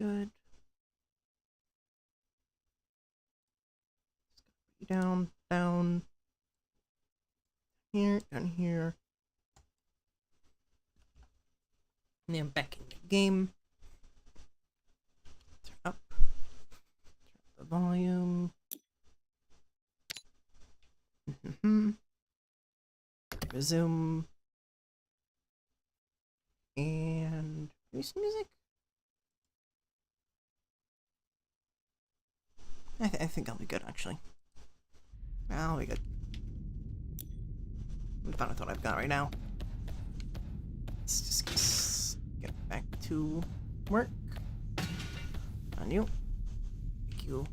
Good. Down, down. Here, down here. And then back in the game. Turn up. Turn up the volume. Resume. And release music. I think I'll be good, actually. I'll be good. I'm fine with what I've got right now. Let's just get back to work. On you. Make you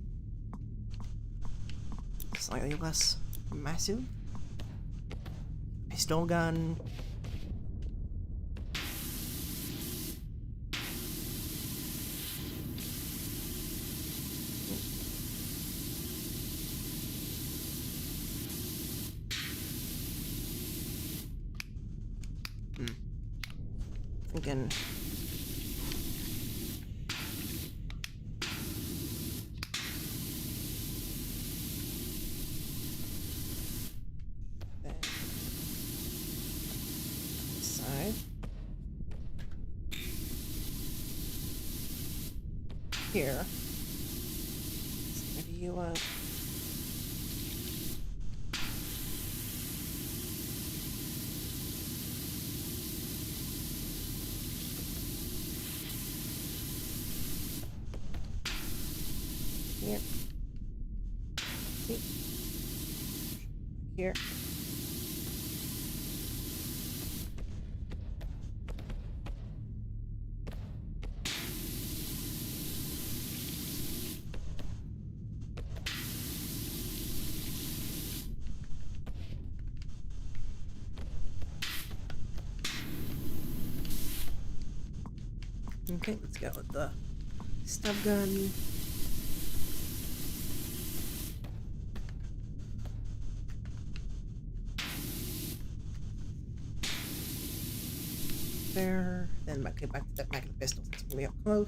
slightly less massive. Pistol gun. Thinking. Then this side. Here. So maybe you here. See? Here. Okay, let's go with the stub gun. There. Then back to that back of the pistol since we're up close.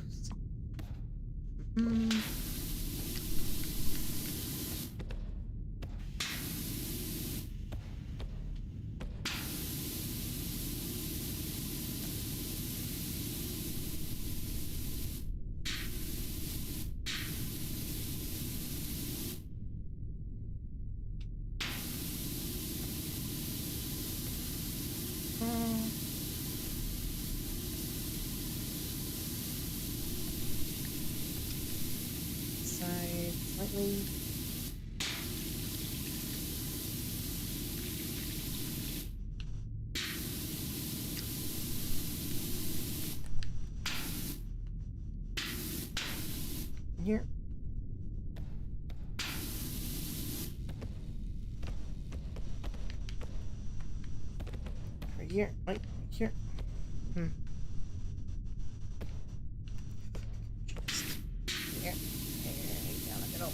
Side slightly. Here. Right here. Right here. Here. And down the middle.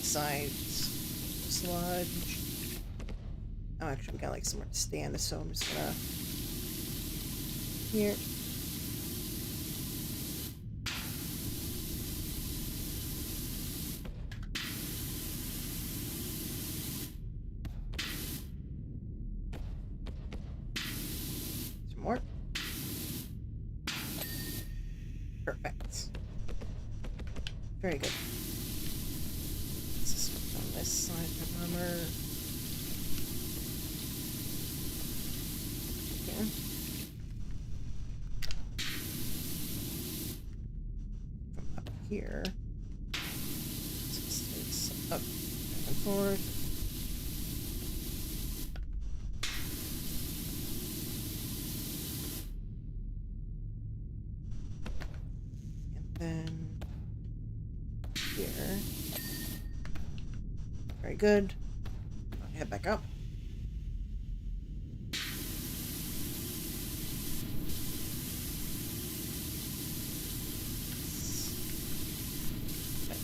Sides. Sludge. Oh, actually, we got like somewhere to stand, so I'm just gonna. Here. Some more. Perfect. Very good. Let's just put on this side of the armor. Okay. From up here. Let's up, back and forth. And then here. Very good. I'll head back up.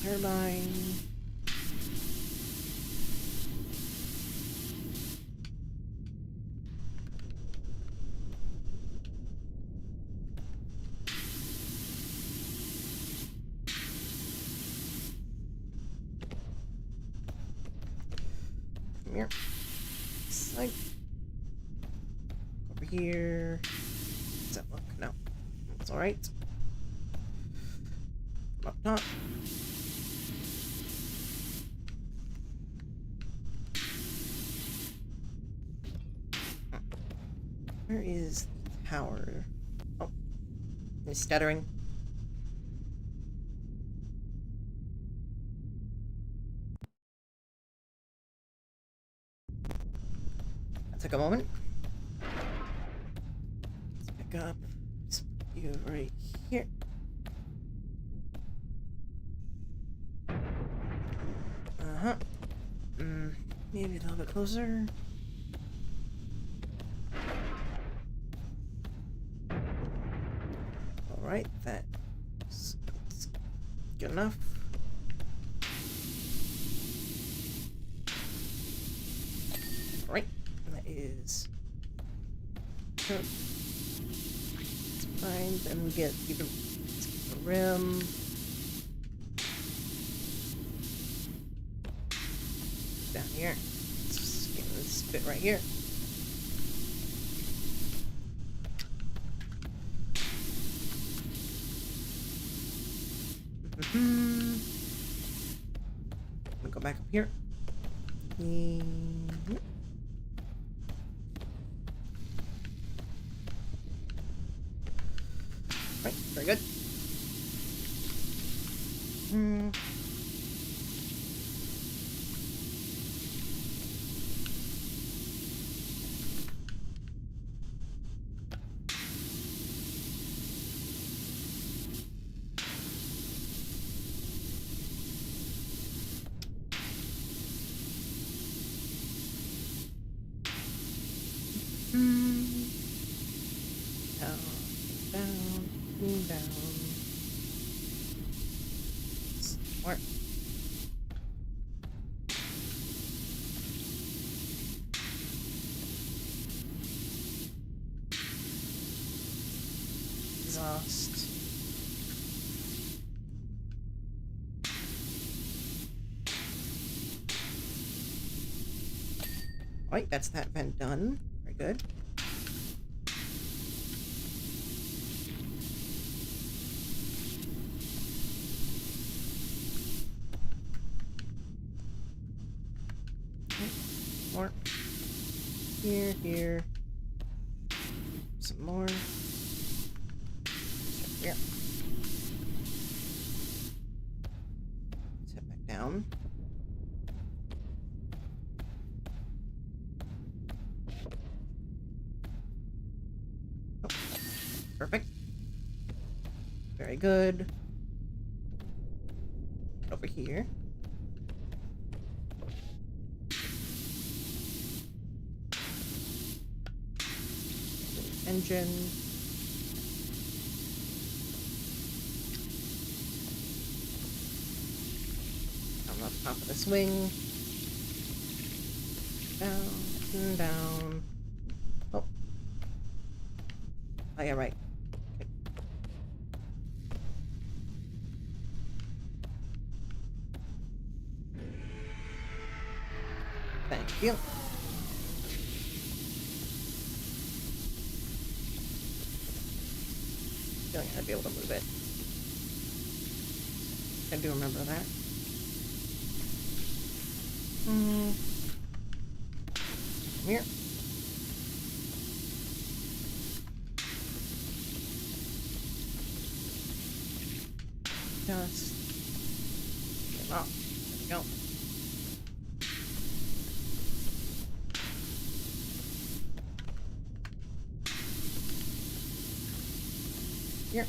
turbine. Come here. Like over here. Does that look? No. It's alright. Up top. Where is the tower? Oh. He's stuttering. That took a moment. Let's pick up. Let's put you right here. Uh-huh. Maybe a little bit closer. Alright, that's good enough. Alright, that is good. It's fine. Then we get even the rim. Down here. Let's just get this bit right here. I'm gonna go back up here. Right, very good. Down. Smart. Exhaust. Alright, that's that vent done. Very good. More. Here. Some more. Yeah. Let's head back down. Oh, perfect. Very good. Over here. Engine. On the top of the swing. Down and down. Oh. Oh yeah, right. Okay. Thank you. Feeling I'd be able to move it. I do remember that. Come here. Just get off. There we go. Here.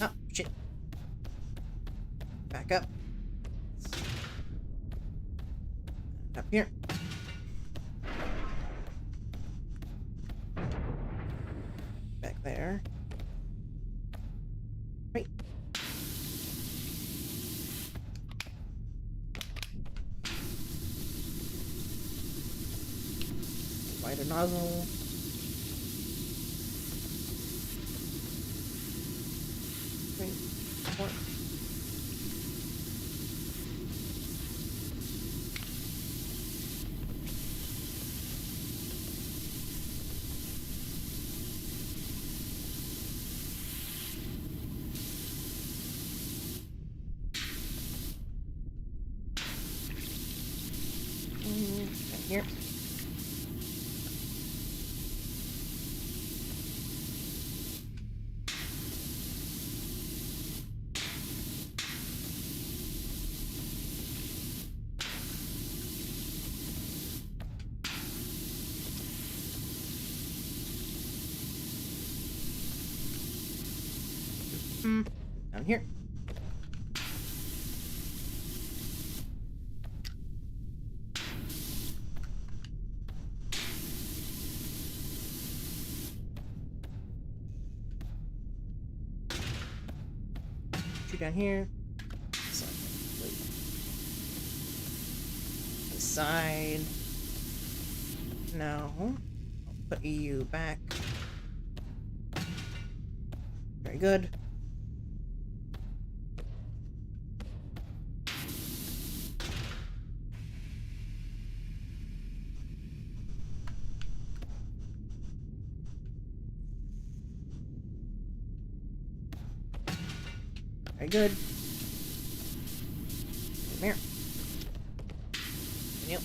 Oh, shit. Back up. Up here. wider nozzle. Three, four. Right here. Down here. Two down here. This side. No. I'll put you back. Very good. Very good. Come here. Yep.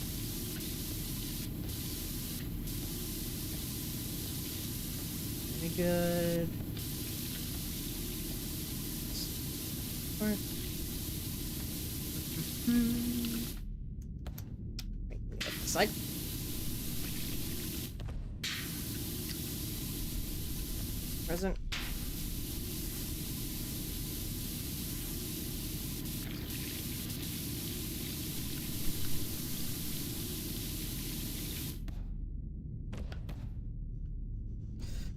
Very good. Right, up the side. Present.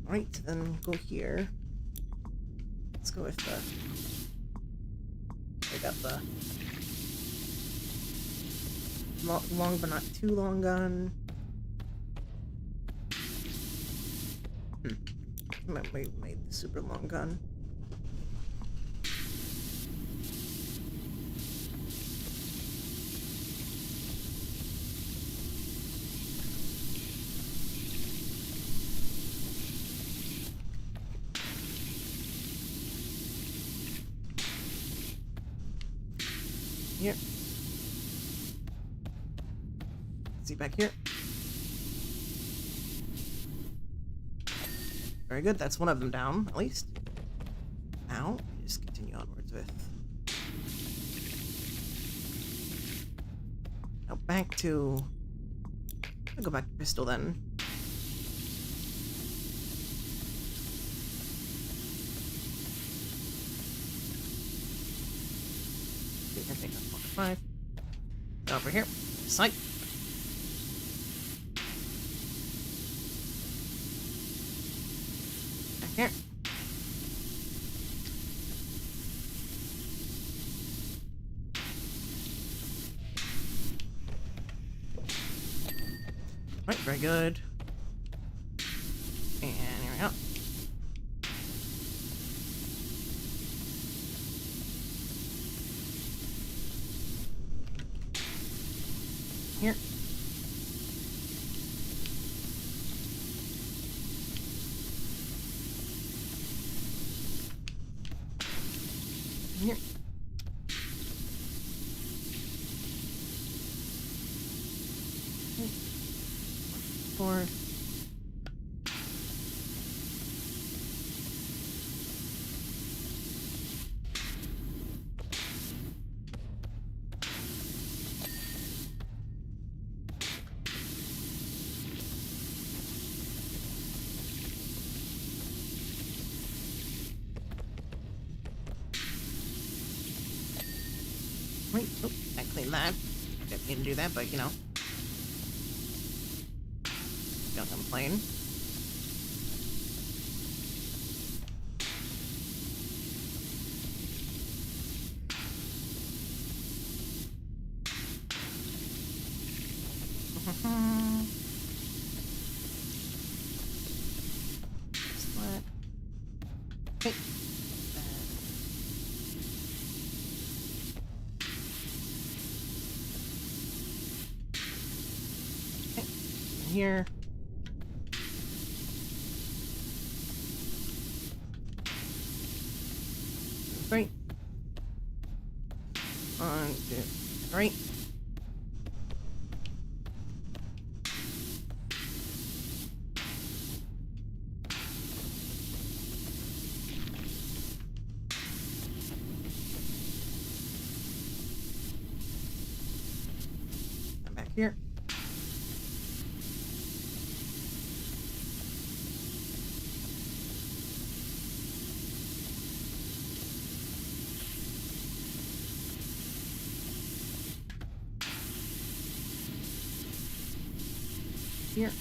Alright, then go here. Let's go with the... I got the long but not too long gun. Might made the super long gun. Here. See back here. Very good. That's one of them down, at least. Now, just continue onwards with. Now back to. I'll go back to pistol then. I think that's 5. Over here. Sight. Back here. Right, very good. And here we go. Here. Here. Four. Wait, oh, I cleaned that. Didn't need to do that, but you know. Don't complain. here. Right. 1, 2, right. And back here. Here.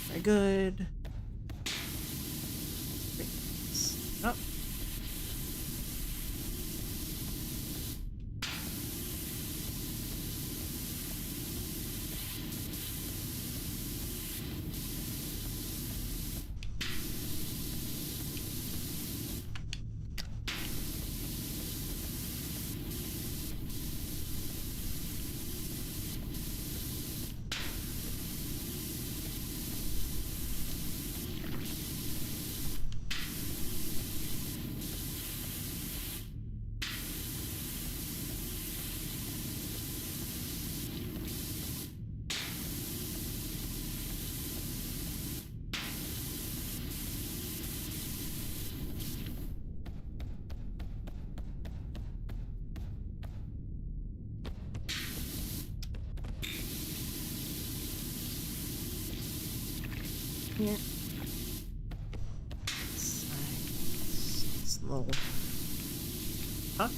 Very good. Up. Here. This little puck.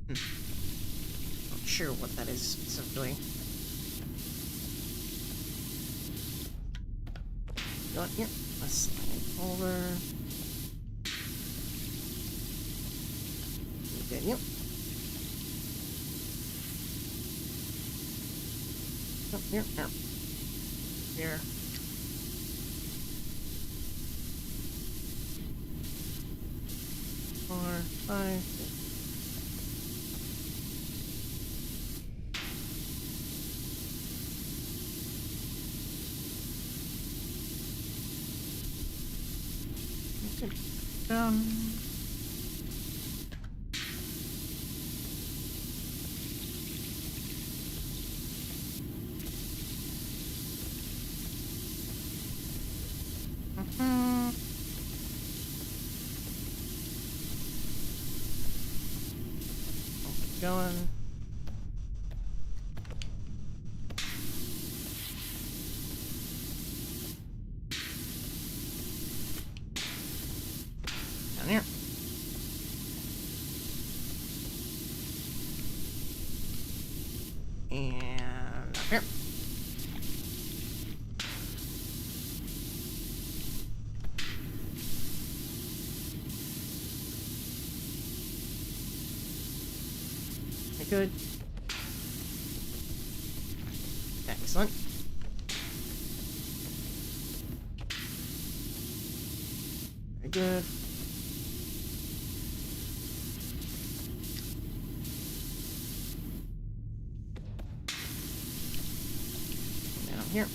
Not sure what that is specifically. Go on here. Let's slide it over. Good, yep. Oh, here, here. Here. Four, 5, 6. Good. Going. Down here. And up here. Good. Excellent. Very good. And down here.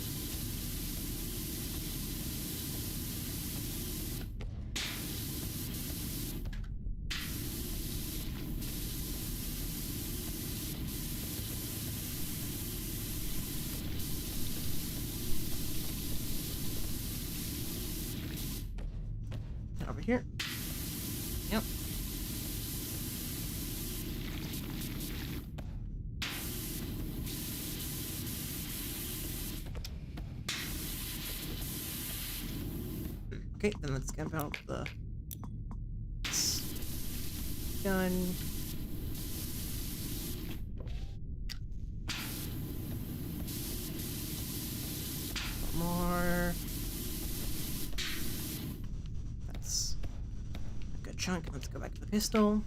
Over here. Yep. Okay, then let's get out the gun. More. That's a good chunk. Let's go back to the pistol.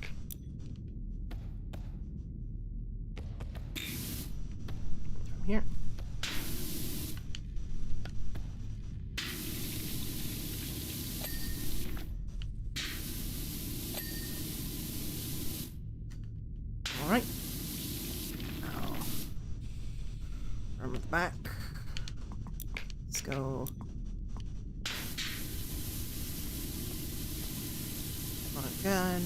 From here. back. Let's go. On a gun.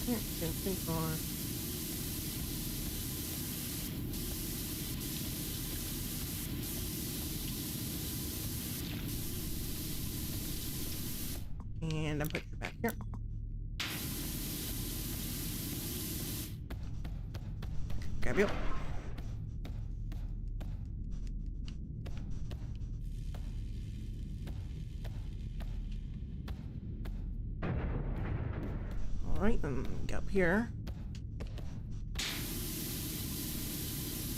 Here, 24. And I'm putting you back here. Grab you. Alright, then get up here.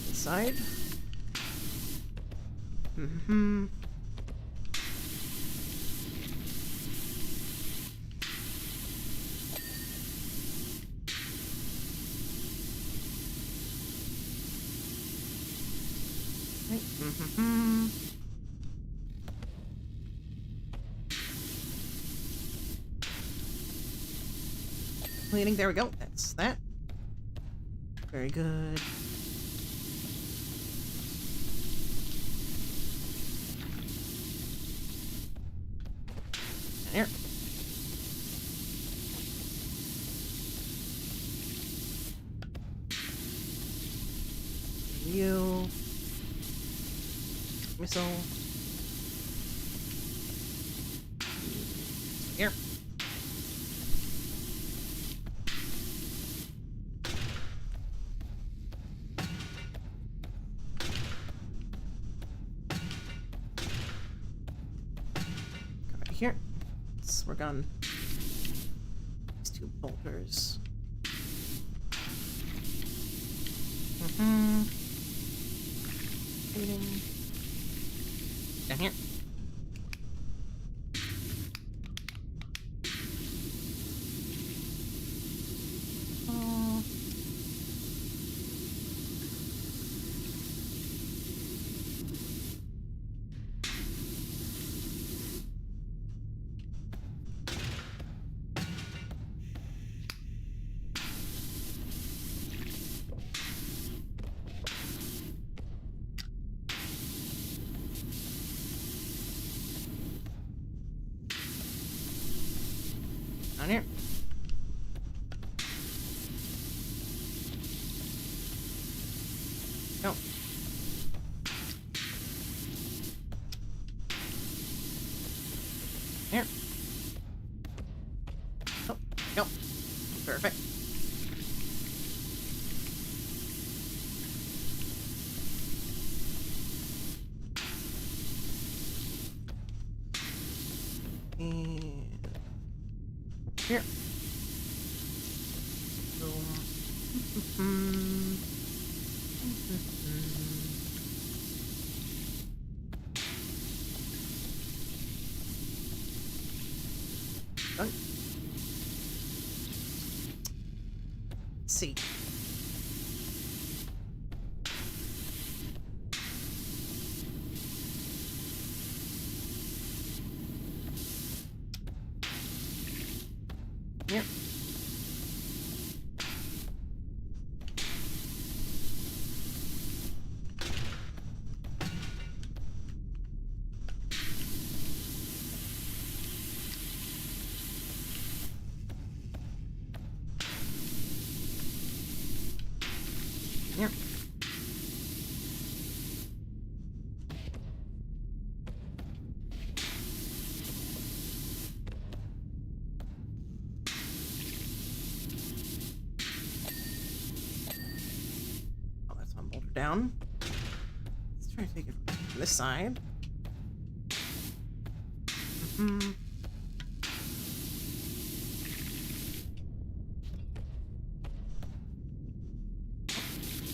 Inside. Mm-hmm. Mm-hmm. Cleaning, there we go. That's that. Very good. And here. You. Missile. Here. Come back here. Let's work on these two bolters. Mm-hmm. Down here. Oh. Down here. No. Here. Oh, no. Perfect. And here. Boom. Done. See. Yep. Yep. Oh, that's one bolter down. Let's try to take it from this side. Mm-hmm.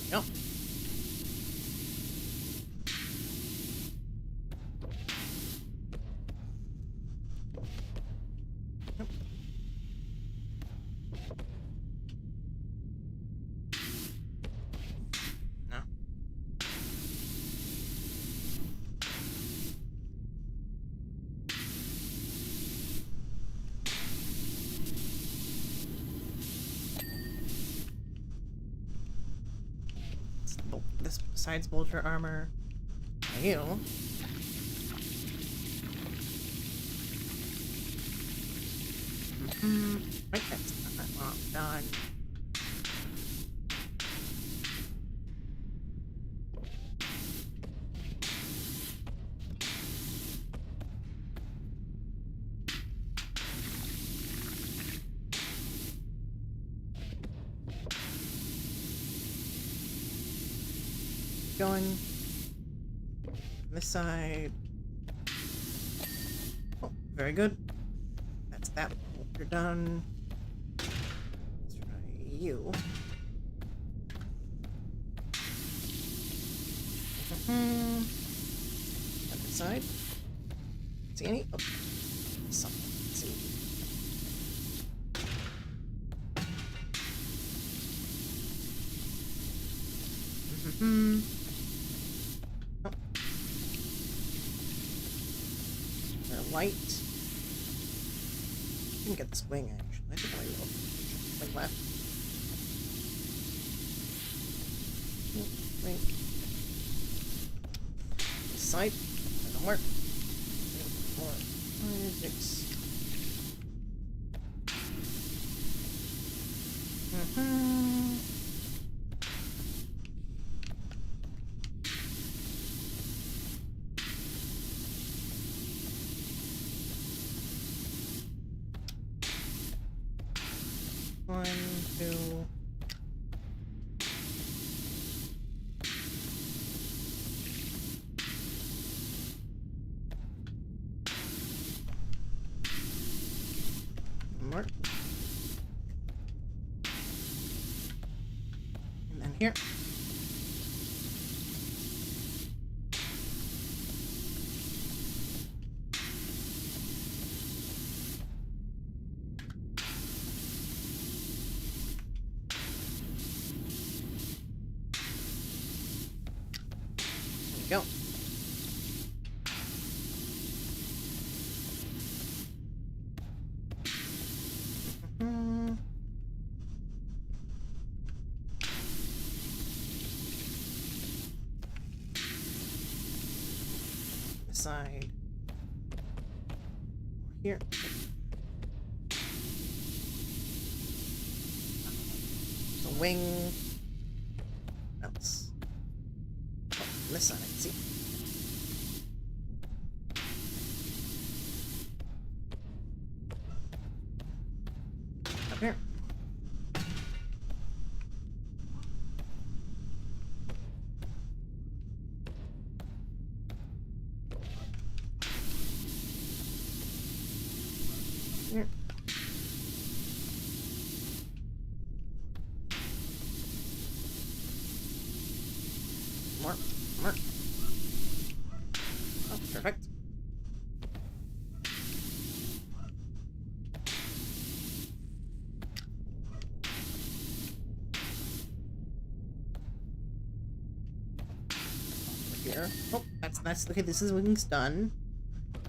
Yep. Yep. No. besides bolter armor. You. Right, that's not done. Going this side. Oh, very good. That's that. You're done. Let's try you. Other side. See any? Oh, something. Let's see. Oh. The light. I can get this wing actually. I think I will. Wing left. Wing. This side. Doesn't work. 4, 5, 6. One, two. One more. And then here. Go. This side. Here. The wing. Else. Oh, this side I can see. Up here. Here. More. More. Oh, perfect. Here. Oh, that's okay. This is wing's done.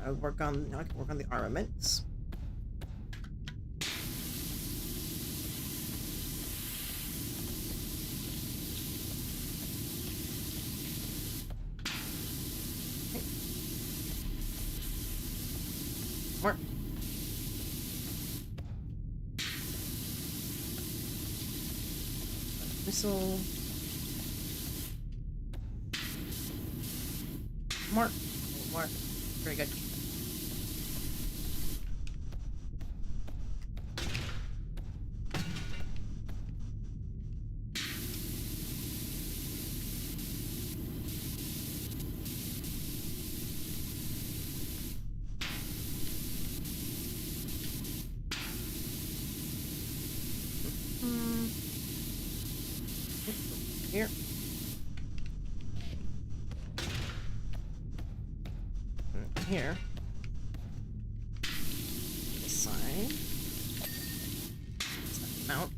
I can work on the armaments. Okay. More. Missile. More. More. Very good. Here. Here. This side. Mount.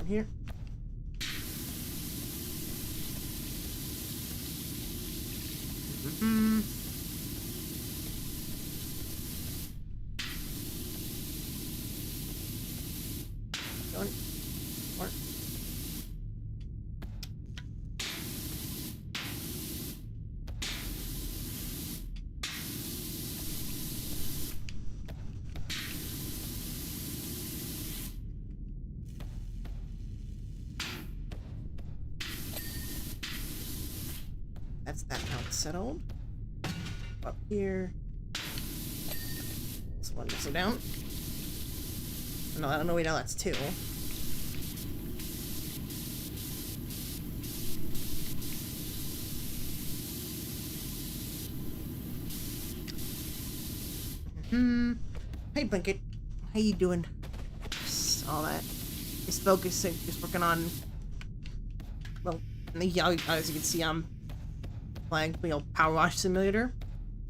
from here. Going. More. That's that now settled. Up here. This one missile down. No, I don't know. Wait, now that's two. Hey, Blanket. How you doing? Just all that. Just focusing. Just working on. Well, yeah, as you can see, I'm playing, Power Wash Simulator.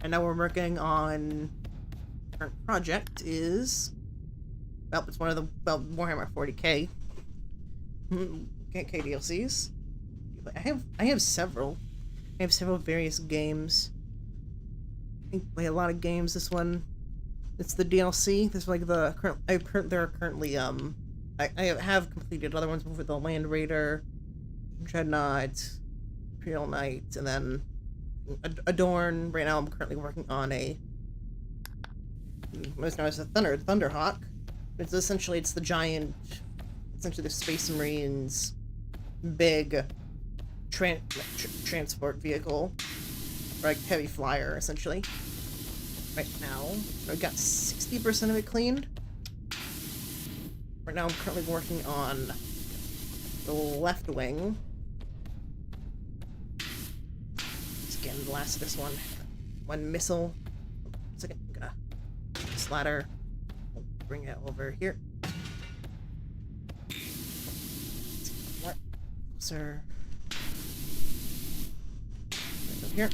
And now we're working on. Current project is. Well, it's one of the Warhammer 40k. DLCs. I have several. I have several various games. I play a lot of games. This one, it's the DLC. There's like there are currently I have completed other ones before, the Land Raider, Dreadnought, Imperial Knight, and then Adorn. Right now, I'm currently working on a most known as a Thunderhawk. It's essentially the giant, essentially the Space Marines' big transport vehicle, like heavy flyer, essentially. Right now, I've got 60% of it cleaned. Right now, I'm currently working on the left wing. Just getting the last of this one. One missile. 1 second, I'm gonna slather. Bring it over here. What? Closer. Right over here.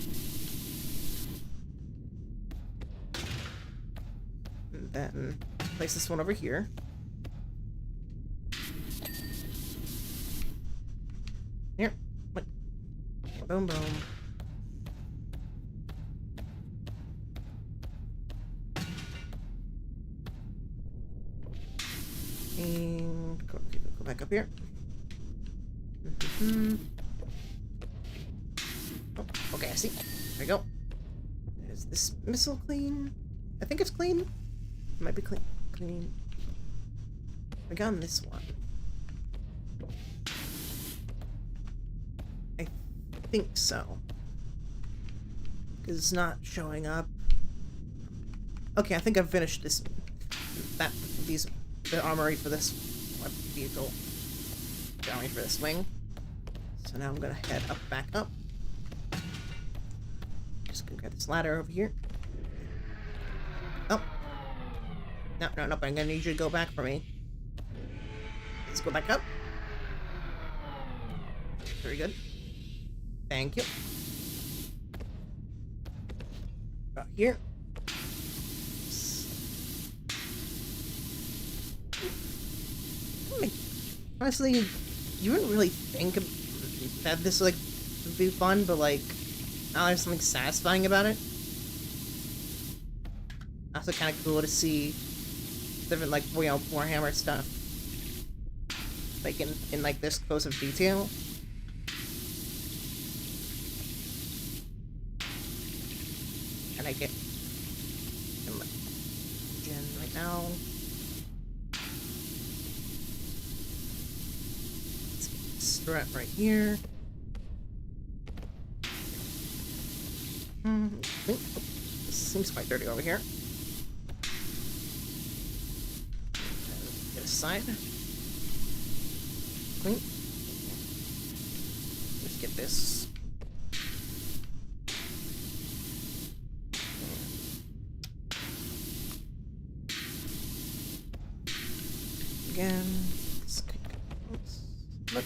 And then place this one over here. Here. Wait. Boom, boom. And go back up here. Oh, okay, I see. There we go. Is this missile clean? I think it's clean. It might be clean. I got on this one. I think so. Because it's not showing up. Okay, I think I've finished the armory for this vehicle. Going for this wing. So now I'm gonna head back up. Just gonna get this ladder over here. Oh. No, I'm gonna need you to go back for me. Let's go back up. Very good. Thank you. About here. Honestly, you wouldn't really think that this would be fun, but now there's something satisfying about it. Also, kind of cool to see different Warhammer stuff, in this close of detail. And I get Gen right now. Strap right here. This seems quite dirty over here. Get a side. Clean. Let's get this. Again. Look.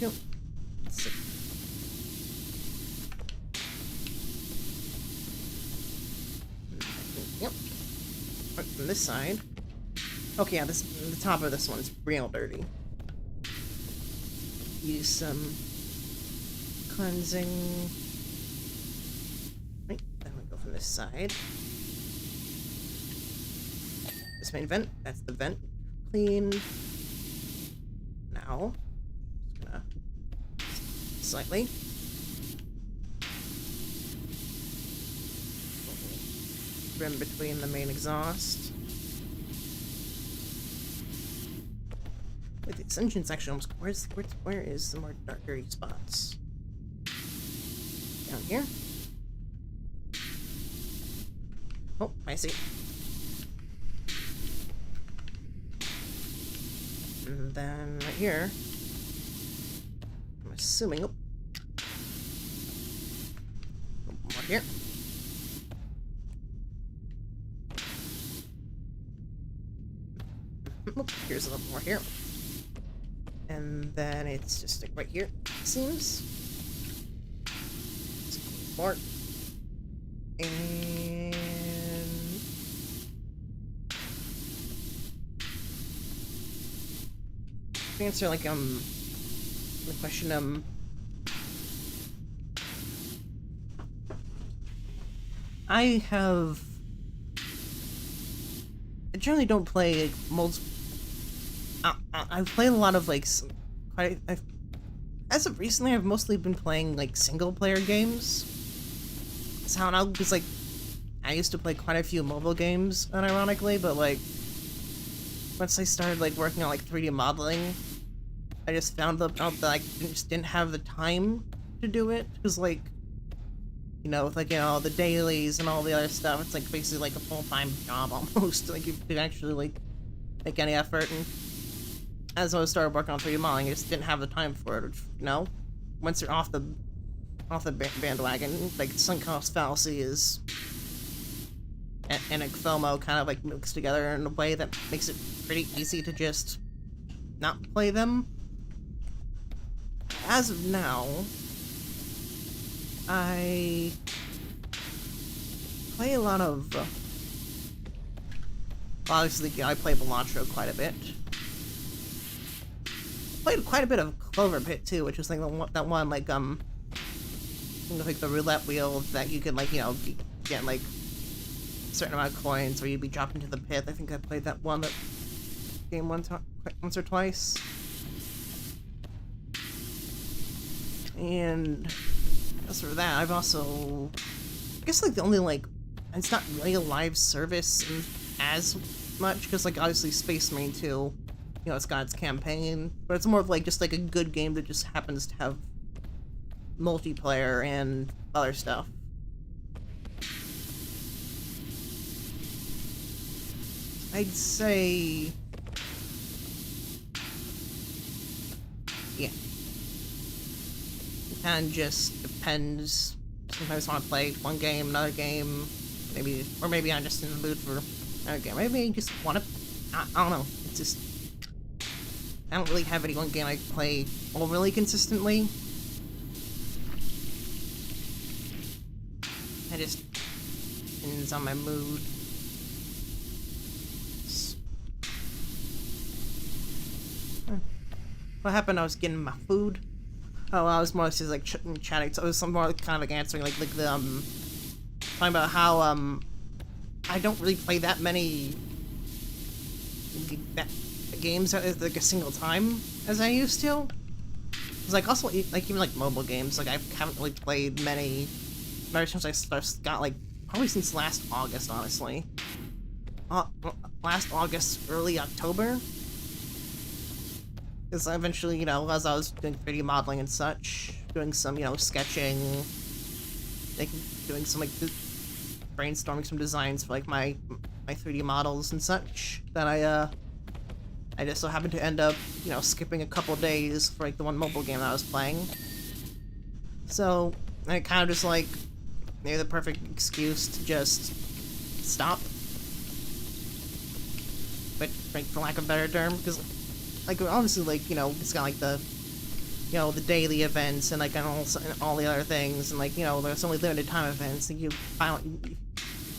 Yep. this side. Okay, yeah, the top of this one's real dirty. Use some cleansing. Right, then we go from this side. This main vent, that's the vent. Clean. Now, just gonna slightly. Rim between the main exhaust. Wait, this engine's actually almost. Where is the more darker spots? Down here. Oh, I see. And then right here, I'm assuming. Oh, more here. Oh, here's a little more here. And then it's just like right here, it seems. More. And to answer like the question I generally don't play like multiple. I've played a lot of like as of recently I've mostly been playing like single player games. So I don't know, because like I used to play quite a few mobile games unironically, but like once I started like working on like 3D modeling, I just found out that I just didn't have the time to do it, because like, you know, with like, you know, the dailies and all the other stuff, it's like basically like a full-time job almost. Like you could actually like make any effort. And as I started working on 3D modeling, I just didn't have the time for it. You know, once you're off the bandwagon, like sunk cost fallacy is and FOMO kind of like mixed together in a way that makes it pretty easy to just not play them. As of now, I play a lot of. Obviously, I play Balatro quite a bit. Played quite a bit of Clover Pit too, which is like that one like the roulette wheel that you could like, you know, get like a certain amount of coins, or you'd be dropped into the pit. I think I played that game once or twice. And as for that, I've also, I guess like the only like, it's not really a live service as much, because like obviously Space Marine 2, you know, it's got its campaign, but it's more of like just like a good game that just happens to have multiplayer and other stuff. I'd say, yeah. It kind of just depends. Sometimes I want to play one game, another game, maybe, or maybe I'm just in the mood for another game. Maybe I just want to, I don't know. It's just, I don't really have any one game I play overly consistently. It just depends on my mood. What happened? I was getting my food. Oh, I was more just like chatting. So it was some more kind of like answering like the talking about how I don't really play that many games at like a single time as I used to. It's like also like even like mobile games. Like I haven't really played many ever since I first got, like probably since last August, honestly. Last August, early October. Because eventually, you know, as I was doing 3D modeling and such, doing some, you know, sketching, like doing some like brainstorming some designs for like my 3D models and such, that I just so happened to end up, you know, skipping a couple days for like the one mobile game that I was playing. So I kind of just like maybe the perfect excuse to just stop. But like, for lack of a better term, because like obviously, like, you know, it's got like the, you know, the daily events and like and all the other things, and like, you know, there's only limited time events, and you finally,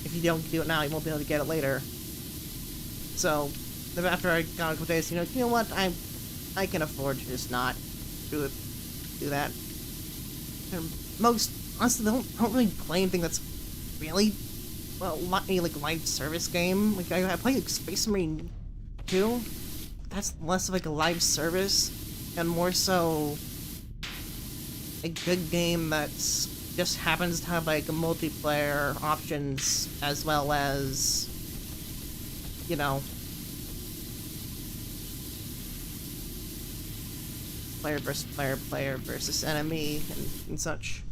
if you don't do it now, you won't be able to get it later. So, after I got a couple days, you know what, I can afford to just not do that. And most, honestly, I don't really play anything that's really, well, any, like, live service game. Like, I play, like, Space Marine 2. That's less of, like, a live service, and more so a good game that's just happens to have, like, a multiplayer options, as well as, you know, player versus enemy, and such.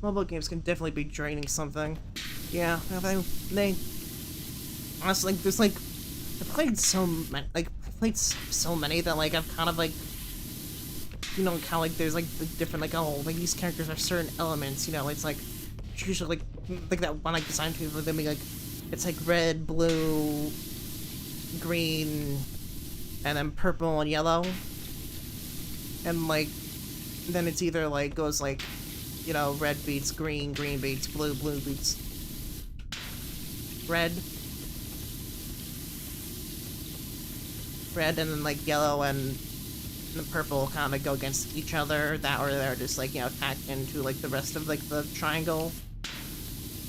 Mobile games can definitely be draining something. Yeah, they honestly, like, there's, like, I played so many that, like, I've kind of, like, you know, kind of, like, there's, like, the different, like, oh, like, these characters are certain elements, you know, it's, like, usually, like that one, like, design to them being, like, it's, like, red, blue, green, and then purple and yellow. And, like, then it's either, like, goes, like, you know, red beats green, green beats blue, blue beats red. Red, and then, like, yellow and the purple kind of go against each other. That, or they're just, like, you know, tacked into, like, the rest of, like, the triangle.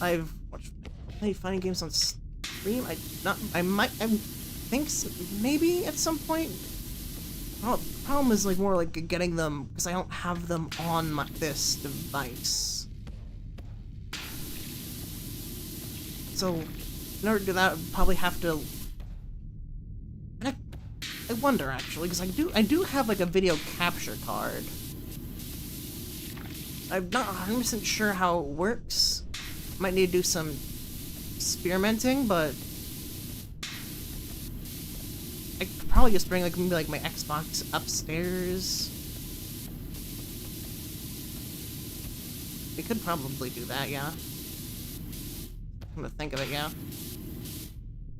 I've watched played fighting games on stream. I think maybe at some point. Oh, the problem is, like, more like getting them, because I don't have them on this device. So, in order to do that, I'd probably have to. I wonder, actually, because I do have, like, a video capture card. I'm not 100% sure how it works. Might need to do some experimenting, but I could probably just bring, like, maybe, like, my Xbox upstairs. We could probably do that, yeah. I'm gonna think of it, yeah.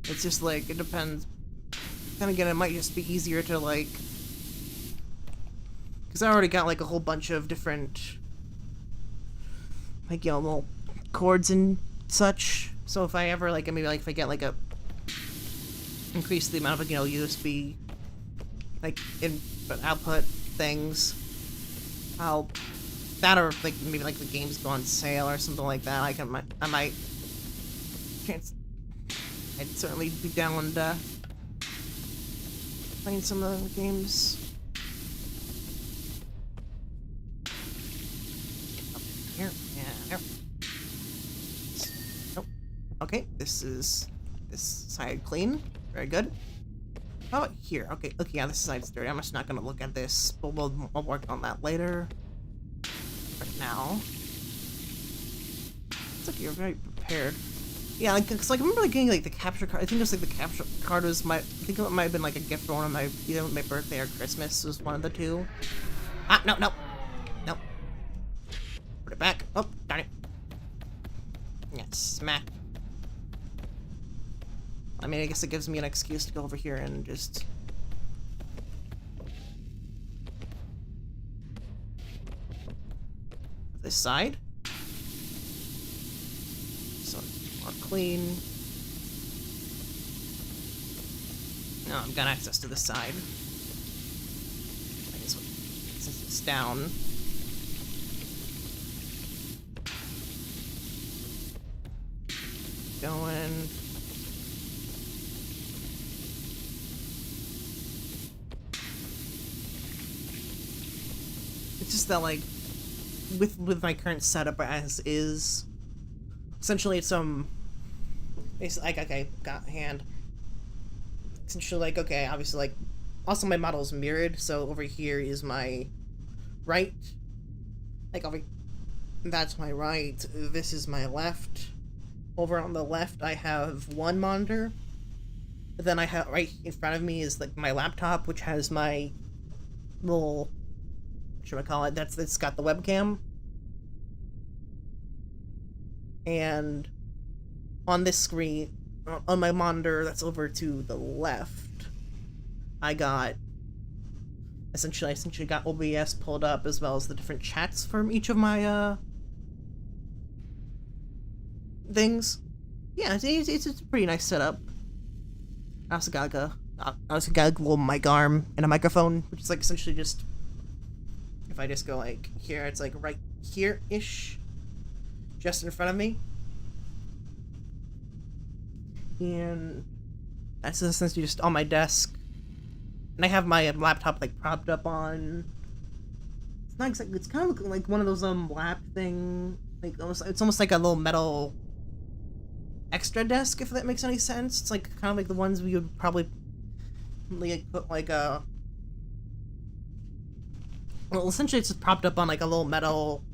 It's just, like, it depends. Then again, it might just be easier to, like, because I already got, like, a whole bunch of different, like, you know, little cords and such. So if I ever, like, maybe, like, if I get, like, increase the amount of, you know, USB, like, input output things, that, or, like, maybe, like, the games go on sale or something like that, I might, I'd certainly be down playing some of the games. Up here, yeah, nope. Okay, this side clean. Very good. How about here? Okay, look, yeah, this side's dirty. I'm just not gonna look at this, but we'll work on that later. Right now, it's like you're very prepared. Yeah, like, cause, like, I remember, like, getting, like, the capture card. I think it was, like, the capture card was I think it might have been, like, a gift for one of my, either my birthday or Christmas was one of the two. Ah, no. Put it back. Oh, darn it. Yeah, smack. I mean, I guess it gives me an excuse to go over here and just. This side. So, more clean. Now I've got access to the side. I guess since it's down. Going. It's just that, like, with my current setup as is, essentially it's basically, like, okay, got hand. Essentially, like, okay, obviously, like, also my model is mirrored, so over here is my right, like, that's my right, this is my left. Over on the left I have one monitor, but then I have right in front of me is, like, my laptop, which has my little, what should I call it, it's got the webcam. And on this screen, on my monitor that's over to the left, I essentially got OBS pulled up, as well as the different chats from each of my things. Yeah, it's a pretty nice setup. I also got a little mic arm and a microphone, which is like essentially just, if I just go like here, it's like right here-ish, just in front of me. And that's essentially just on my desk. And I have my laptop like propped up on. It's not exactly. It's kind of like one of those lap thing. Like it's almost like a little metal extra desk, if that makes any sense. It's like kind of like the ones we would probably like put like a. Well, essentially, it's just propped up on like a little metal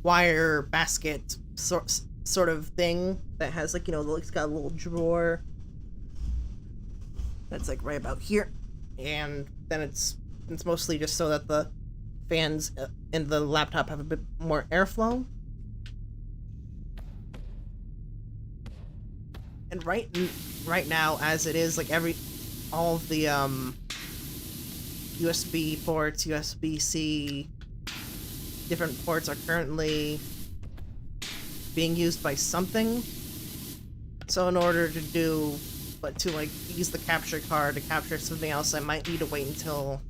wire basket sort of thing that has like, you know, it's got a little drawer that's like right about here, and then it's mostly just so that the fans in the laptop have a bit more airflow. And right now, as it is, like all of the USB ports, USB-C, different ports are currently being used by something. So in order to like use the capture card to capture something else, I might need to wait until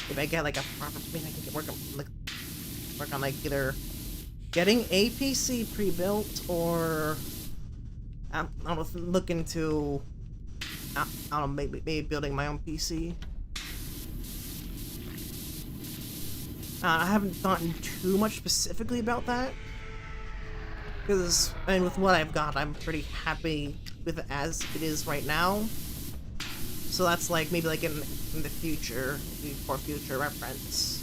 if I get like a proper. I mean, I can get work on like either getting a PC pre-built or I don't know, look into I don't know, maybe building my own PC. I haven't gotten too much specifically about that. Because, I mean, with what I've got, I'm pretty happy with it as it is right now. So that's like, maybe like in the future, maybe for future reference.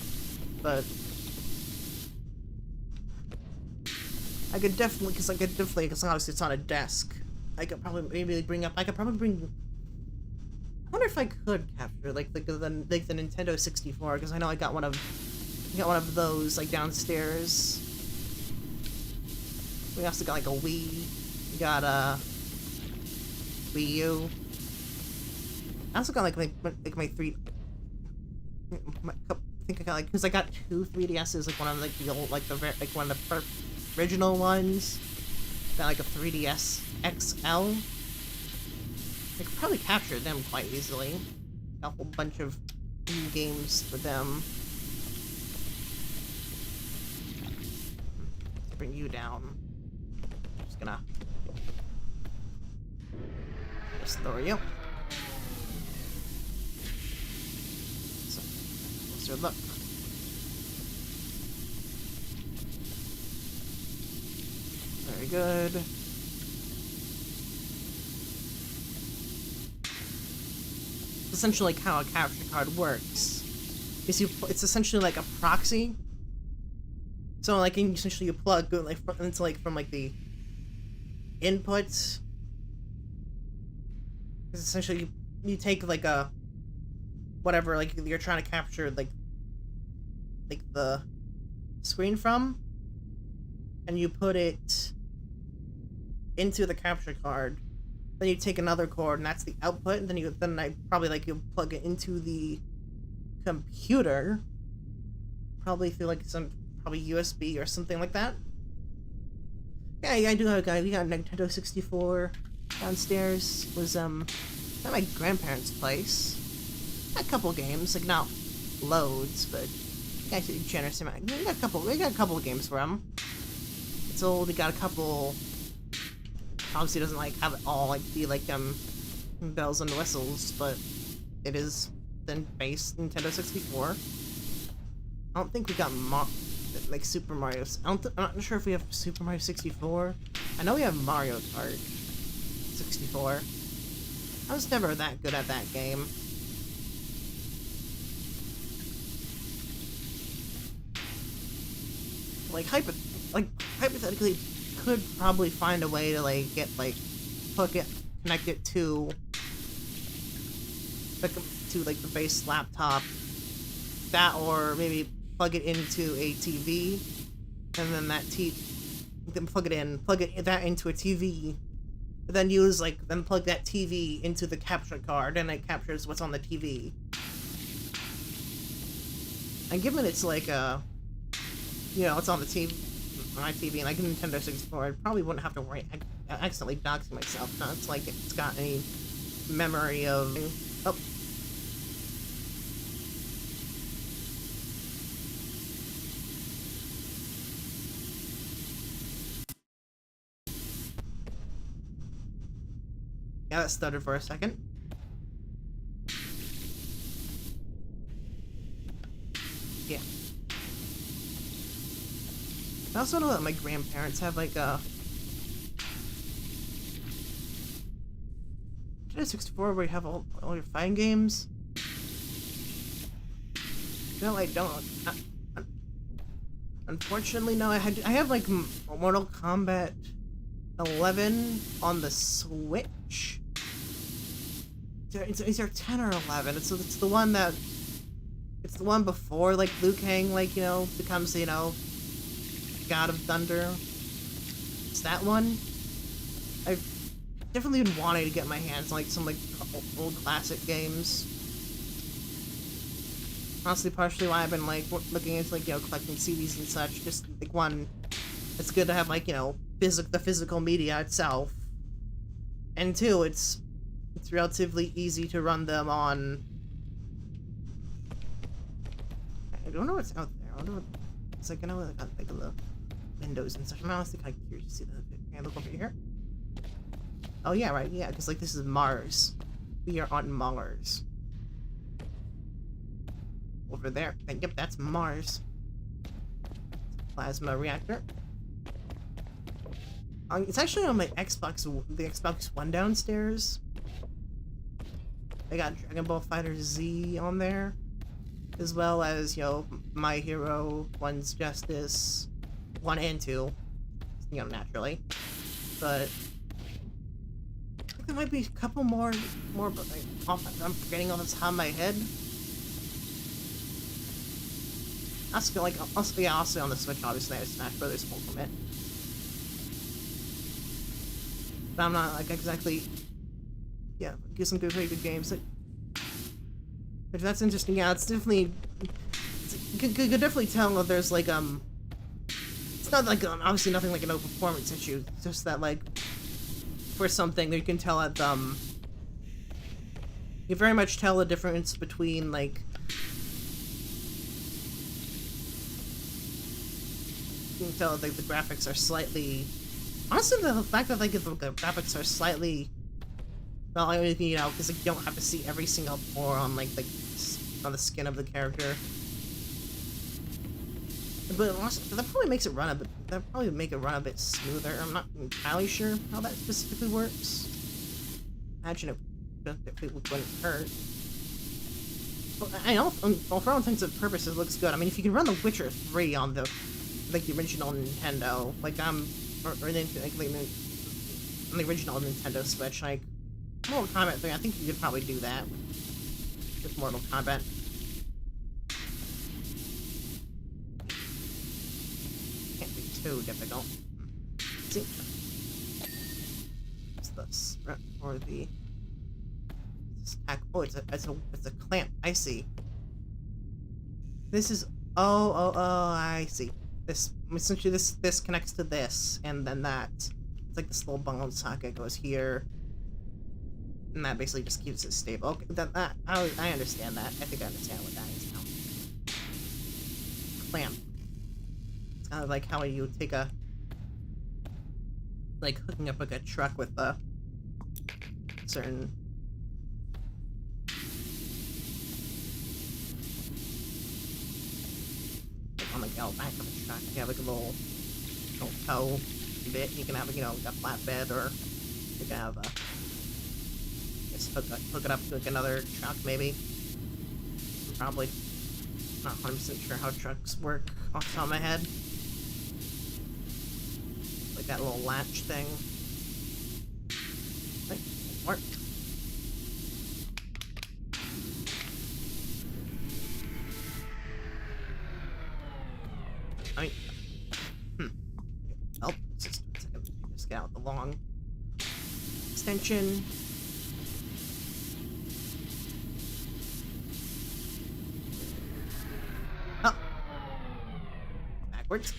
But I could definitely, because obviously it's on a desk. I could probably I wonder if I could capture like the Nintendo 64, because I know I got one of those like downstairs. We also got like a Wii. We got a Wii U. I also got like my three. I think I got like, because I got two 3DSs, like one of like the old one of the original ones. Got like a 3DS XL. I could probably capture them quite easily. Got a whole bunch of new games for them. Bring you down. Just gonna throw you. So, closer look. Very good. Essentially, like how a capture card works is it's essentially like a proxy. So like essentially you plug like into like from like the inputs. Essentially you take like a whatever like you're trying to capture like the screen from, and you put it into the capture card. Then you take another cord, and that's the output. And then you plug it into the computer, probably through like probably USB or something like that. Yeah, I do have a guy. We got a Nintendo 64 downstairs. Was at my grandparents' place. A couple games, like not loads, but actually generous amount. We got a couple of games for him. It's old. We got a couple. Obviously, doesn't like have it all like be like bells and whistles, but it is then base Nintendo 64. I don't think we got like Super Mario. I'm not sure if we have Super Mario 64. I know we have Mario Kart 64. I was never that good at that game. Like hypothetically, could probably find a way to like get like connect it to like the base laptop, that, or maybe plug it into a TV, and then then plug that into a TV, then plug that TV into the capture card, and it captures what's on the TV. And given it's like it's on the TV. My TV and like a Nintendo 64, I probably wouldn't have to worry accidentally doxing myself. Not it's like it's got any memory of. Oh. Yeah, that stuttered for a second. Yeah. I also know that my grandparents have like a Nintendo 64 where you have all your fighting games. No, I don't. Unfortunately, no. I have like Mortal Kombat 11 on the Switch. Is there 10 or 11? It's the one that. It's the one before like Liu Kang like becomes God of Thunder. It's that one. I've definitely been wanting to get my hands on like some like old classic games. Honestly, partially why I've been like looking into like collecting CDs and such. Just like one, it's good to have like the physical media itself, and two, it's relatively easy to run them on. I don't know what's out there. I wonder what it's like. I know like the windows and such. I'm honestly kind of curious to see that. Can I look over here? Oh yeah, right. Yeah, because like this is Mars. We are on Mars. Over there. Yep, that's Mars. Plasma reactor. It's actually on my Xbox, the Xbox One downstairs. I got Dragon Ball Fighter Z on there, as well as My Hero, One's Justice, 1 and 2, naturally. But I think there might be a couple more, but like, I'm forgetting off the top of my head. Also on the Switch, obviously, I have Smash Brothers Ultimate. But I'm not, like, exactly... Yeah, get some very good games. If that's interesting, yeah, it's definitely... You could definitely tell that there's, like, It's not, like, obviously nothing like an open performance issue. It's just that, like, for something, you can tell that, you very much tell the difference between, like... You can tell that the graphics are slightly... Honestly, the fact that like the graphics are slightly... Well, because you don't have to see every single pore on like on the skin of the character. But honestly, that probably makes it run a bit... That probably make it run a bit smoother. I'm not entirely sure how that specifically works. Imagine it wouldn't hurt. Well, I know, for all intents and purposes, it looks good. I mean, if you can run The Witcher 3 on the like the original Nintendo, like on the original Nintendo Switch, like Mortal Kombat 3, I think you could probably do that with Mortal Kombat. Can't be too difficult. Let's see, what's this? Or the attack? Oh, it's a clamp. I see. This is oh I see. This essentially this connects to this, and then that. It's like this little bone socket goes here, and that basically just keeps it stable. Okay, I understand that. I think I understand what that is now. Clamp. It's kind of like how you take like hooking up like a truck with a certain. On the back of a truck, you have like a little tow bit. You can have a flatbed, or you can have just hook it up to like another truck maybe. I'm probably not 100% sure how trucks work off the top of my head. Like that little latch thing. Like, it worked. I mean, oh, just get out the long extension. Oh, backwards.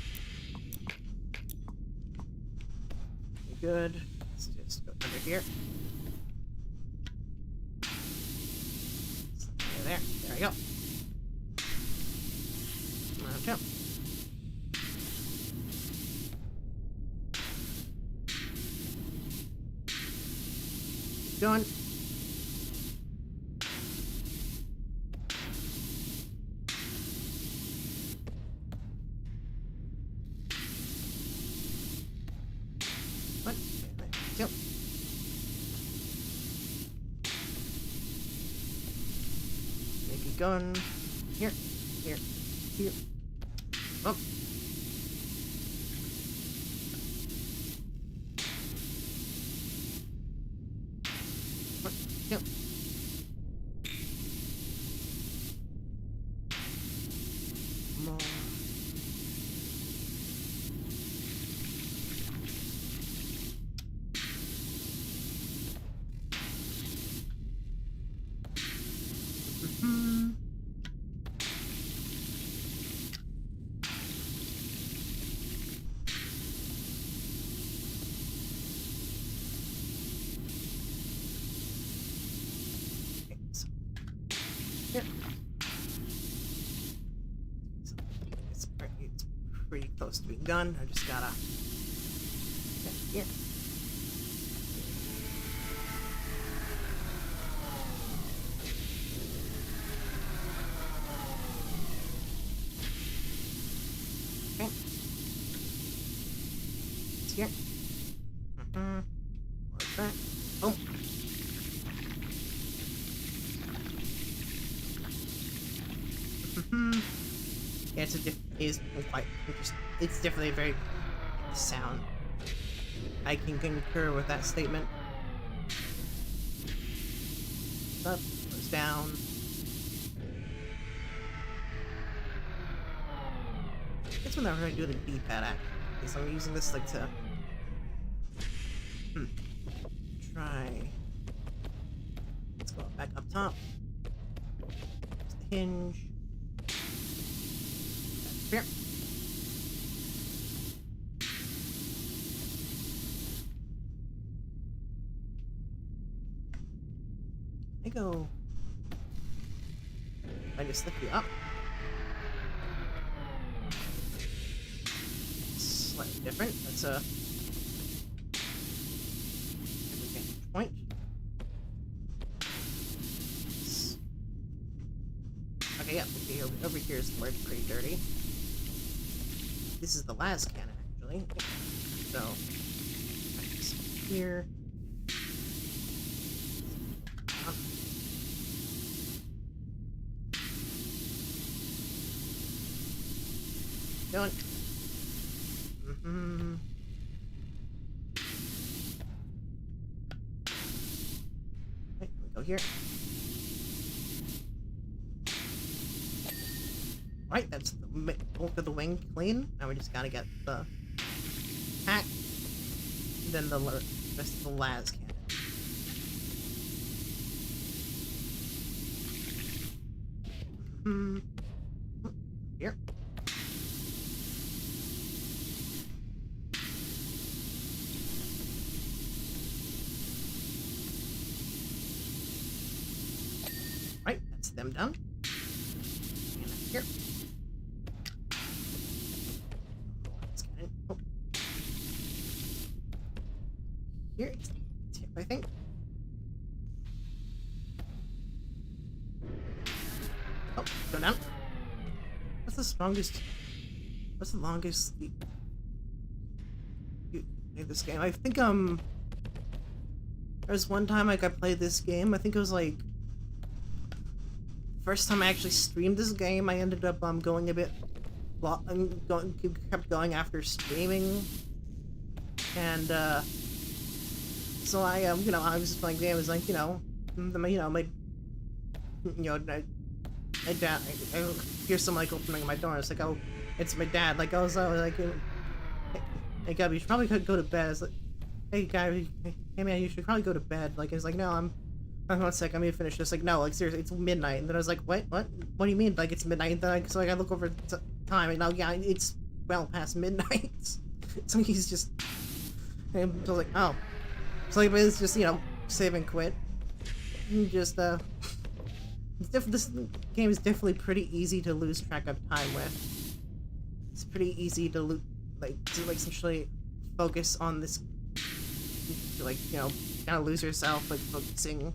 Good. Let's just go under here. There we go. Now jump. Keep going. What? Jump. Make it going. Here. Here. Here. Oh. What? Jump. More. Here. It's pretty close to being done. I just gotta. Here. Okay. It's here. Where's that? Oh. Yeah, it's quite interesting. It's definitely a very sound. I can concur with that statement. Up, goes down. It's whenever I do the D-pad act, because I'm using this like to try. Let's go back up top. There's the hinge. Here. I go. I just lift you up. Slightly different. That's a vantage point. Okay, yeah, over here is where it's pretty dirty. This is the last cannon, actually. So, here. Going. Right, we go here. Right, that's the bulk of the wing clean. Now we just gotta get the pack, then the rest of the las cannon. Here. Right, that's them done. And here. Oh. Here is the tip, I think. Oh, go down. What's the strongest? What's the longest you played this game? I think there was one time like I played this game. I think it was like first time I actually streamed this game. I ended up going a bit. Kept going after streaming, and so I you know, I was just playing the game. I was like, my dad. I hear someone like opening my door. It's like, oh, it's my dad. Like I was like, hey Gabby, you should probably go to bed. It's like, hey guy, hey man, you should probably go to bed. Like it's like, no, I'm 1 sec, I'm gonna finish this. Like no, like seriously, it's midnight. And then I was like, what do you mean? Like it's midnight? And then so like I look over time and now yeah, it's well past midnight. So he's just, and I was like, oh, so like it's just save and quit. And just it's different. game is definitely pretty easy to lose track of time with. It's pretty easy to essentially focus on this, like, you know, kind of lose yourself, like, focusing,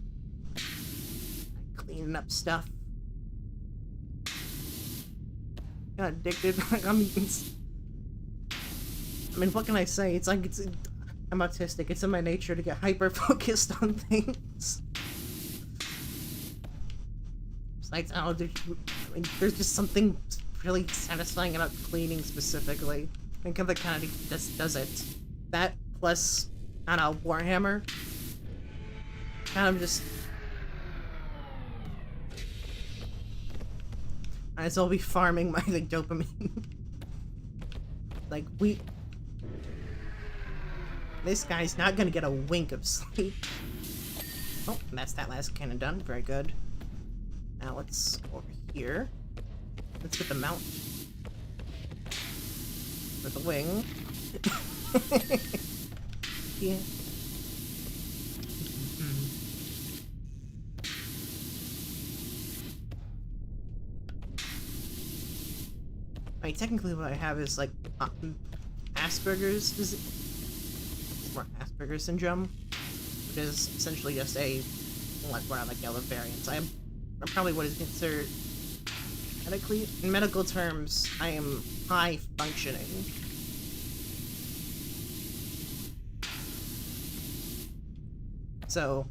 cleaning up stuff. Kind of addicted. Like, I mean, what can I say? It's like, I'm autistic. It's in my nature to get hyper-focused on things. Besides, I don't know, there's just something really satisfying about cleaning specifically. I think the kind of just does it. That plus, I don't know, Warhammer. Kind of just... Might as well be farming my, like, dopamine. Like, this guy's not gonna get a wink of sleep. Oh, and that's that last cannon done. Very good. Now let's go over here. Let's get the mount. For the wing. Yeah. I mean, technically what I have is, like, Asperger's disease. More Asperger's syndrome, which is essentially just a one of like yellow variants. I'm probably what is considered medically, in medical terms, I am high functioning. So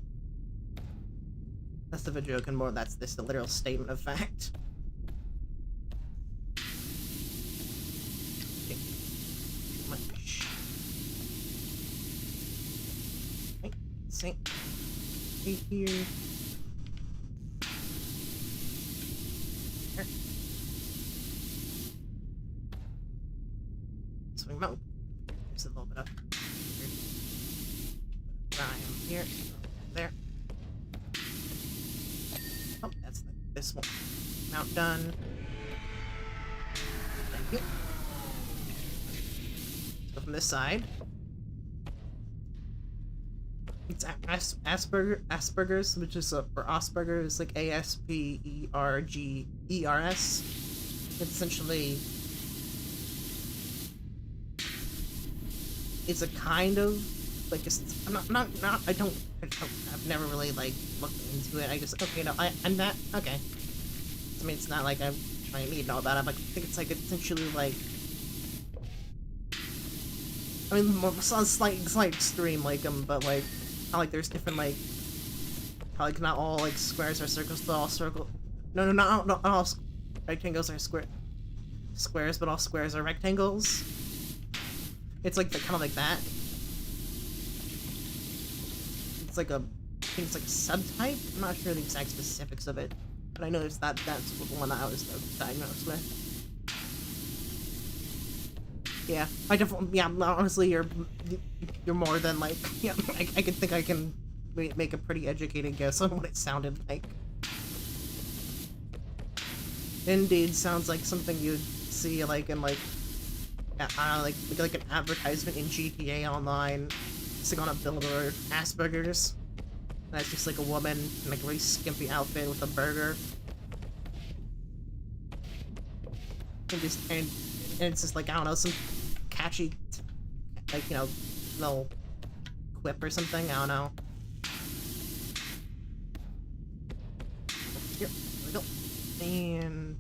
less of a joke and more that's this the literal statement of fact. Right here. There. Swing mount. There's a little bit of here. There. Oh, that's this one. Mount done. Thank you. Let's go from this side. It's Asperger's, which is for Asperger's, like Aspergers. It's essentially, it's a kind of like I've never really like looked into it. I just I'm not okay. I mean, it's not like I'm trying to know about it. But I think it's like essentially like. I mean, it's slight extreme like but like. Like there's different like not all like squares are circles, but all not all rectangles are squares, but all squares are rectangles. It's like kind of like that. It's like I think it's like a subtype. I'm not sure the exact specifics of it, but I know that's the one that I was diagnosed with. Yeah, honestly, you're more than like, yeah, I can think I can make a pretty educated guess on what it sounded like. Indeed, sounds like something you'd see like in like, I don't know, like an advertisement in GTA Online. It's like on a billboard, Asperger's. That's just like a woman in like a really skimpy outfit with a burger. And it's just like, I don't know, some catchy, like, you know, little quip or something, I don't know. Here we go. And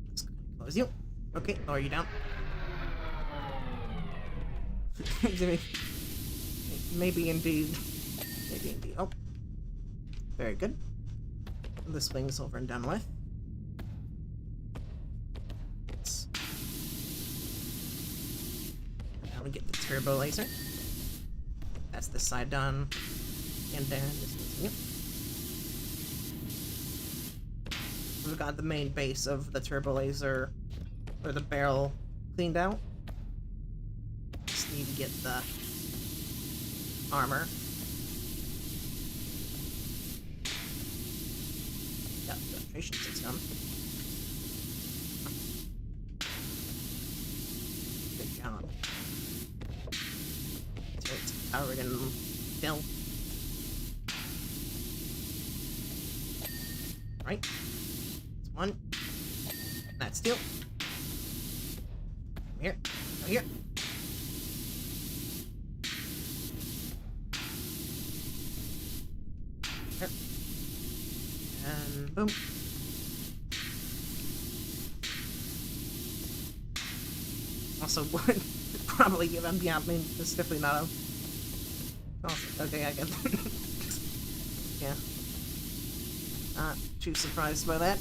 let's close you. Okay, lower you down. Maybe indeed. Maybe indeed. Oh. Very good. This wing's over and done with. Now we get the turbo laser. That's this side done. And then this one's, yep. We've got the main base of the turbo laser, or the barrel, cleaned out. Just need to get the armor. Got the filtration system. Good job. Turret's powered and built. One. That's steel. Come here. Come here. Here. And boom. Also, probably give him. Yeah, I mean, it's definitely not a. Oh, okay, I get. Yeah. Not too surprised by that.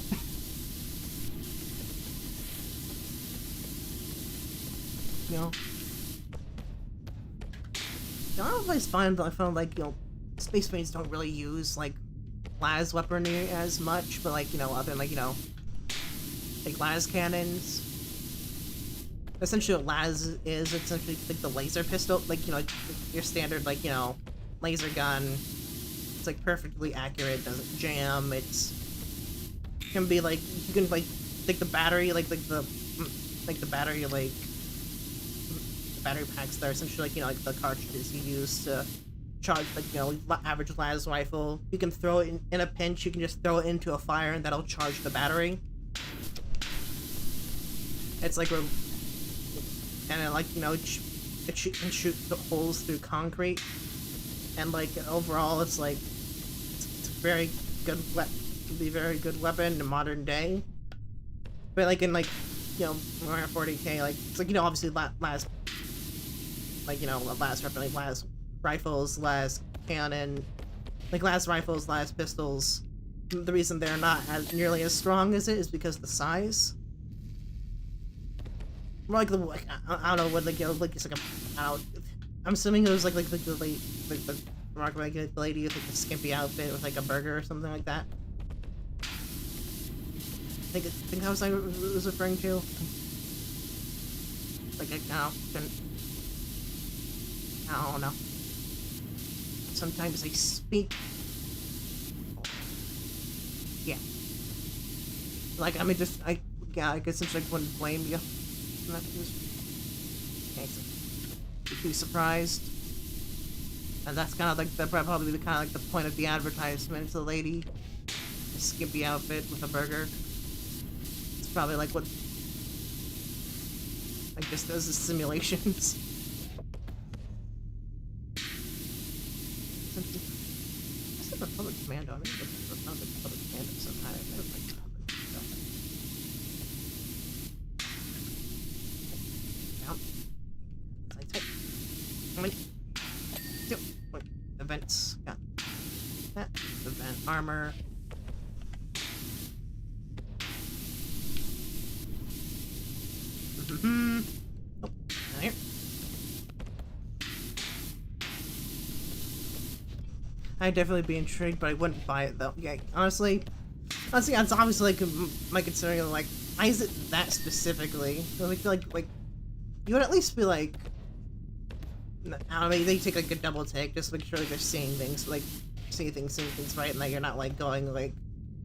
You know. I don't know if I found like, you know, Space Marines don't really use like las weaponry as much, but like, you know, other than like, you know, like las cannons. Essentially what las is essentially like the laser pistol, like, you know, like your standard, like, you know, laser gun. It's like perfectly accurate, doesn't jam, it can be like, you can like take the battery, like the battery, like the battery packs that are essentially like, you know, like the cartridges you use to charge, like, you know, average las rifle. You can throw it in a pinch, you can just throw it into a fire and that'll charge the battery. It's like, and it, like, you know, it can shoot the holes through concrete, and like overall, it's like it's a very good very good weapon in modern day. But like in like, you know, Warhammer 40k, like it's like, you know, obviously las, like, you know, las weapon, like las rifles, las cannon, like las rifles, las pistols. The reason they're not as nearly as strong as it is because of the size. More like the, like, I don't know what, like, you know, like it's like a, I don't know, I'm assuming it was like the lady with like the skimpy outfit with like a burger or something like that. I think that was like what it was referring to. Like, I don't know. Sometimes I speak. Yeah. Like, I mean, just I guess I wouldn't blame you. Okay, so be too surprised. And that's kind of like probably the kind of like the point of the advertisement. It's a lady, a skimpy outfit with a burger. It's probably like what, I guess, those are simulations. What's the Republic Commando? I mean, the Republic Commando sometime. I never played Republic Commando. How many? Two. Wait, events. Got that. Event armor. Oh, down here. I'd definitely be intrigued, but I wouldn't buy it though. Yeah, honestly, it's obviously like my concern. Like, why is it that specifically? I feel like you would at least be like, I don't know, they take like a double take just to make sure like they're seeing things, like seeing things right, and that you're not like going like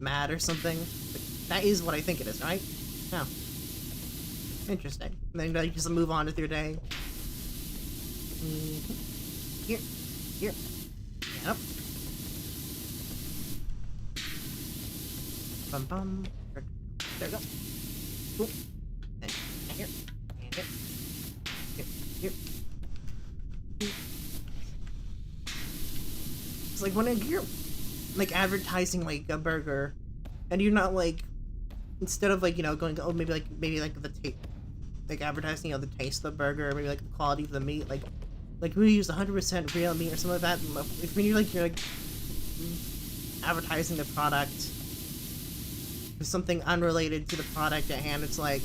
mad or something. Like, that is what I think it is, right? Oh, interesting. And then you just move on with your day. Here, yep. Bum bum. There we go. Cool. And here, and here. It's like when you're like advertising like a burger, and you're not like, instead of like, you know, going, oh, maybe like the taste, like advertising, you know, the taste of the burger, or maybe like the quality of the meat, like we use 100% real meat or something like that. If when you're like advertising the product with something unrelated to the product at hand, it's like,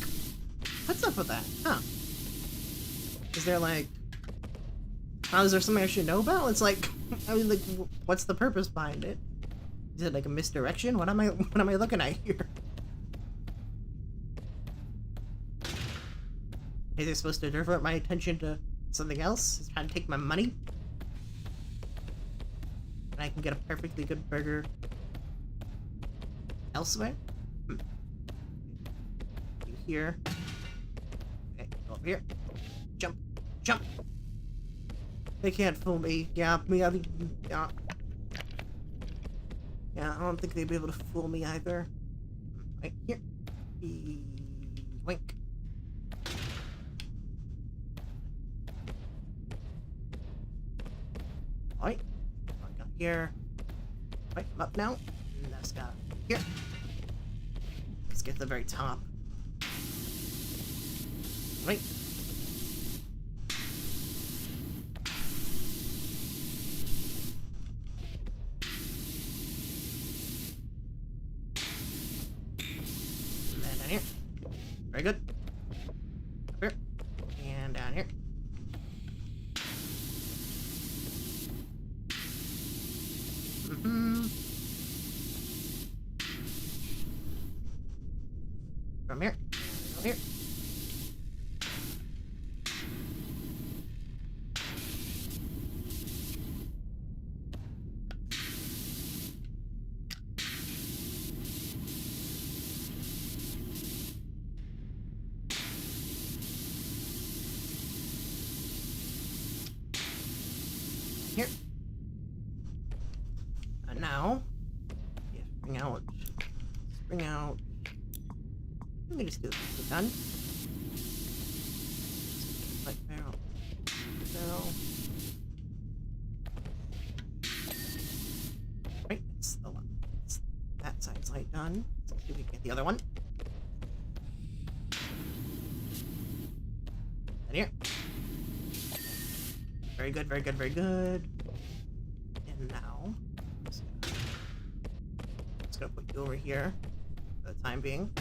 what's up with that? Huh? Is there like, oh, is there something I should know about? It's like, I mean, like, what's the purpose behind it? Is it like a misdirection? What am I looking at here? Is it supposed to divert my attention to something else? Is it trying to take my money? And I can get a perfectly good burger elsewhere? You here? Okay, go over here. Jump! They can't fool me. Yeah, yeah. Yeah, I don't think they'd be able to fool me either. Right here. Wink. Alright. I got here. Right, I'm up now. And that's got here. Let's get to the very top. Right. And then down here. Very good. Up here. And down here. From here. Over here. Here. And now, yeah, spring out. Let me just do this. We're done. Like barrel. Right, it's the one. It's that side's light done. Let's see if we can get the other one. And here. Very good, very good, very good. And now, just gonna put you over here for the time being.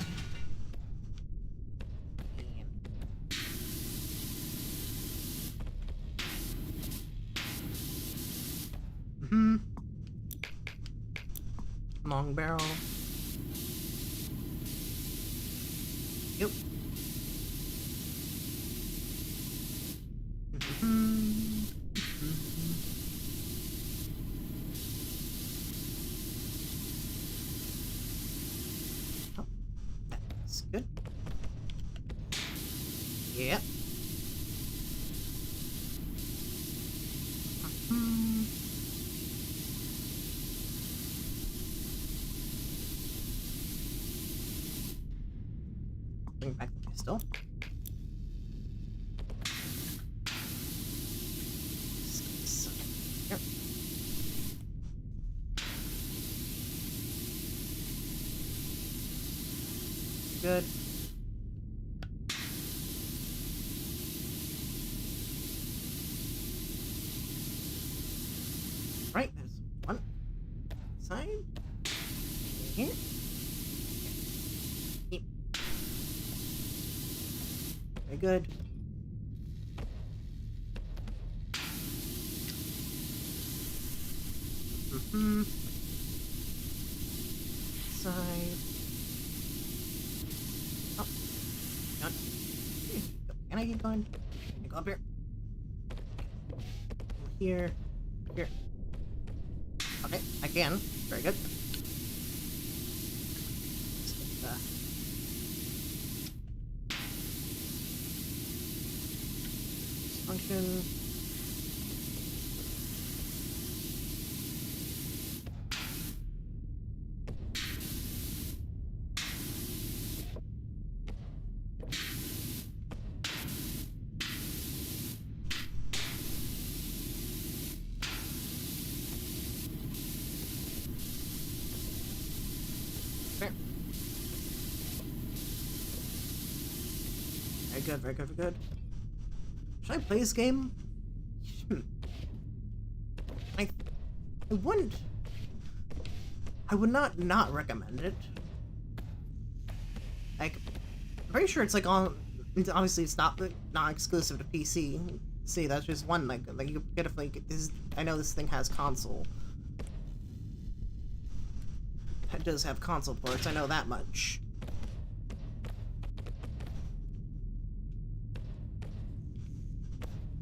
Long barrel. Yep. Oh, that's good. Yep. Bring back the pistol. Here. Good. Right, there's one side. Here. Here. Very good. Side. Oh. Done. Here. Can I get going? Can I go up here? Here. Here. Okay, I can. Very good. Function. There. Very good, very good, very good. Should I play this game? I wouldn't. I would not recommend it. Like, I'm pretty sure it's like on. Obviously, it's not exclusive to PC. See, that's just one. Like you could definitely get this. I know this thing has console. It does have console ports. I know that much.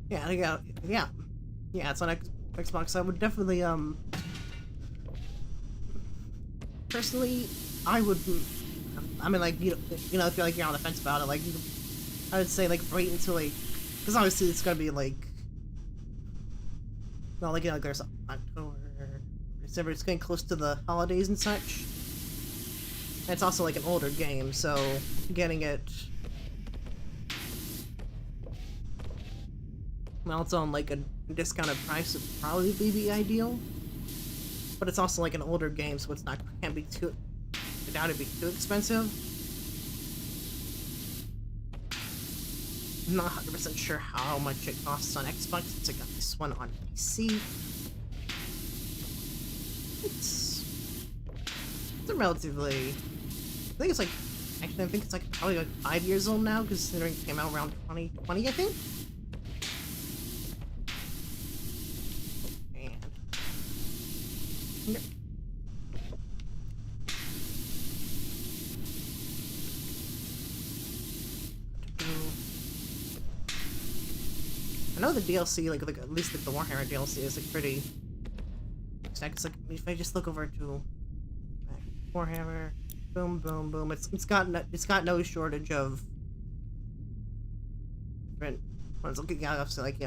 Yeah. It's on Xbox. I would definitely personally, I would. I mean, like you know, if you're like you're on the fence about it, like I would say like wait until like, because obviously it's gonna be like, well, like there's October, December. It's getting close to the holidays and such. And it's also like an older game, so getting it well, it's on like a discounted price would probably be ideal. But it's also like an older game, so it's not can't be too. I doubt it'd be too expensive. I'm not 100% sure how much it costs on Xbox since I got this one on PC. It's a relatively. I think it's like. Actually, I think it's like probably like 5 years old now, considering it came out around 2020, I think. I know the DLC, like at least like the Warhammer DLC, is like pretty. It's like if I just look over to Warhammer, boom, boom, boom. It's got no shortage of different ones. Looking at so like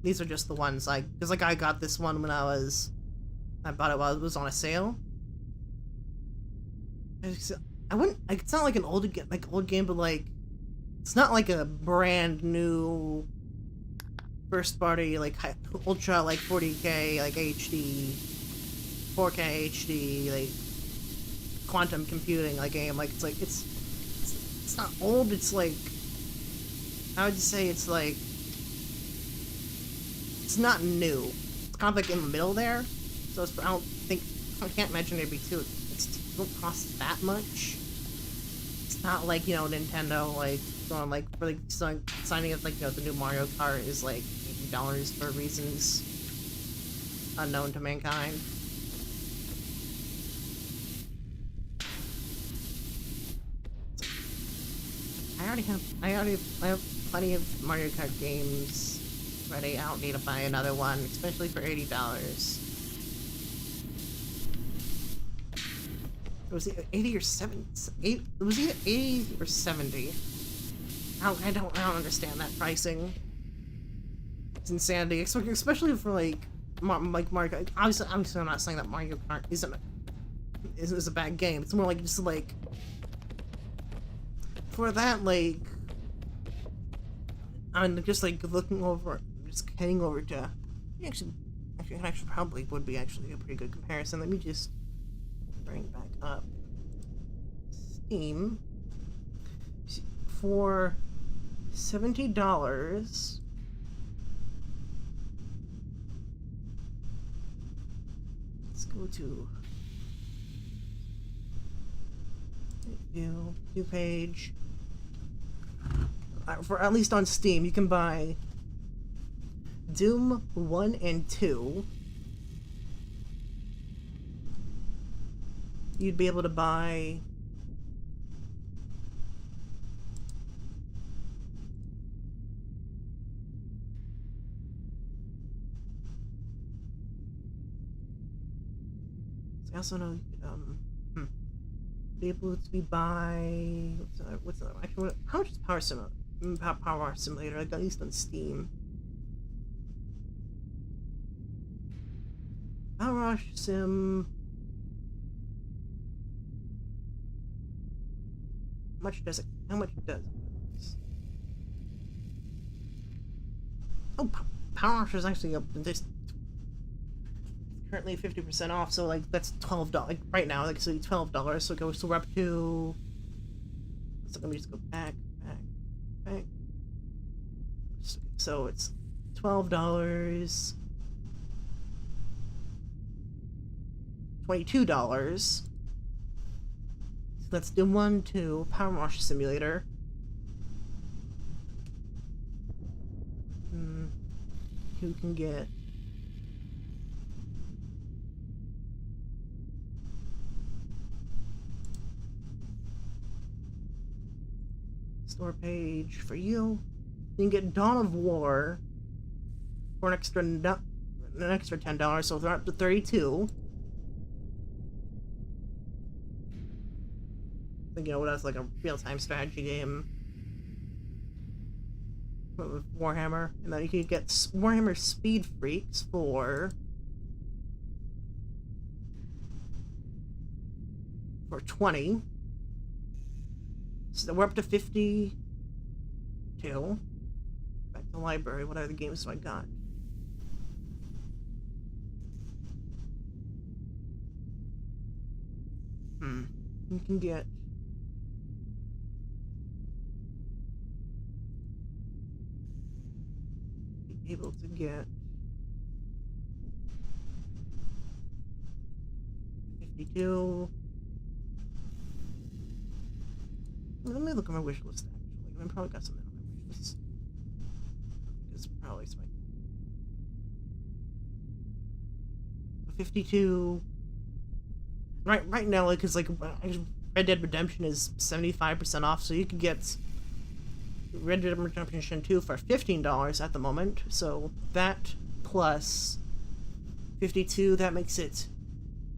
these are just the ones because like I got this one when I bought it while it was on a sale. I wouldn't like it's not like an old game, but like it's not like a brand new first party like ultra like 40K like HD 4K HD like quantum computing like game. Like it's not old. It's like I would say it's like it's not new. It's kind of like in the middle there. So I can't imagine it'd be too. It won't cost that much. It's not like Nintendo like going like for like signing up like the new Mario Kart is like $80 for reasons unknown to mankind. I have plenty of Mario Kart games ready. I don't need to buy another one, especially for $80. It was either 80 or 70. It was either 80 or 70. I don't understand that pricing. It's insanity, especially for like Mario. Obviously, I'm not saying that Mario Kart isn't a bad game. It's more like just like for that like I'm just like looking over, just heading over to actually probably would be actually a pretty good comparison. Let me just bring back up Steam for $70. Let's go to view page. For at least on Steam, you can buy Doom 1 and 2. You'd be able to buy I also know be able to buy what's that? Actually, how much is Power Simulator? Like at least on Steam. Power Wash Sim. How much does it? Oh, Power Wash is actually up this. Currently 50% off, so like that's $12. Like right now, like so $12. So we're up to. So let me just go back. So it's $12. $22. So let's do 1, 2 Power Wash Simulator. You can get. Store page for you. You can get Dawn of War for an extra $10, so they're up to $32. I think what else, like a real-time strategy game with Warhammer, and then you can get Warhammer Speed Freaks for for 20. So we're up to 52. Back to the library. What other games do I got? You can get... be able to get... 52. Let me look at my wish list, actually. I probably got something on my wish list. It's probably something. 52... Right now, like, it's like Red Dead Redemption is 75% off, so you can get Red Dead Redemption 2 for $15 at the moment. So that plus 52, that makes it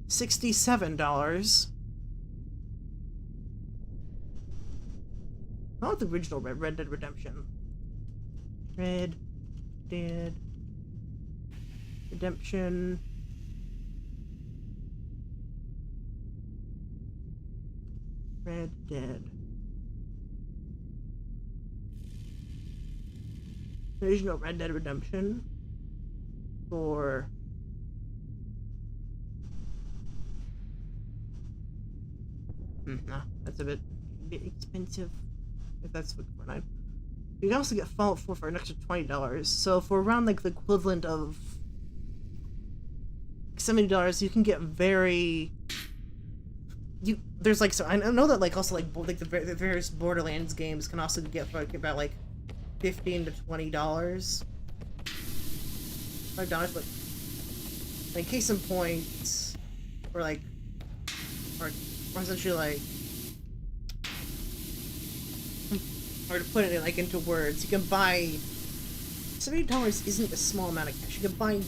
$67. Not the original Red Dead Redemption. Red Dead Redemption. Red Dead. There's no Red Dead Redemption for no, that's a bit expensive. If that's what we're not. You can also get Fallout 4 for an extra $20. So for around like the equivalent of $70, you can get very. There's like, so I know that like also like the various Borderlands games can also get for like about like $15 to $20, $5, but like case in point, or like, or essentially like, or to put it like into words, you can buy $70 isn't a small amount of cash. You can buy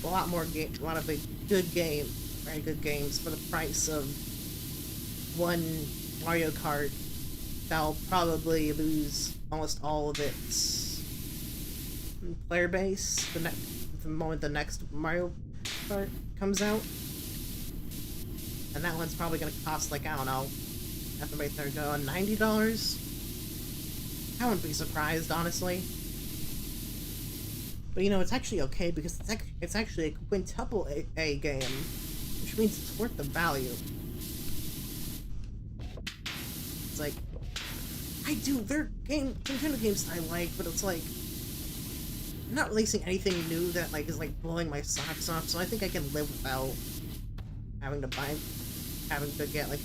a lot more game, a lot of good game. Very good games for the price of one Mario Kart that'll probably lose almost all of its player base the moment the next Mario Kart comes out. And that one's probably gonna cost like, I don't know, at the rate they're going, $90? I wouldn't be surprised, honestly. But you know, it's actually okay because it's actually a quintuple A game, which means it's worth the value. It's like, they're Nintendo games I like, but it's like, I'm not releasing anything new that like is like blowing my socks off, so I think I can live without having to get like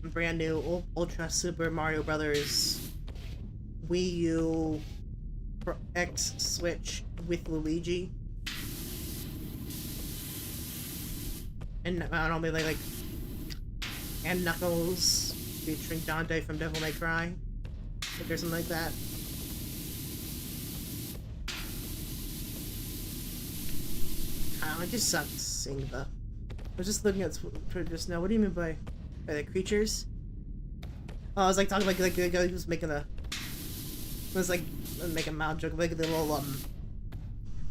brand new Ultra Super Mario Brothers Wii U for X Switch with Luigi. And I don't know, like and Knuckles featuring Dante from Devil May Cry, or something like that. I don't know, it just sucks seeing the. I was just looking at Twitter just now. What do you mean by the creatures? Oh, I was like talking like the guy who was making making a mouth joke, like the little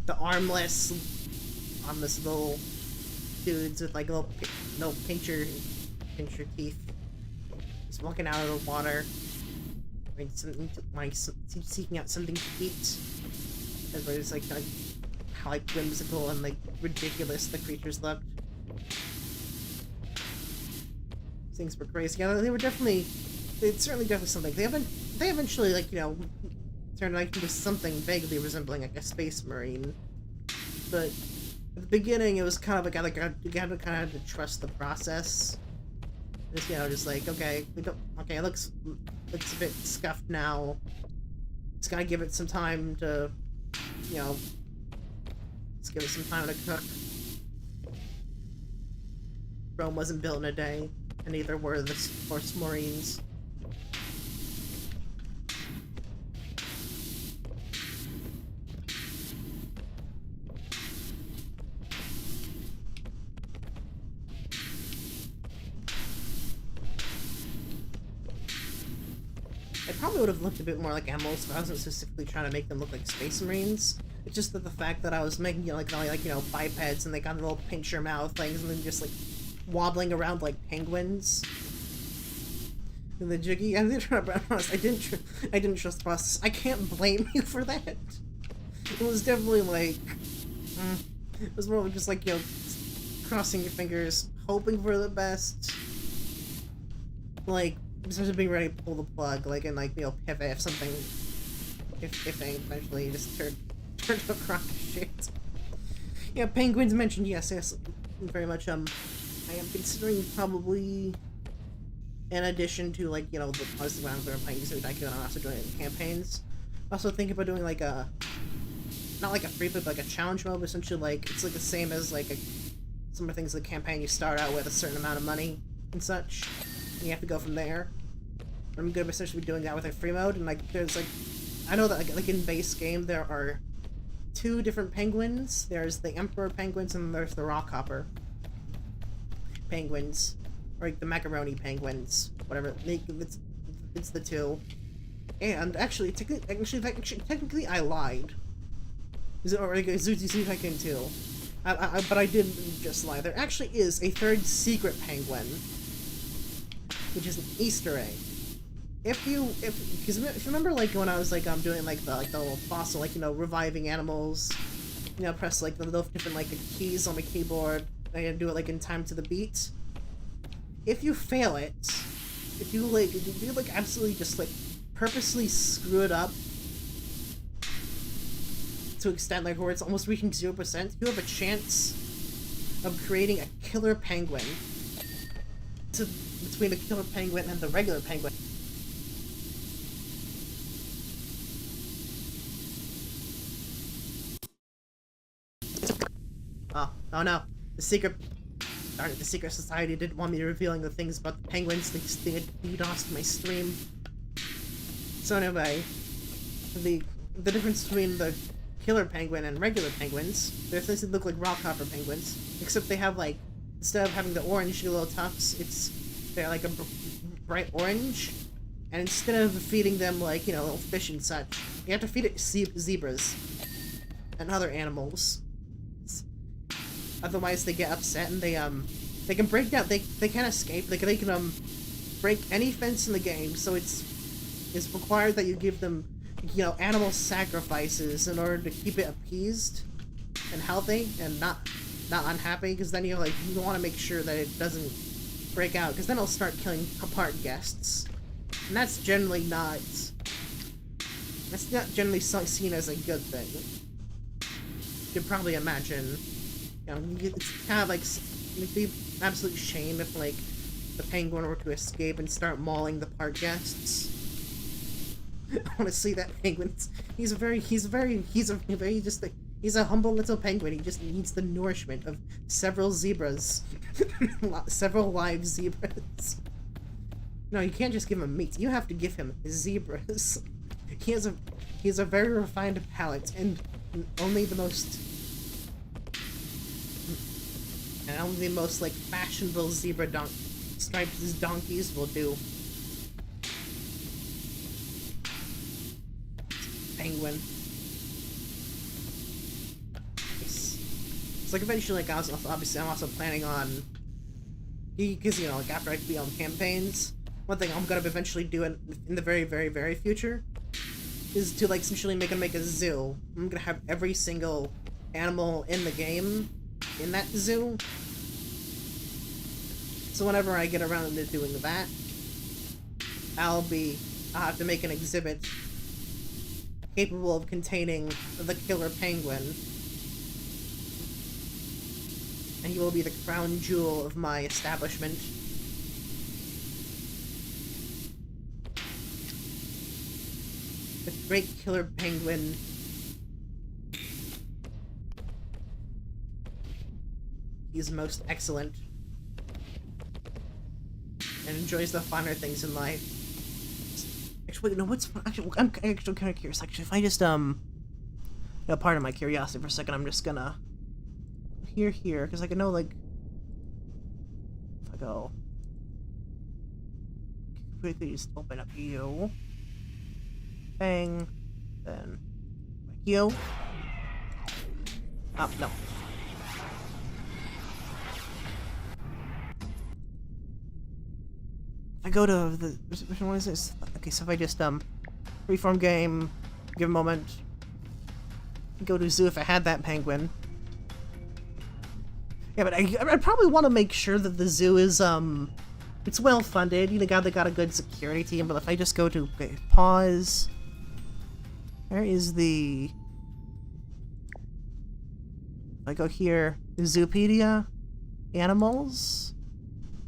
the armless little dudes with like little pincher teeth, just walking out of the water, seeking out something to eat. It's like how like whimsical and like ridiculous the creatures looked. Things were crazy. Yeah, they were definitely. It's certainly definitely something. They eventually like turned like into something vaguely resembling like a space marine, but at the beginning it was kind of like you kind of had to trust the process. Just like okay, it looks a bit scuffed now. Just gotta give it some time to, just give it some time to cook. Rome wasn't built in a day, and neither were the Force Marines. It probably would have looked a bit more like emeralds if I wasn't specifically trying to make them look like Space Marines. It's just that the fact that I was making, you know, like you know, bipeds and they got little pincher mouth things and then just like wobbling around like penguins. And the jiggy, I didn't trust the process. I can't blame you for that. It was definitely like, it was more just like, you know, crossing your fingers, hoping for the best. Like, just being ready to pull the plug, like, and like, you know, pivot if something, if they eventually just turned to a crock of shit. Yeah, penguins mentioned, yes, very much, I am considering probably, in addition to, like, you know, the most rounds that I'm playing Zoo Tycoon, I'm also doing it in campaigns. Also thinking about doing, like, a, not like a free play, but like a challenge mode, but essentially, like, it's like the same as, like, some of the things in the campaign, you start out with a certain amount of money and such, and you have to go from there. I'm gonna essentially be doing that with a free mode, and, like, there's, like, I know that, like in base game, there are 2 different penguins. There's the Emperor penguins, and there's the Rockhopper penguins. Or like the macaroni penguins, whatever. It's the 2. And actually, technically, I lied. Or like Zoo Tycoon 2. But I didn't just lie. There actually is a 3rd secret penguin, which is an Easter egg. Because if you remember, like when I was like doing like the little fossil, like, you know, reviving animals, you know, press like the little different like keys on my keyboard, and I do it like in time to the beat. If you fail it, if you like absolutely just like purposely screw it up to extent like where it's almost reaching 0%, you have a chance of creating a killer penguin between the killer penguin and the regular penguin. Oh no, the secret society didn't want me revealing the things about the penguins. They had DDoSed my stream. So anyway, the difference between the killer penguin and regular penguins, they look like Rockhopper penguins, except they have, like, instead of having the orange little tufts, they're like a bright orange, and instead of feeding them, like, you know, little fish and such, you have to feed it zebras and other animals. Otherwise, they get upset and they can break down. They can't escape. They can break any fence in the game. So it's required that you give them, you know, animal sacrifices in order to keep it appeased and healthy and not unhappy. Because then you want to make sure that it doesn't break out. Because then it'll start killing apart guests, and that's generally not. That's not generally seen as a good thing. You can probably imagine. You know, it's kind of like, it'd be absolute shame if, like, the penguin were to escape and start mauling the park guests. I want to see that penguin. He's a humble little penguin. He just needs the nourishment of several zebras. Several live zebras. No, you can't just give him meat. You have to give him zebras. He has a very refined palate, and only the most like fashionable zebra striped donkeys will do. Penguin. It's like eventually, like, I'm also planning on, because, you know, like, after I be on campaigns, one thing I'm gonna eventually do in the very, very, very future is to, like, essentially make a zoo. I'm gonna have every single animal in the game in that zoo. So whenever I get around to doing that, I'll have to make an exhibit capable of containing the killer penguin. And he will be the crown jewel of my establishment. The great killer penguin. He's most excellent. And enjoys the finer things in life. Actually, no, I'm actually kind of curious. Actually, if I just, pardon my curiosity for a second, I'm just gonna here, because I can know, like, if I go quickly just open up you, bang, then you, Oh, no. If I go to the... Which one is this? Okay, so if I just, freeform game, give a moment, go to zoo if I had that penguin. Yeah, but I probably want to make sure that the zoo is, it's well funded. You know, they got a good security team, but if I just go to, okay, pause. Where is the... If I go here, Zoopedia, animals.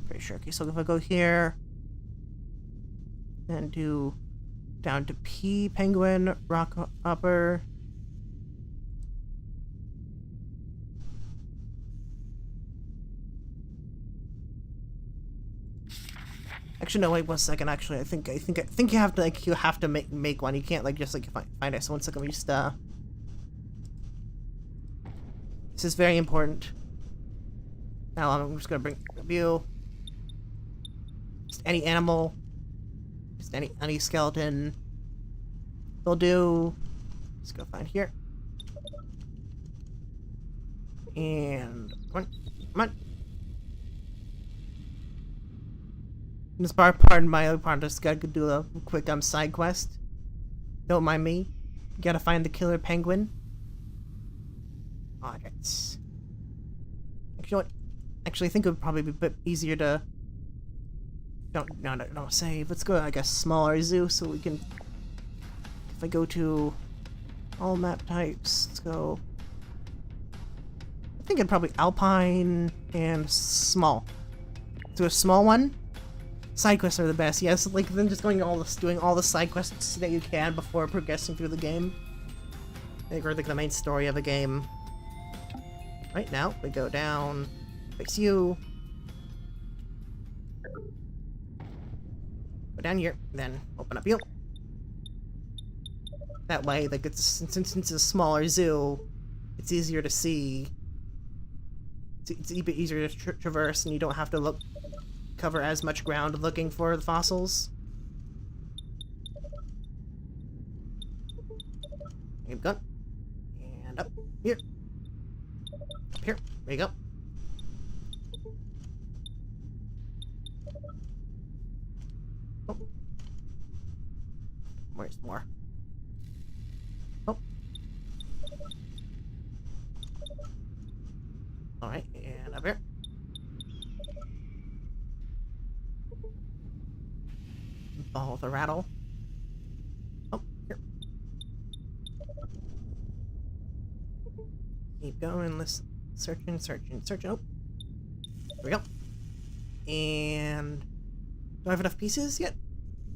Pretty sure. Okay, so if I go here and do down to P, penguin, rock upper. Actually, no. Wait 1 second. Actually, I think you have to make one. You can't like just like find it. So 1 second. Let me just This is very important. Now I'm just gonna bring a view. Just any animal. Just any skeleton. Will do. Let's go find here. And come on. This pardon my other part. Just gotta do a quick side quest. Don't mind me. Gotta find the killer penguin. Alright. Actually, I think it would probably be a bit easier to... Don't save. Let's go to, I guess, smaller zoo so we can... If I go to all map types, let's go... I think it'd probably alpine and small. So a small one. Side quests are the best, yes. Like then just doing all the side quests that you can before progressing through the game. I think, or like the main story of the game. Right now, we go down, fix you. Go down here, then open up you. That way, like since it's a smaller zoo, it's easier to see. It's a bit easier to traverse, and you don't have to cover as much ground looking for the fossils. Keep going. And up here. Up here. There you go. Oh. Where's more? Oh. Alright, and up here. Ball with a rattle. Oh, here. Keep going, let's searching. Oh, there we go. And do I have enough pieces yet?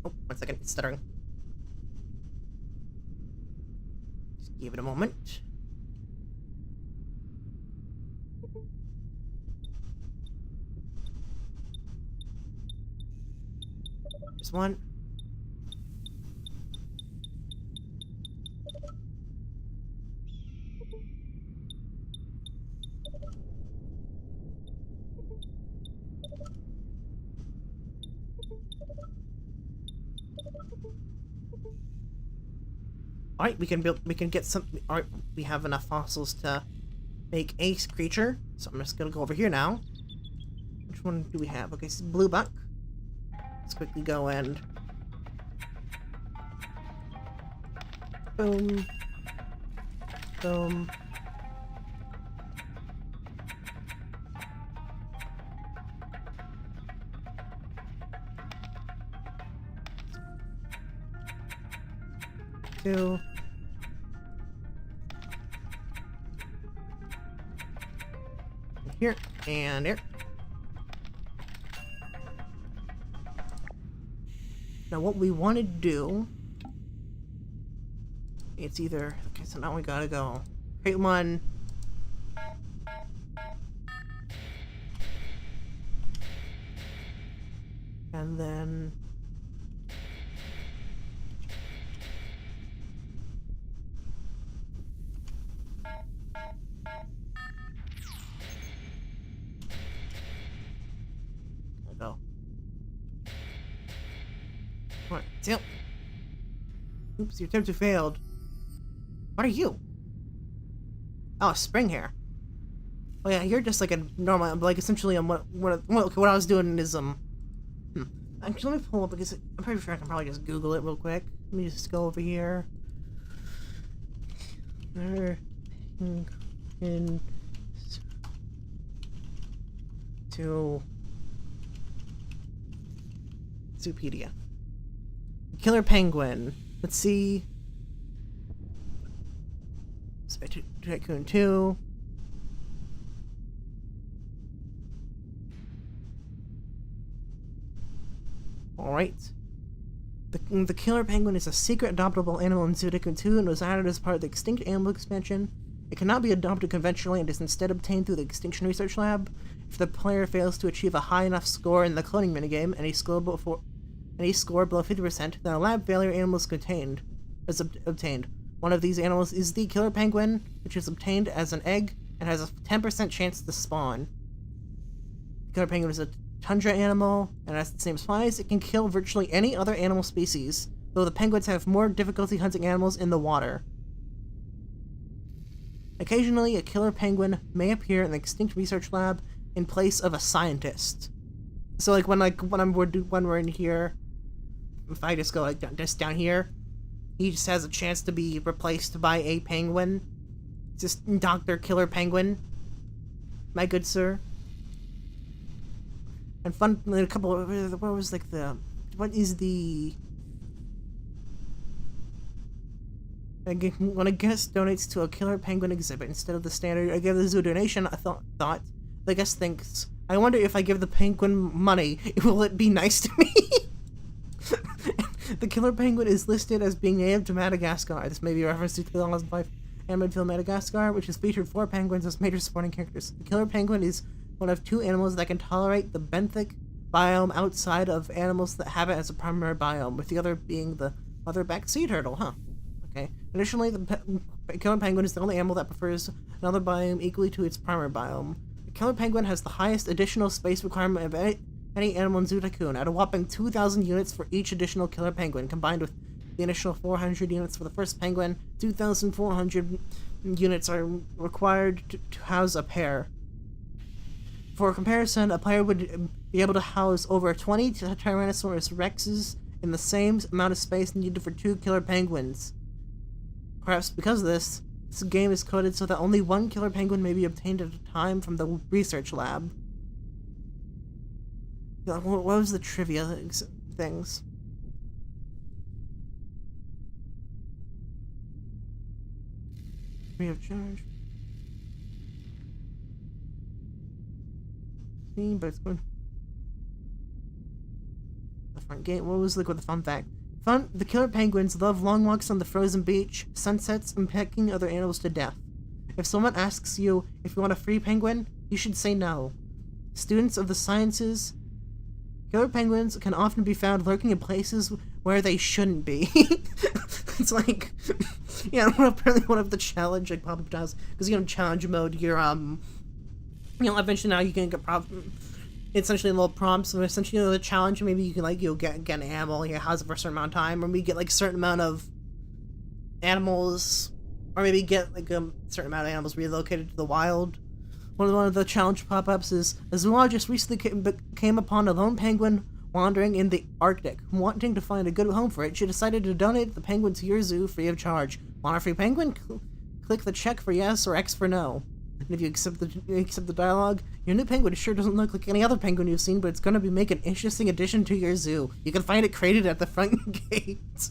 Oh, 1 second, it's stuttering. Just give it a moment. Just one. Alright, we can get some. Alright, we have enough fossils to make a creature. So I'm just gonna go over here now. Which one do we have? Okay, so blue buck. Let's quickly go and boom, boom. Two. Here and here. Now what we want to do, it's either, okay, so now we gotta go create one, and then go. Come on, Tim. Oops, your attempts have failed. What are you? Oh, spring hair. Oh yeah, you're just like a normal, like essentially what I was doing is Actually, let me pull up because I'm pretty sure I can probably just Google it real quick. Let me just go over here. To Zoopedia. Killer Penguin. Let's see. Tycoon 2. Alright. The killer penguin is a secret adoptable animal in Tycoon 2 and was added as part of the Extinct Animal expansion. It cannot be adopted conventionally and is instead obtained through the Extinction Research Lab. If the player fails to achieve a high enough score in the cloning minigame, any score below 50%, then a lab failure animal is obtained. One of these animals is the killer penguin, which is obtained as an egg and has a 10% chance to spawn. The killer penguin is a tundra animal, and as the name implies, it can kill virtually any other animal species, though the penguins have more difficulty hunting animals in the water. Occasionally, a killer penguin may appear in the Extinct Research Lab in place of a scientist. So, like when we're in here, if I just go like just down here, he just has a chance to be replaced by a penguin. Just Dr. Killer Penguin, my good sir. And fun, a couple of, what was like the, what is the, when a guest donates to a killer penguin exhibit instead of the standard, I give the zoo donation, I thought the guest thinks, I wonder if I give the penguin money, will it be nice to me? The killer penguin is listed as being native to Madagascar. This may be a reference to 2005 animated film Madagascar, which has featured 4 penguins as major supporting characters. The killer penguin is one of 2 animals that can tolerate the benthic biome outside of animals that have it as a primary biome, with the other being the leatherback sea turtle, huh? Okay. Additionally, the killer penguin is the only animal that prefers another biome equally to its primary biome. The killer penguin has the highest additional space requirement of any animal in Zoo Tycoon, at a whopping 2,000 units for each additional killer penguin, combined with the initial 400 units for the first penguin. 2,400 units are required to house a pair. For comparison, a player would be able to house over 20 Tyrannosaurus Rexes in the same amount of space needed for 2 killer penguins. Perhaps because of this game is coded so that only 1 killer penguin may be obtained at a time from the research lab. What was the trivia things? Free of charge. But it's good. The front gate. What was the fun fact? The killer penguins love long walks on the frozen beach, sunsets, and pecking other animals to death. If someone asks you if you want a free penguin, you should say no. Students of the sciences, killer penguins can often be found lurking in places where they shouldn't be. It's like, yeah, apparently one of the challenge, like probably does, because challenge mode, you're eventually now you can get essentially little prompts, and essentially the challenge, maybe you can get an animal, house it for a certain amount of time, or maybe get like a certain amount of animals, or maybe get like a certain amount of animals relocated to the wild. One of the challenge pop-ups is a zoologist recently came upon a lone penguin wandering in the Arctic. Wanting to find a good home for it, she decided to donate the penguin to your zoo free of charge. Want a free penguin? Click the check for yes or X for no. And if you accept the dialogue, your new penguin sure doesn't look like any other penguin you've seen, but it's going to make an interesting addition to your zoo. You can find it crated at the front gate.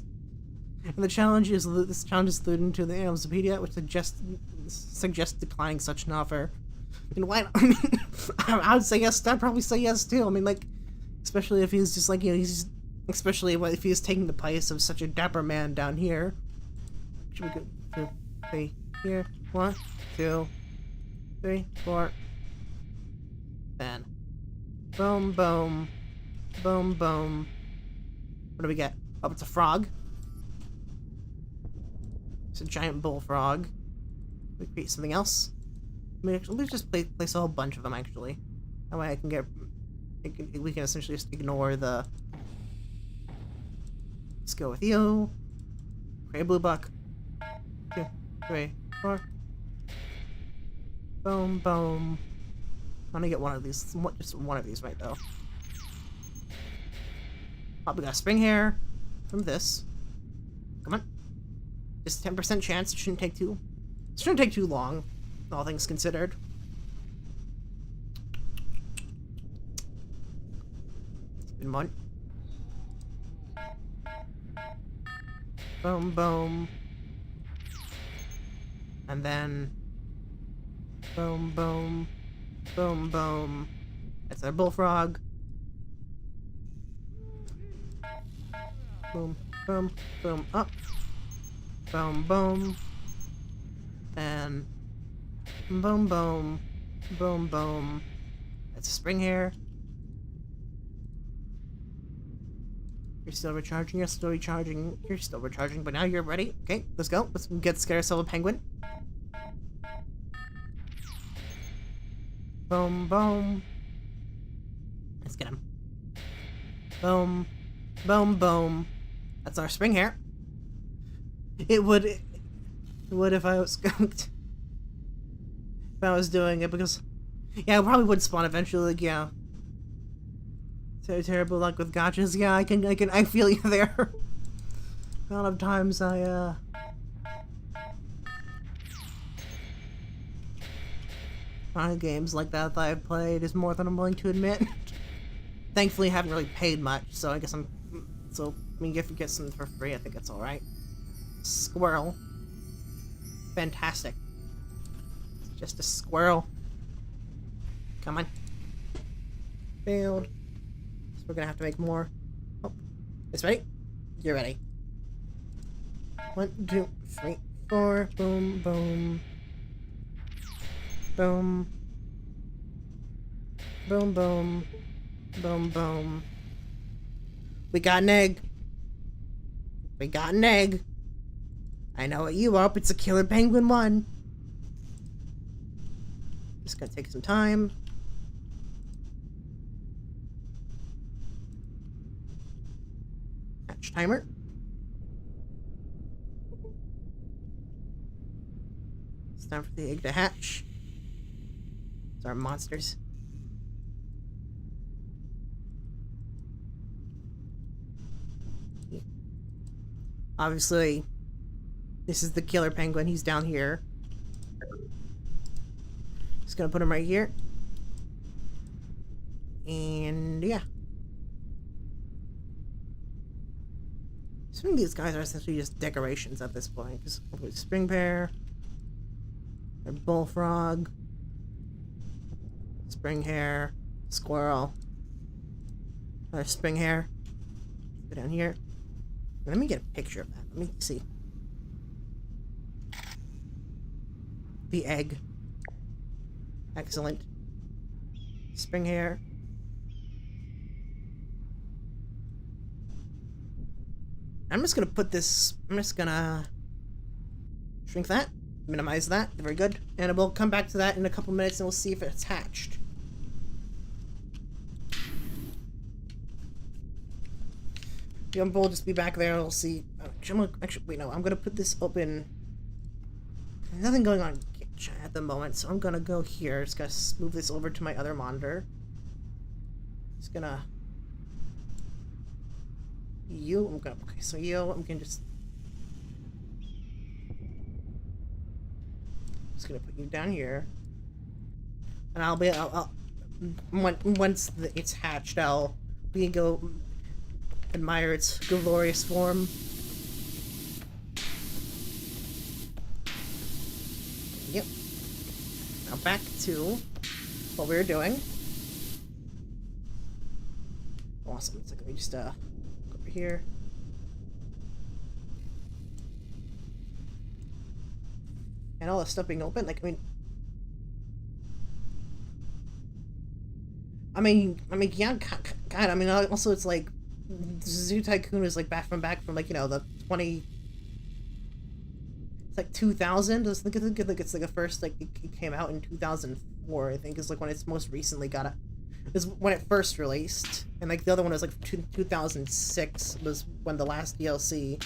And this challenge is alluded to the Animalpedia, which suggests declining such an offer. And why? I mean, I would say yes. I'd probably say yes too. I mean, like, especially if he's just like especially if he's taking the place of such a dapper man down here. Should we go 2, 3 here? 1, 2, 3, 4. Then, boom, boom, boom, boom. What do we get? Oh, it's a frog. It's a giant bullfrog. We create something else. Let's just place a whole bunch of them, actually. That way we can essentially just ignore the... Let's go with you. Create a blue buck. 2, 3, 4. Boom, boom. I'm gonna get one of these. Just one of these right though. Probably got a spring hair from this. Come on. Just 10% chance. It shouldn't take too. It shouldn't take too long, all things considered. Spin one. Boom, boom. And then boom, boom, boom, boom. That's our bullfrog. Boom, boom, boom, up. Boom, boom. And boom, boom, boom, boom. That's a spring hair. You're still recharging, you're still recharging, you're still recharging, but now you're ready. Okay, let's go. Let's get scared ourselves a penguin. Boom, boom. Let's get him. Boom, boom, boom. That's our spring hair. It would if I was skunked. If I was doing it, because yeah, it probably would spawn eventually. Like, yeah. Terrible luck with gotchas. Yeah, I feel you there. A lot of times a lot of games like that I've played is more than I'm willing to admit. Thankfully, I haven't really paid much, so I guess if you get something for free, I think it's alright. Squirrel. Fantastic. It's just a squirrel. Come on. Failed. So we're gonna have to make more. Oh. It's ready? You're ready. 1, 2, 3, 4. Boom, boom. Boom. Boom, boom. Boom, boom. We got an egg. We got an egg. I know what you are. It's a killer penguin one. Just gonna take some time. Hatch timer. It's time for the egg to hatch. It's our monsters. Obviously, this is the killer penguin. He's down here. Just gonna put him right here. And yeah. Some of these guys are essentially just decorations at this point. Because spring bear, or bullfrog, spring hair, squirrel, another spring hair. Go down here. Let me get a picture of that. Let me see. The egg. Excellent. Spring hair. I'm just gonna put this. I'm just gonna shrink that, minimize that. Very good. And we'll come back to that in a couple minutes and we'll see if it's hatched. We'll just be back there. We'll see. Actually, wait, no. I'm gonna put this open. There's nothing going on at the moment, so I'm gonna go here. Just gonna move this over to my other monitor. Just gonna. Okay, so I'm gonna just gonna put you down here, and once it's hatched, we can go admire its glorious form. Yep. Now back to what we were doing. Awesome. It's like let me just go over here. And all this stuff being open, like I mean, yeah, God, I mean, also it's like Zoo Tycoon is like back from like, you know, the 20. It's like 2000. I think it's like the first, like, it came out in 2004. I think is like when it's most recently got it. Is when it first released, and like the other one was like 2006 was when the last DLC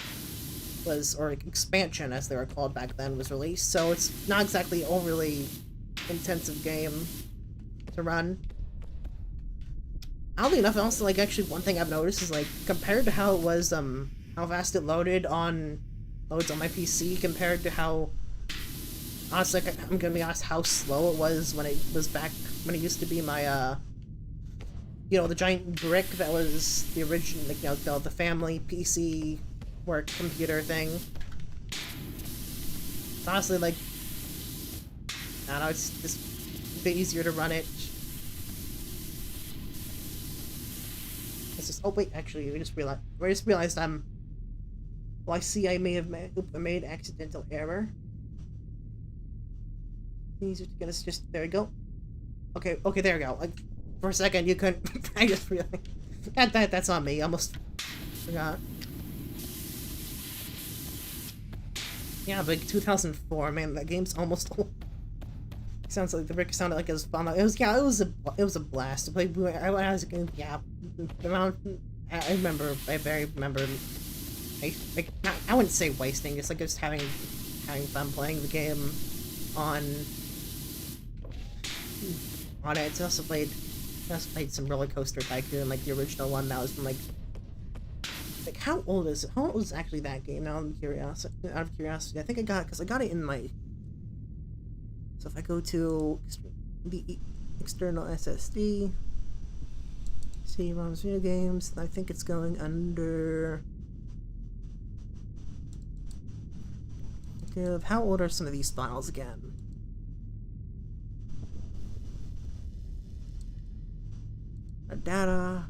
was, or expansion as they were called back then, was released. So it's not exactly overly intensive game to run. Oddly enough, also, like, actually one thing I've noticed is, like, compared to how it was, how fast it loads on my PC compared to how, honestly, I'm gonna be honest, how slow it was when it was back, when it used to be my, you know, the giant brick that was the original, like, you know, the family PC work computer thing. It's honestly, like, I don't know, it's just a bit easier to run it. It's just, oh wait, actually, we just realized well, I see I may have made accidental error. Easier to get us just, there we go. Okay, there we go. Like, for a second, you couldn't, I just realized, that's on me, I almost forgot. Yeah, but like 2004, man, that game's almost old. Sounds like the brick sounded like it was fun. It was, yeah, it was a blast to play. I was, yeah, I remember, I very remember, I wouldn't say wasting, it's like just having fun playing the game on it. I also played some Roller Coaster Tycoon, like the original one that was from like how old is it? How old is actually that game? Now I'm curious. Out of curiosity, I think I got it because I got it in my. So if I go to the external SSD, CD-ROMs video games, I think it's going under. Okay, how old are some of these files again? Data.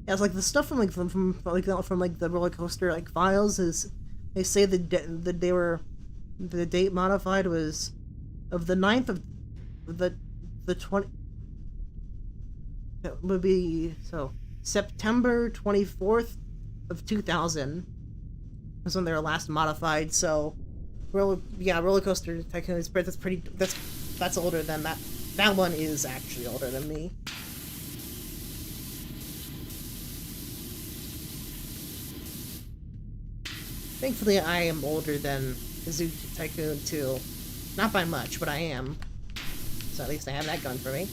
Yeah, it's like the stuff from the roller coaster like files is, they say the date modified was of the 9th of the 20, it would be so September 24th of 2000 was when they were last modified. So Roller Coaster Tycoon is that's older than that. That one is actually older than me. Thankfully, I am older than Zoo Tycoon 2. Not by much, but I am. So at least I have that going for me.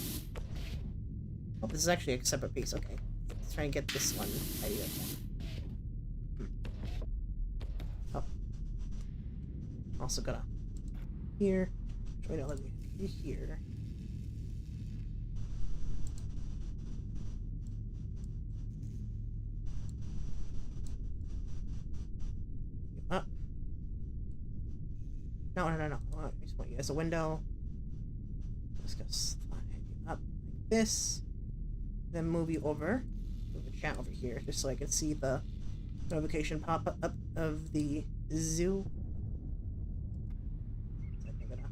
Oh, this is actually a separate piece. Okay. Let's try and get this one ready again. Oh. Also gotta... Here. Wait, no, let me... Here. Up. No. I just want you as a window. Just gonna slide you up like this. Then move you over. Move the chat over here, just so I can see the notification pop up of the zoo. So I'm gonna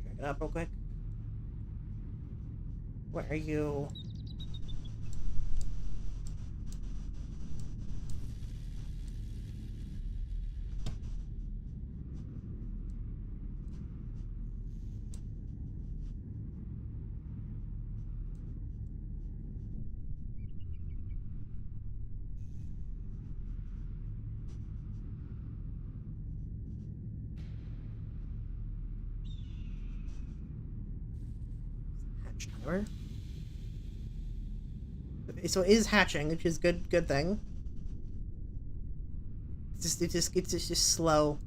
drag it up real quick. Where are you? Timer. So it is hatching, which is good thing. It's just slow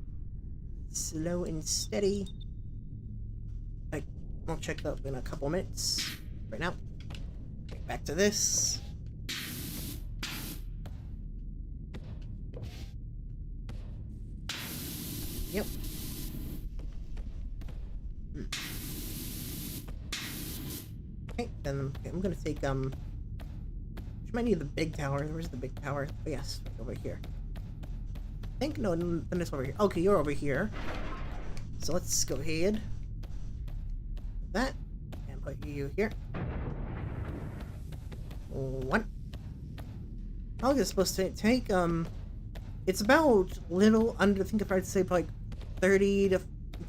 and steady. I'll check that in a couple minutes. Right now, back to this. Yep. Okay, then I'm gonna take which might need the big tower. Where's the big tower? Oh, yes, over here. I think no, then it's over here. Okay, you're over here. So let's go ahead. That and put you here. One. How long is it supposed to take? It's about little under. I think if I'd say like 30 to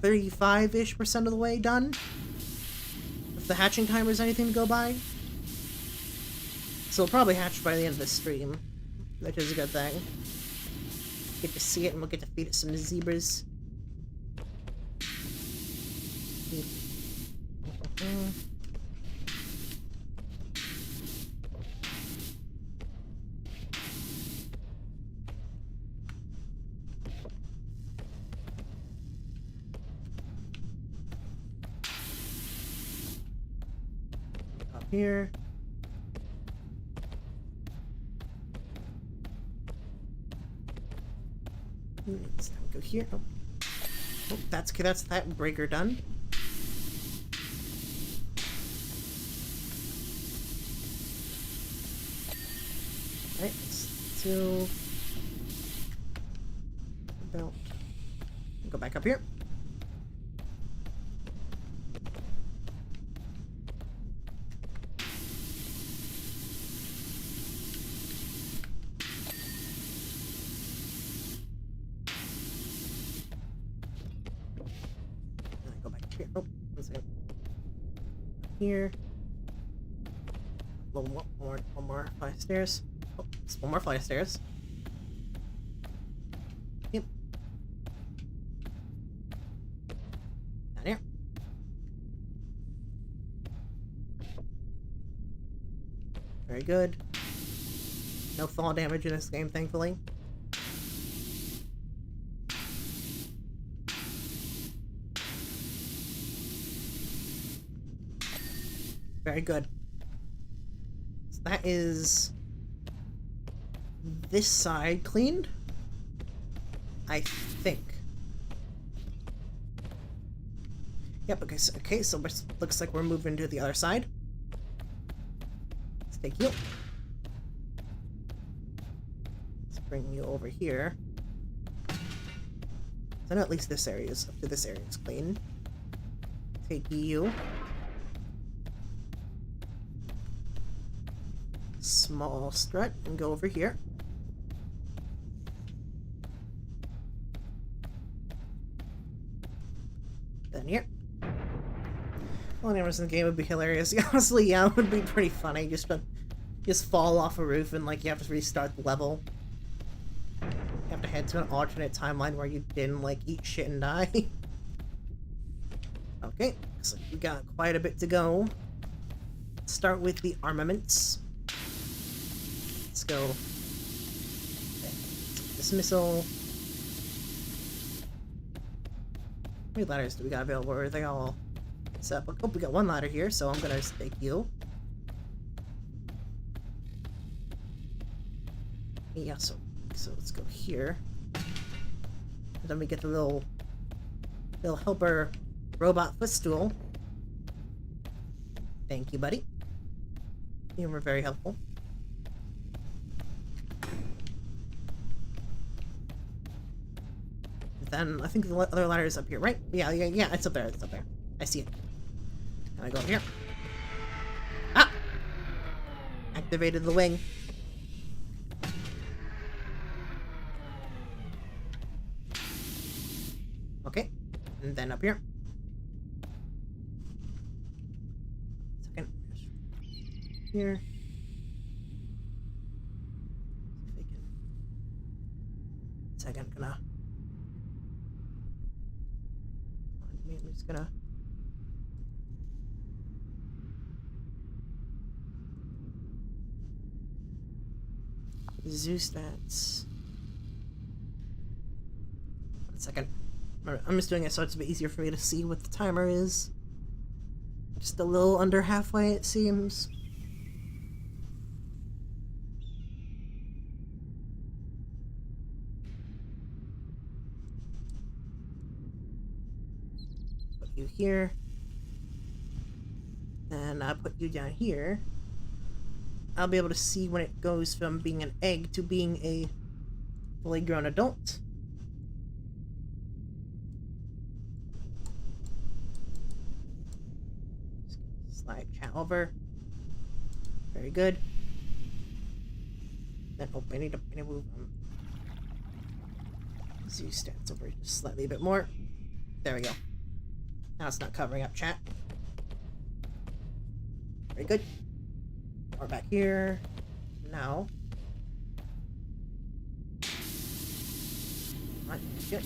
35-ish% of the way done. If the hatching timer is anything to go by. So it'll probably hatch by the end of the stream, which is a good thing. get to see it, and we'll get to feed it some zebras. Up here. It's time to go here. Oh. Oh, that's okay. That's that breaker done. Alright, still about go back up here. Go back here. Oh, one second. Here. One more flight of stairs. Oh, it's one more flight of stairs. Yep. Down here. Very good. No fall damage in this game, thankfully. Very good. So that is this side cleaned, I think. Yep, okay, so looks like we're moving to the other side. Let's take you. Let's bring you over here. So now at least this area is, up to this area is clean. Take you. Small strut and go over here. Then here. Well, animals in the game would be hilarious. Honestly, yeah, it would be pretty funny. Just fall off a roof and like you have to restart the level. You have to head to an alternate timeline where you didn't like eat shit and die. Okay, looks like we got quite a bit to go. Let's start with the armaments. Let's go. Okay. Dismissal. How many ladders do we got available? Or are they all set up? Oh, we got one ladder here, so I'm gonna take you. Yeah, so let's go here. And then we get the little helper robot footstool. Thank you, buddy. You were very helpful. Then I think the other ladder is up here, right? Yeah, it's up there. It's up there. I see it. Can I go up here? Ah! Activated the wing. Okay, and then up here. Second. Here. See if I can. Second, gonna. I'm just gonna. Zoo stats. 1 second. I'm just doing it so it's a bit easier for me to see what the timer is. Just a little under halfway, it seems. Put you here. And I put you down here. I'll be able to see when it goes from being an egg to being a fully grown adult. Slide chat over. Very good. Then, oh, I need to move zoo stats over just slightly a bit more. There we go. Now it's not covering up chat. Very good. Or back here. Now. Right, good.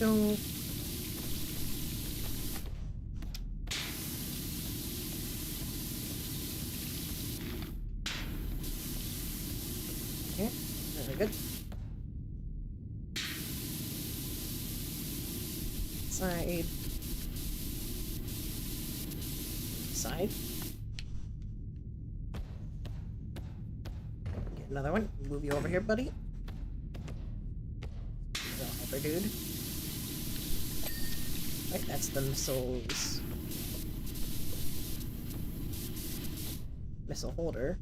Go. Okay, very good. Side. Side. Get another one. Move you over here, buddy. Little hyper dude. Right, that's the missiles. Missile holder.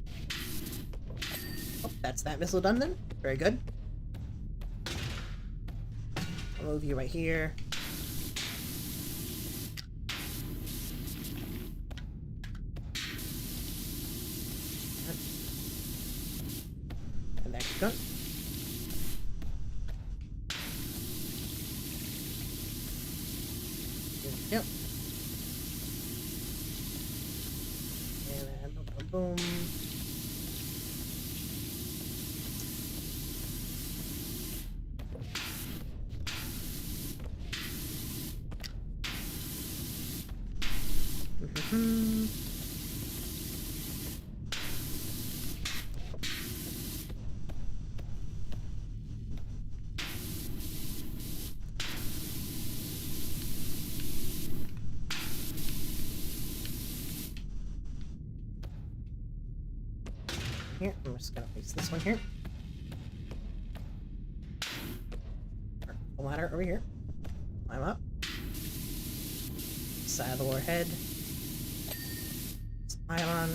Oh, that's that missile done then. Very good. I'll move you right here. And there you go. Yep. And then boom, boom, boom. Mm-hmm. Here, I'm just gonna place this one here. The ladder over here. Climb up. Saddle or head. Pylon.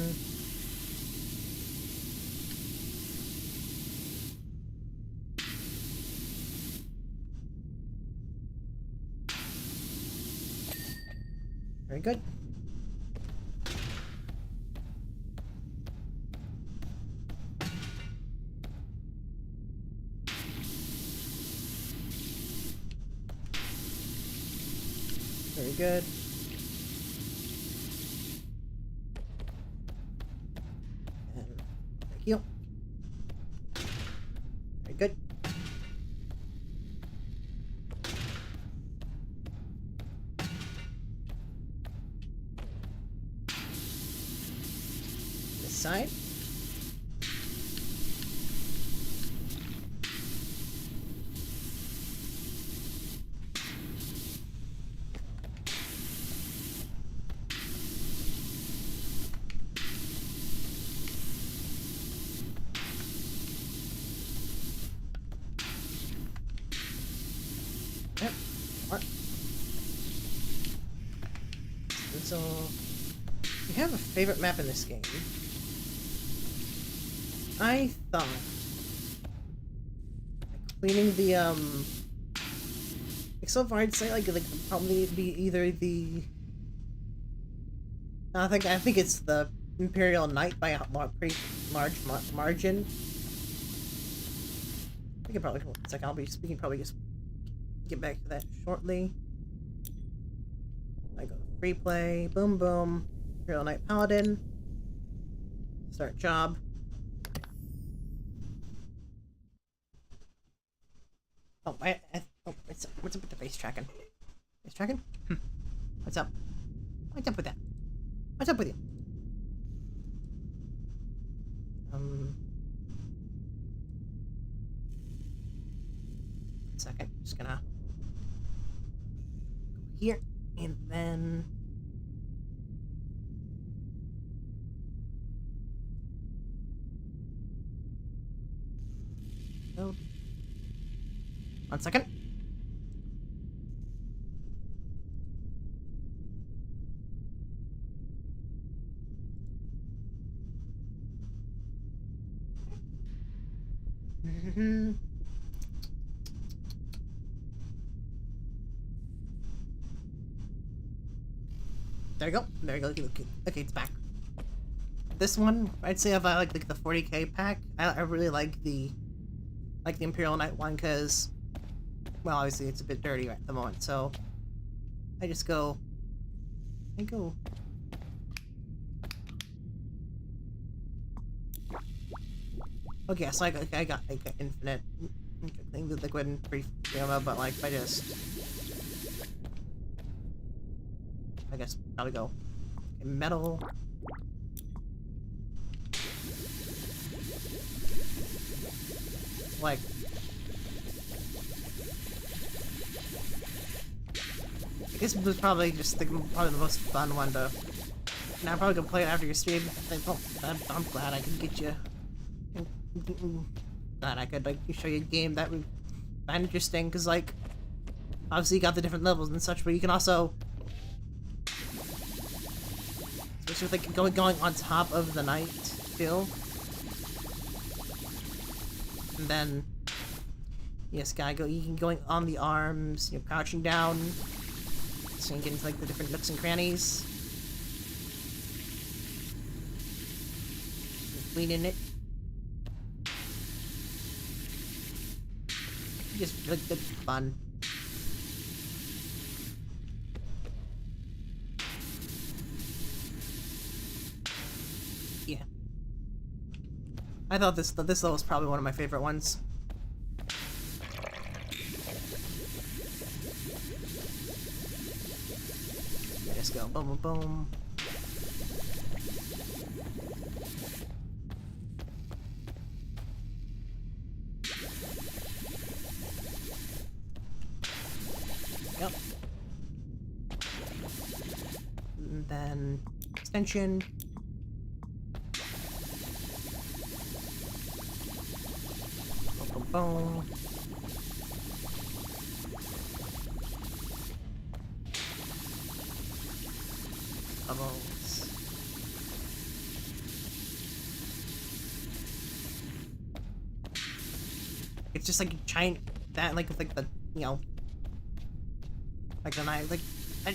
Very good. Very good. And heal. Very good. This side. Yep. What? And so, you have a favorite map in this game. I thought cleaning the like so far I'd say like probably be either the I think it's the Imperial Knight by a pretty large margin. I can probably it's like I'll be speaking probably just get back to that shortly. I go to free play, boom boom, Imperial Knight Paladin, start job. Oh, what's up with the face tracking? Face tracking? What's up? What's up with that? What's up with you? One second. Just gonna go here and then oh. 1 second. There you go. There you go. Okay, it's back. This one, I'd say if I like the 40k pack, I really like the Imperial Knight one because well, obviously it's a bit dirty at the moment, so I just go. I go. Okay, so I got like infinite thing with liquid and free ammo, but like I guess gotta go. Okay, metal. Like, I guess it was probably just probably the most fun one to. And I'm probably gonna play it after your stream. Oh, I'm glad I could get you. Glad I could like show you a game that would find interesting, because like obviously you got the different levels and such, but you can also, especially with like going on top of the night too. And then yes, gotta go. You can going on the arms. You're crouching down, so you can get into like the different nooks and crannies. Cleaning it. Just like good fun. Yeah. I thought this level was probably one of my favorite ones. Let's go. Boom, boom, boom. Yep. And then extension. Boom, boom, boom. Bubbles. It's just like giant that like with like the like the night like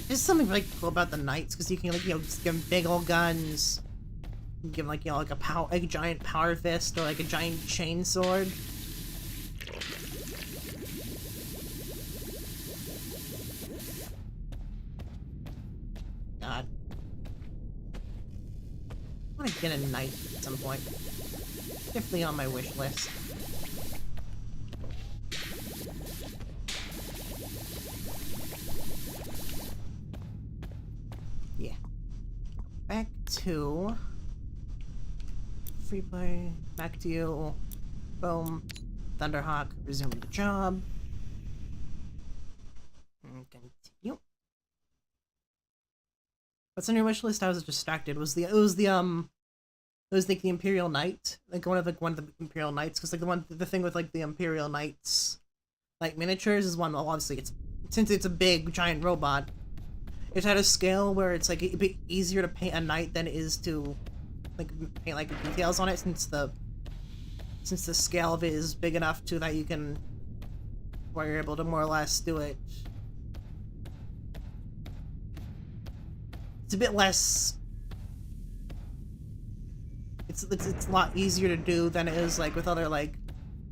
there's something really cool about the knights, because you can like just give them big old guns, you give them like like a giant power fist or like a giant chain sword. God, I want to get a knight at some point. Definitely on my wish list. Yeah. Back to free play. Back to you. Boom. Thunderhawk. Resume the job. And continue. What's on your wish list? I was distracted. It was like the Imperial Knight, like one of the Imperial Knights, because like the thing with like the Imperial Knights, like miniatures is one. Well, obviously since it's a big giant robot, it's at a scale where it's like a bit easier to paint a knight than it is to like paint like details on it, since the scale of it is big enough to that you can, where you're able to more or less do it. It's a bit less. It's a lot easier to do than it is like with other like,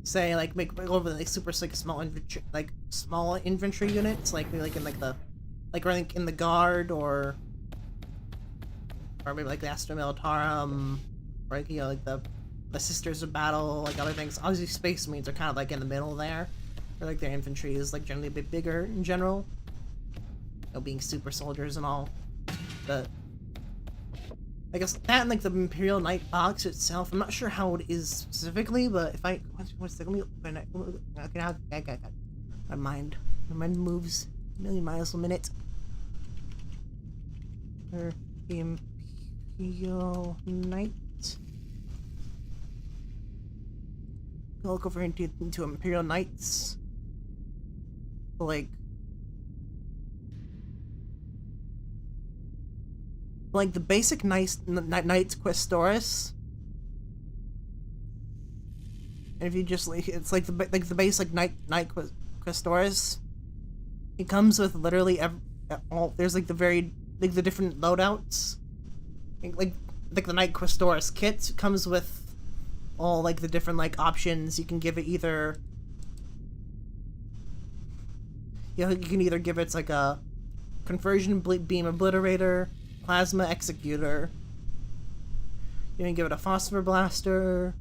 say like make over like super like small infantry units, like maybe like in like the in the guard or maybe like the Astra Militarum, or like like the Sisters of Battle, like other things. Obviously Space Marines are kind of like in the middle there, or like their infantry is like generally a bit bigger in general, being super soldiers and all. But I guess that and like the Imperial Knight box itself, I'm not sure how it is specifically, but if I let me open it. Okay, my mind moves a million miles a minute. The Imperial Knight. I'll look over into Imperial Knights. Like the basic Knights Questoris, and if you just like, it's like the basic Knight Questoris. It comes with literally all. There's like the different loadouts. Like the Knight Questoris kit comes with all like the different like options. You can give it either you can either give it like a conversion beam obliterator, plasma executor. You can give it a phosphor blaster,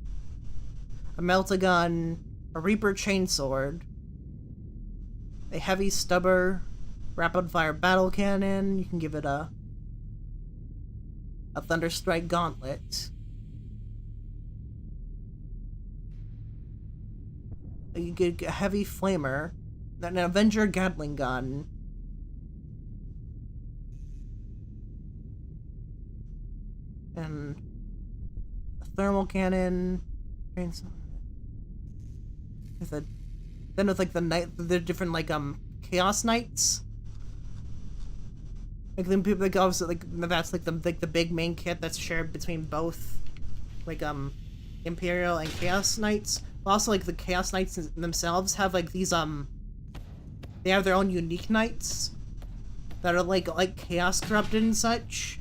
a meltagun, a reaper chainsword, a heavy stubber, rapid fire battle cannon. You can give it a thunderstrike gauntlet. You get a heavy flamer, an Avenger Gatling gun, and a thermal cannon. With like the different like Chaos Knights. Like then people like obviously like that's like the big main kit that's shared between both like Imperial and Chaos Knights. But also like the Chaos Knights themselves have like these they have their own unique knights that are like chaos corrupted and such.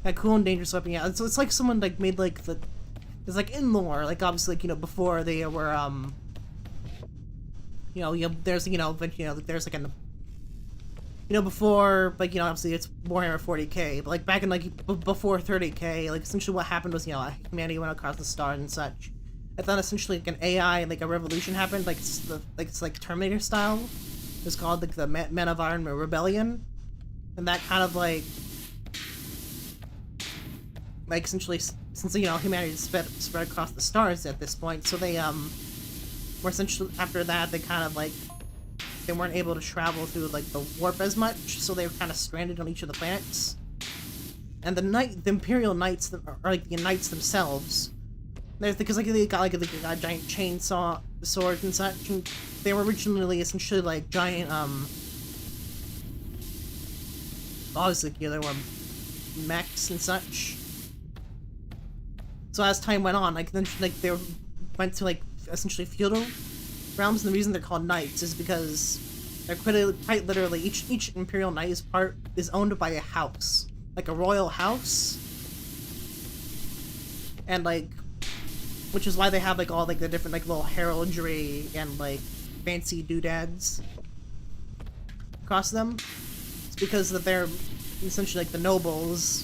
That cool and dangerous weapon, yeah. So it's like someone like made like it's like in lore, like obviously like, you know, before they were there's there's like an before, like, obviously it's Warhammer 40k, but like back in like before 30k, like essentially what happened was, humanity went across the stars and such. And then essentially like an AI, like a revolution happened, like it's like Terminator style. It's called like the Men of Iron Rebellion, and that kind of like essentially since humanity spread across the stars at this point, so they were essentially after that they kind of like they weren't able to travel through like the warp as much, so they were kind of stranded on each of the planets. And the Imperial Knights are like the knights themselves. Because like they got like a giant chainsaw swords and such, and they were originally essentially like giant obviously there were mechs and such. So as time went on, like then like they went to like essentially feudal realms, and the reason they're called knights is because they're quite literally each Imperial Knight is owned by a house, like a royal house, and like which is why they have like all like the different like little heraldry and like fancy doodads across them. It's because that they're essentially like the nobles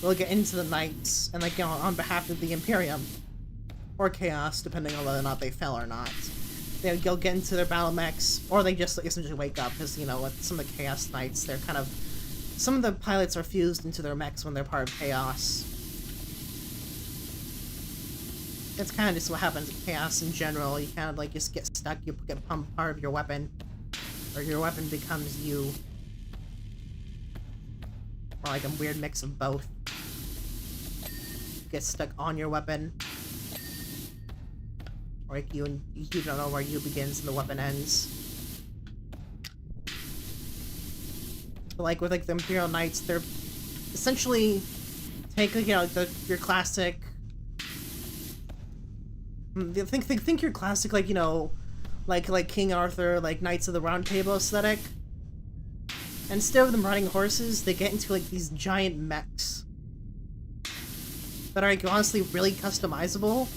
will get into the knights and like on behalf of the Imperium or Chaos, depending on whether or not they fell or not. They'll get into their battle mechs, or they just essentially wake up, because with some of the Chaos Knights, they're kind of some of the pilots are fused into their mechs when they're part of Chaos. That's kind of just what happens in Chaos in general. You kind of like just get stuck, you get pumped part of your weapon, or your weapon becomes you. Or like a weird mix of both. You get stuck on your weapon. Or like you don't know where you begins and the weapon ends. But like with like the Imperial Knights, they're essentially take like, your classic. Think your classic like like King Arthur, like Knights of the Round Table aesthetic. And instead of them riding horses, they get into like these giant mechs that are like honestly really customizable.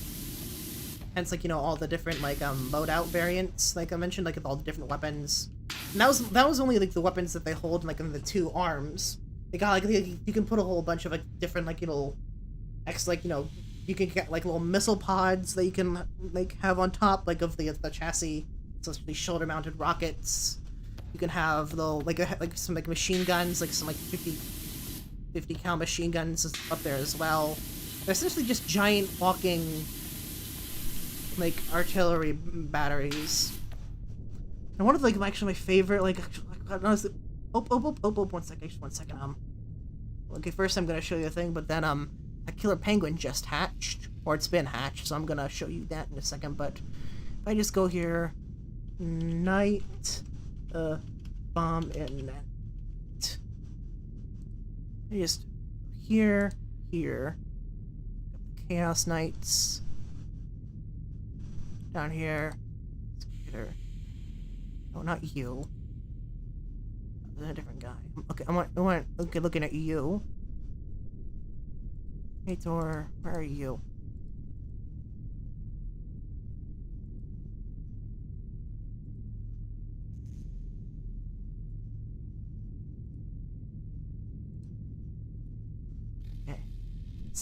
Hence like all the different like loadout variants, like I mentioned, like with all the different weapons. And that was only like the weapons that they hold like in the two arms. They got like you can put a whole bunch of like different like you can get like little missile pods that you can like have on top like of the chassis. So it's really shoulder mounted rockets. You can have little like some like machine guns, like some like 50 cal machine guns up there as well. They're essentially just giant walking like artillery batteries. And one of like actually my favorite honestly, one second. Okay, first I'm gonna show you a thing, but then a killer penguin just hatched, or it's been hatched, so I'm gonna show you that in a second. But if I just go here, night bomb and net, I just here Chaos Knights down here. No, not you. There's a different guy. Okay, okay, looking at you. Hey Thor, where are you?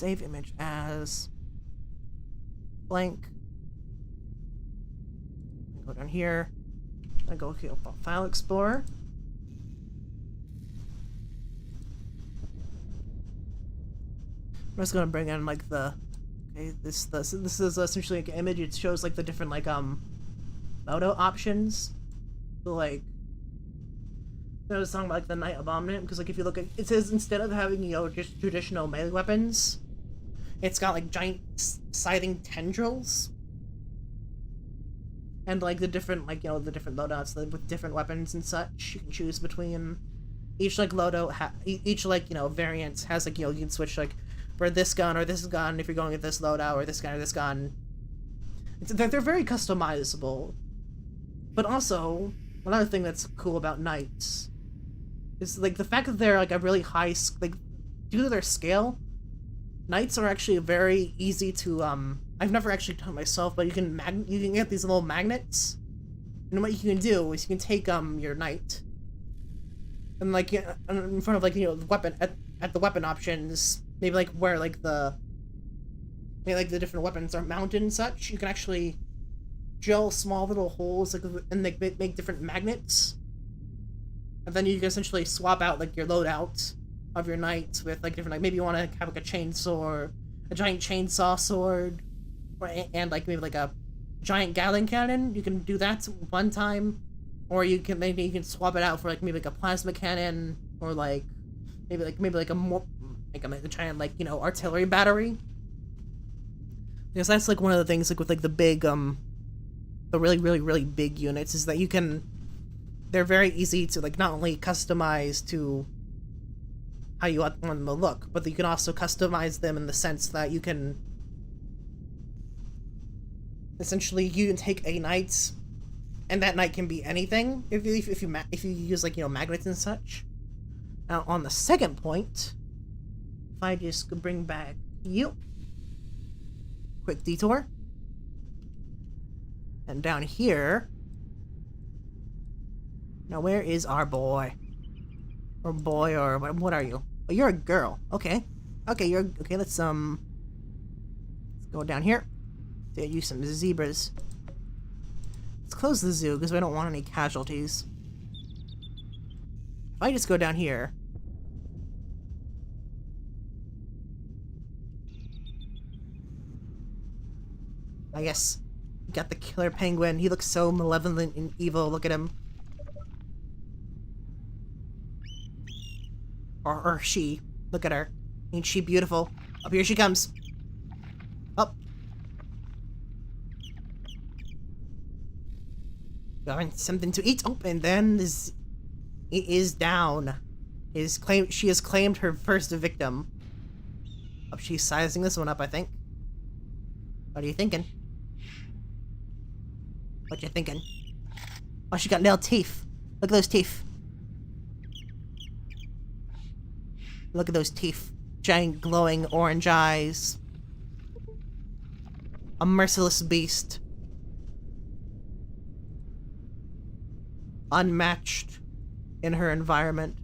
save image as blank. Go down here. I go here, File Explorer. I'm just gonna bring in like the this is essentially like an image. It shows like the different like photo options. So like I was talking about like the Night Abominant, because like if you look at it, says instead of having, you know, just traditional melee weapons, it's got like giant scything tendrils. And like the different, like, you know, the different loadouts with different weapons and such, you can choose between. Each like loadout, each like, you know, variant has like, you know, you can switch like for this gun or this gun if you're going with this loadout, or this gun or this gun. They're very customizable. But also, another thing that's cool about knights is like the fact that they're like a really high, like, due to their scale, knights are actually very easy to I've never actually done it myself, but you can get these little magnets, and what you can do is you can take your knight and like in front of, like, you know, the weapon at the weapon options, maybe like where like the different weapons are mounted and such, you can actually drill small little holes like and like make different magnets, and then you can essentially swap out like your loadout of your knights with like different, like maybe you want to have like a chainsaw, a giant chainsaw sword, and like maybe like a giant Gatling cannon. You can do that one time, or you can swap it out for like maybe like a plasma cannon, or like maybe like a more like a giant, like, you know, artillery battery. Because that's like one of the things like with like the big the really big units is that they're very easy to like not only customize to how you want them to look, but you can also customize them in the sense that you can essentially, you can take a knight, and that knight can be anything if you use, like, you know, magnets and such. Now on the second point, if I just could bring back you, quick detour, and down here. Now where is our boy? Or boy, or what are you? Oh, you're a girl. Okay. Okay, let's go down here. To use some zebras. Let's close the zoo because we don't want any casualties. If I just go down here. I guess we got the killer penguin. He looks so malevolent and evil. Look at him. Or she. Look at her. Ain't she beautiful? Up here she comes. Up. Got something to eat. Oh, and then it is down. She has claimed her first victim. Oh, she's sizing this one up, I think. What are you thinking? What you thinking? Oh, she got nailed teeth. Look at those teeth. Look at those teeth. Giant glowing orange eyes. A merciless beast. Unmatched in her environment.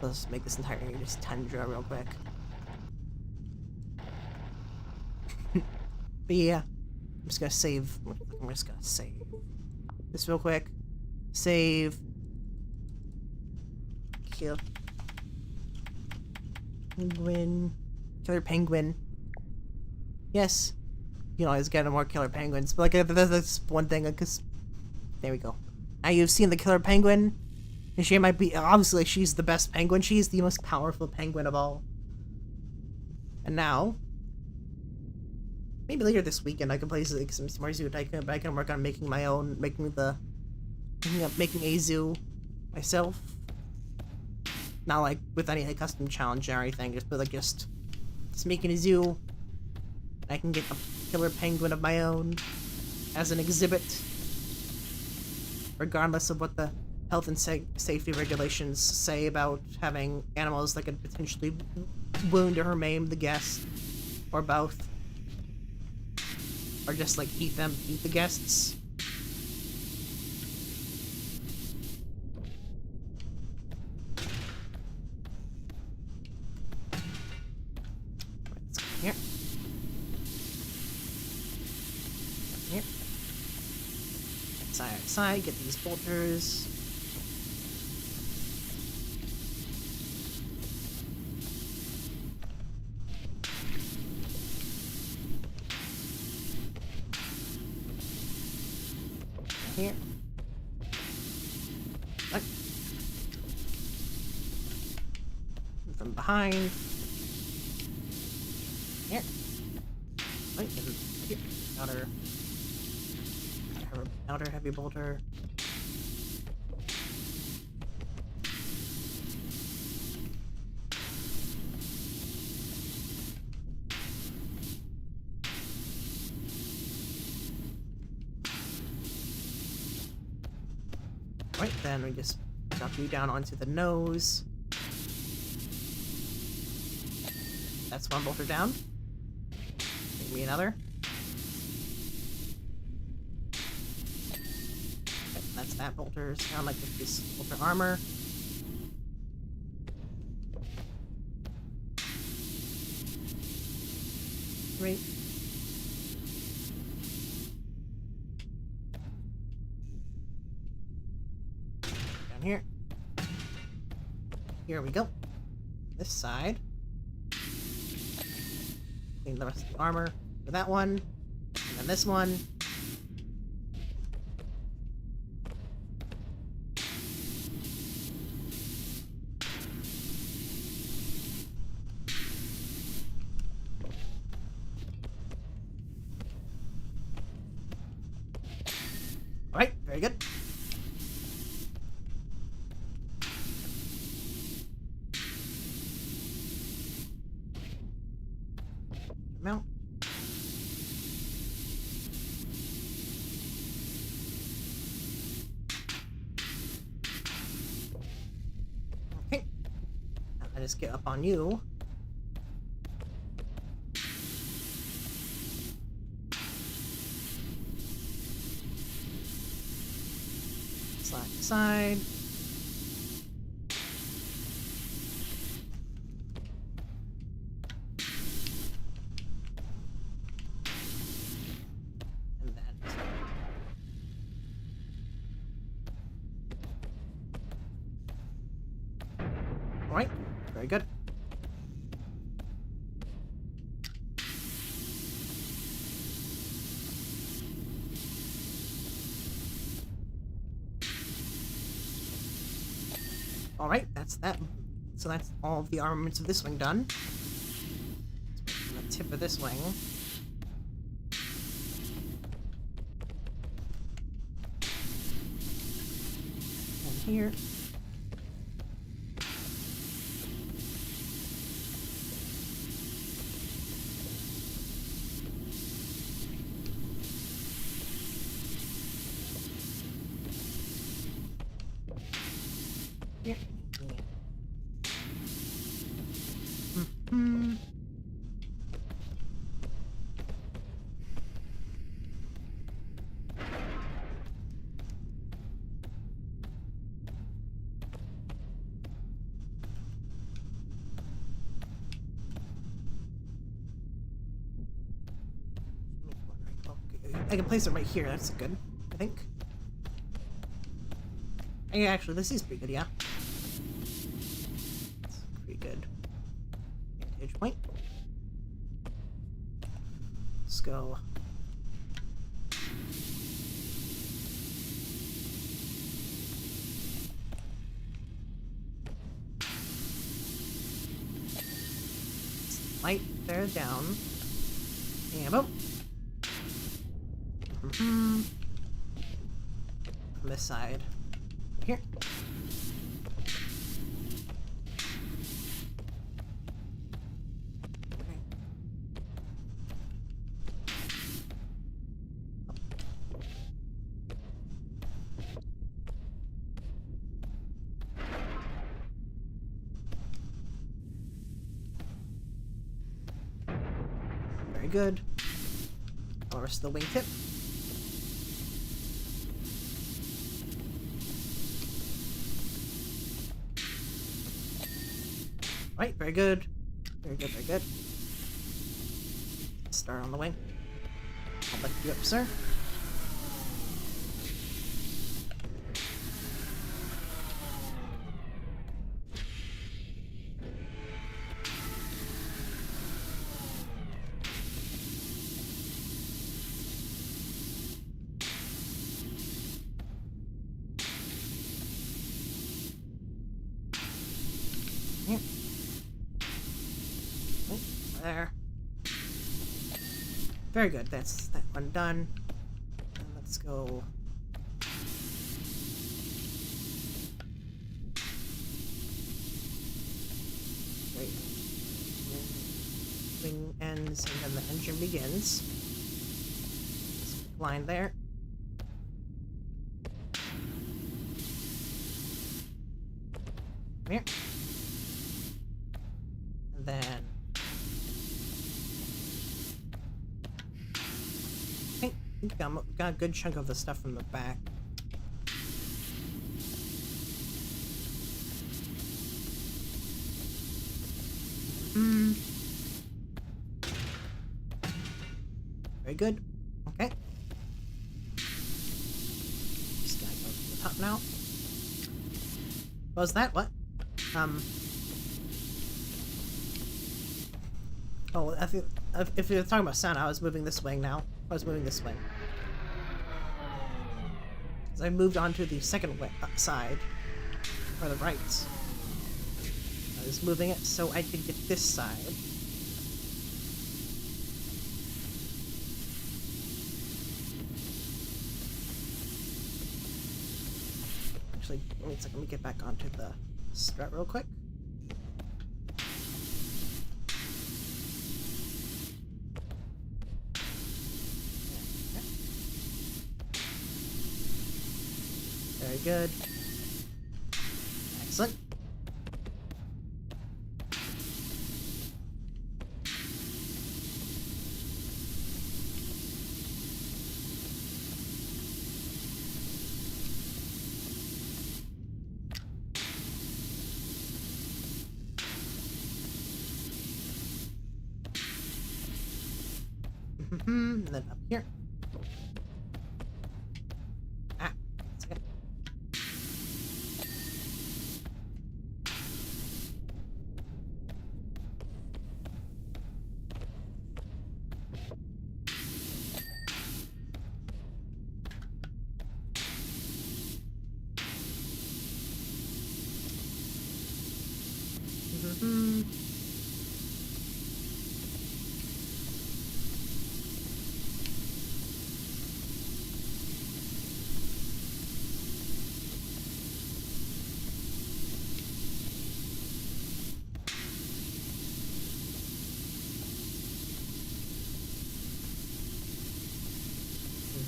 Let's make this entire area just tundra real quick. But yeah, I'm just gonna save this real quick. Save. Kill. Penguin. Killer penguin. Yes. You know, always get more killer penguins. But like, that's one thing, because... There we go. Now you've seen the killer penguin. And she might be... Obviously, she's the best penguin. She's the most powerful penguin of all. And now... Maybe later this weekend I can play like, some more zoo tycoon, but I can work on making my own... Making a zoo myself. Not like with any like, custom challenge or anything, but like just making a zoo. I can get a killer penguin of my own as an exhibit, regardless of what the health and safety regulations say about having animals that could potentially wound or maim the guest, or both, or just like eat the guests. Here. Here. Side, side, get these bolters. Here. Like. From behind. Here. Right, and here. Outer heavy bolter. Right, then we just drop you down onto the nose. That's one bolter down. Give me another. Okay, that's that bolter. Sound like this bolter armor. Great. Down here. Here we go. This side. Clean the rest of the armor for that one. And then this one. Alright, very good. Mount. Okay. Now I just get up on you. Slide to side. And then all right, very good. Alright, that's that. So that's all of the armaments of this wing done. Let's put the tip of this wing. And here. Here. Mm-hmm. I can place it right here. That's good, I think. Yeah, actually, this is pretty good, yeah. That's pretty good. Vantage point. Let's go. Light there down. Ammo. Mm-hmm. From this side. Here. Okay. Very good. I'll rest the wingtip. Right, very good. Very good, very good. Start on the wing. I'll lift you up, sir. Here. Oh, there. Very good. That's that one done. And let's go. Wait. Wing ends and then the engine begins. Line there. Come here. And then. I think got a good chunk of the stuff from the back. Very good. Okay. Just gotta go to the top now. What was that? What? Oh, I think if you're talking about sound, I was moving this wing now. I was moving this wing. Because I moved on to the second side, or the right. I was moving it so I could get this side. Actually, wait a second, let me get back onto the strut real quick. Very good. Excellent. And then up here. Ah, second.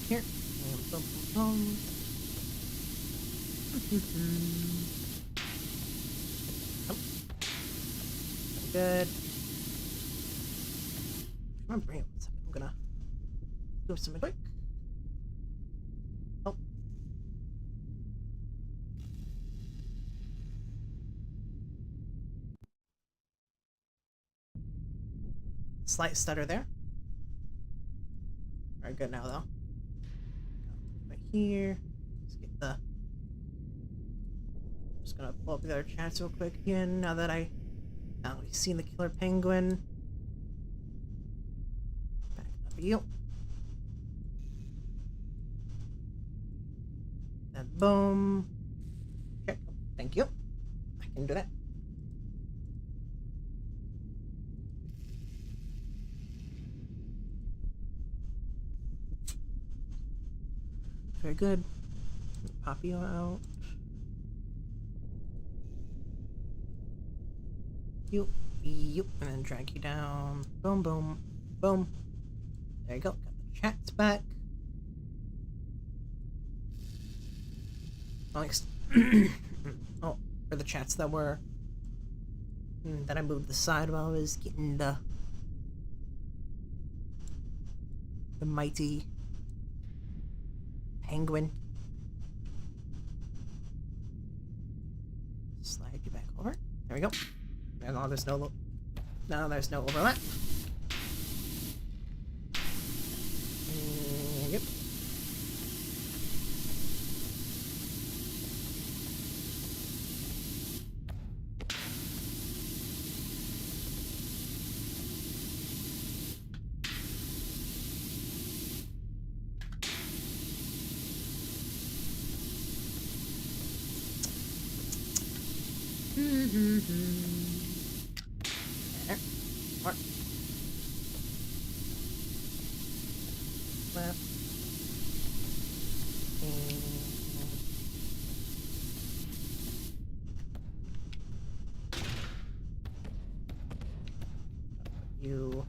Here. And boom, boom, boom. Oh. Good. Come on, bring it 1 second. I'm gonna do something quick. Oh. Slight stutter there. Alright, good now though. Right here. Let's get the. Just gonna pull up the other chats real quick again now that now we've seen the killer penguin. Back up you. And boom. Okay. Thank you. I can do that. Very good. Pop you out. You, and then drag you down. Boom, boom, boom. There you go. Got the chats back. Oh, for the chats that were that I moved the side while I was getting the mighty penguin. Slide you back over. There we go. And now there's no overlap. There. More. Left. And you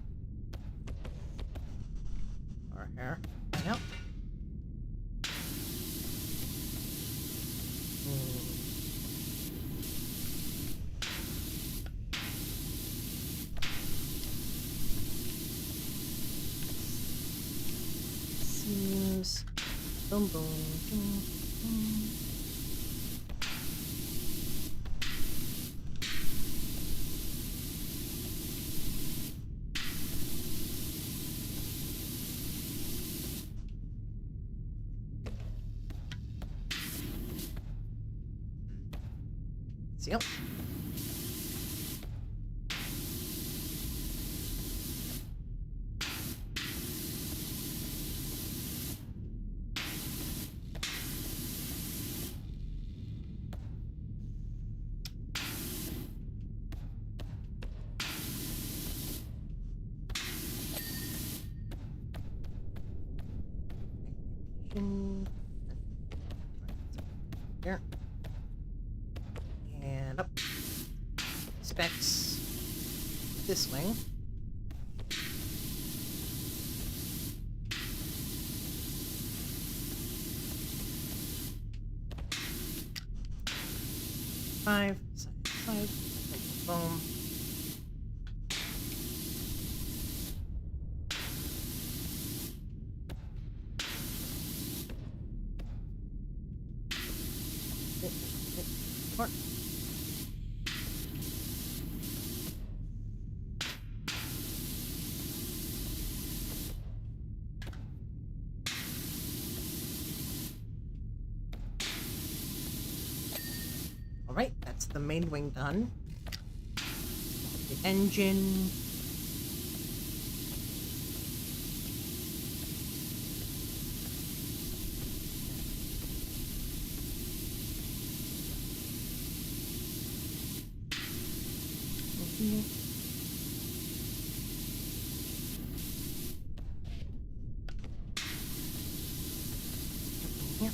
are here. Yep. Seems boom boom boom boom. Yep. Here. And up. Specs this way. Five, side, boom. Four. Alright, that's the main wing done. The engine. Here. Here.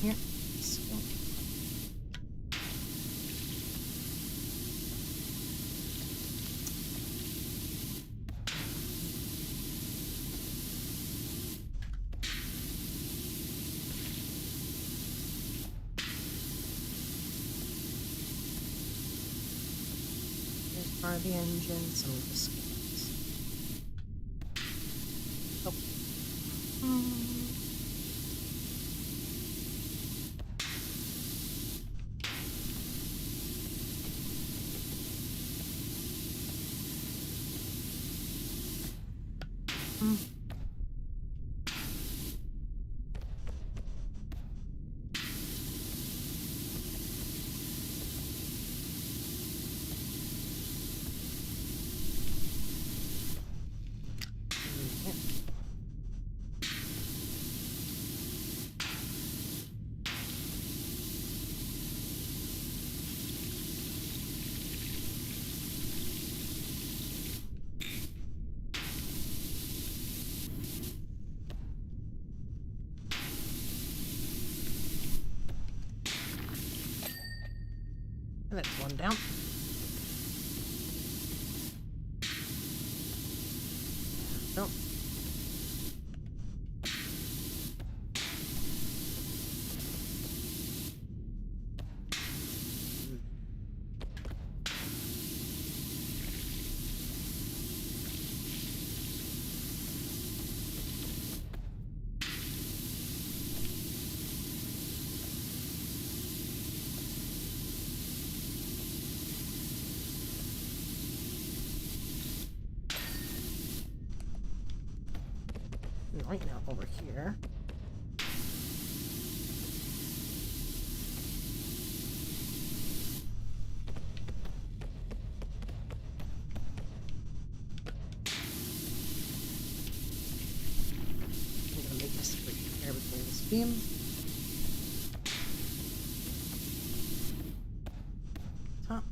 Here. So. Here's part of the engine, some of the skins. Oh. And that's one down. Nope. right now over here. I'm gonna make this bridge here between this beam. Top.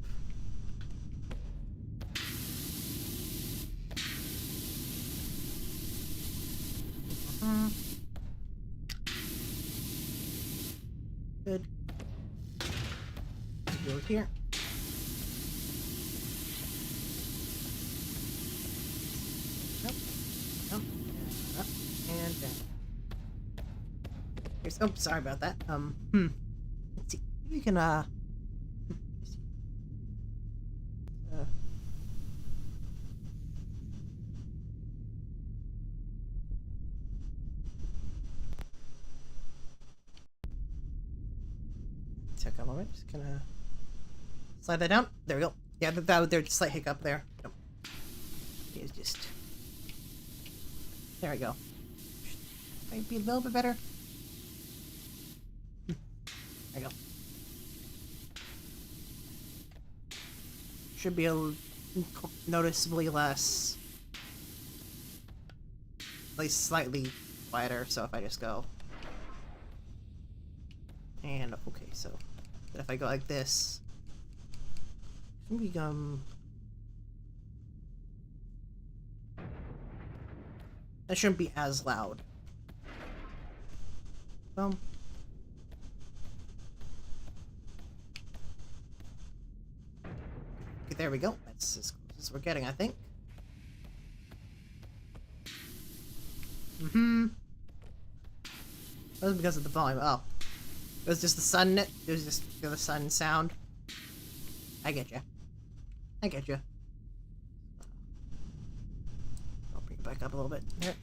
Good. Go here. Up, up, and up, and down. Here's, oh, sorry about that. Let's see. We can, Check a moment. Just gonna slide that down. There we go. Yeah, there's a slight hiccup there. Nope. It's just there we go. Might be a little bit better. There we go. Should be noticeably less, at least slightly quieter. So if I just go and okay, so if I go like this, maybe that shouldn't be as loud. Okay, there we go. That's as close as we're getting, I think. That was because of the volume. Oh. It was just the sun. It was just the sun sound. I get you. I get you. I'll bring it back up a little bit. Here.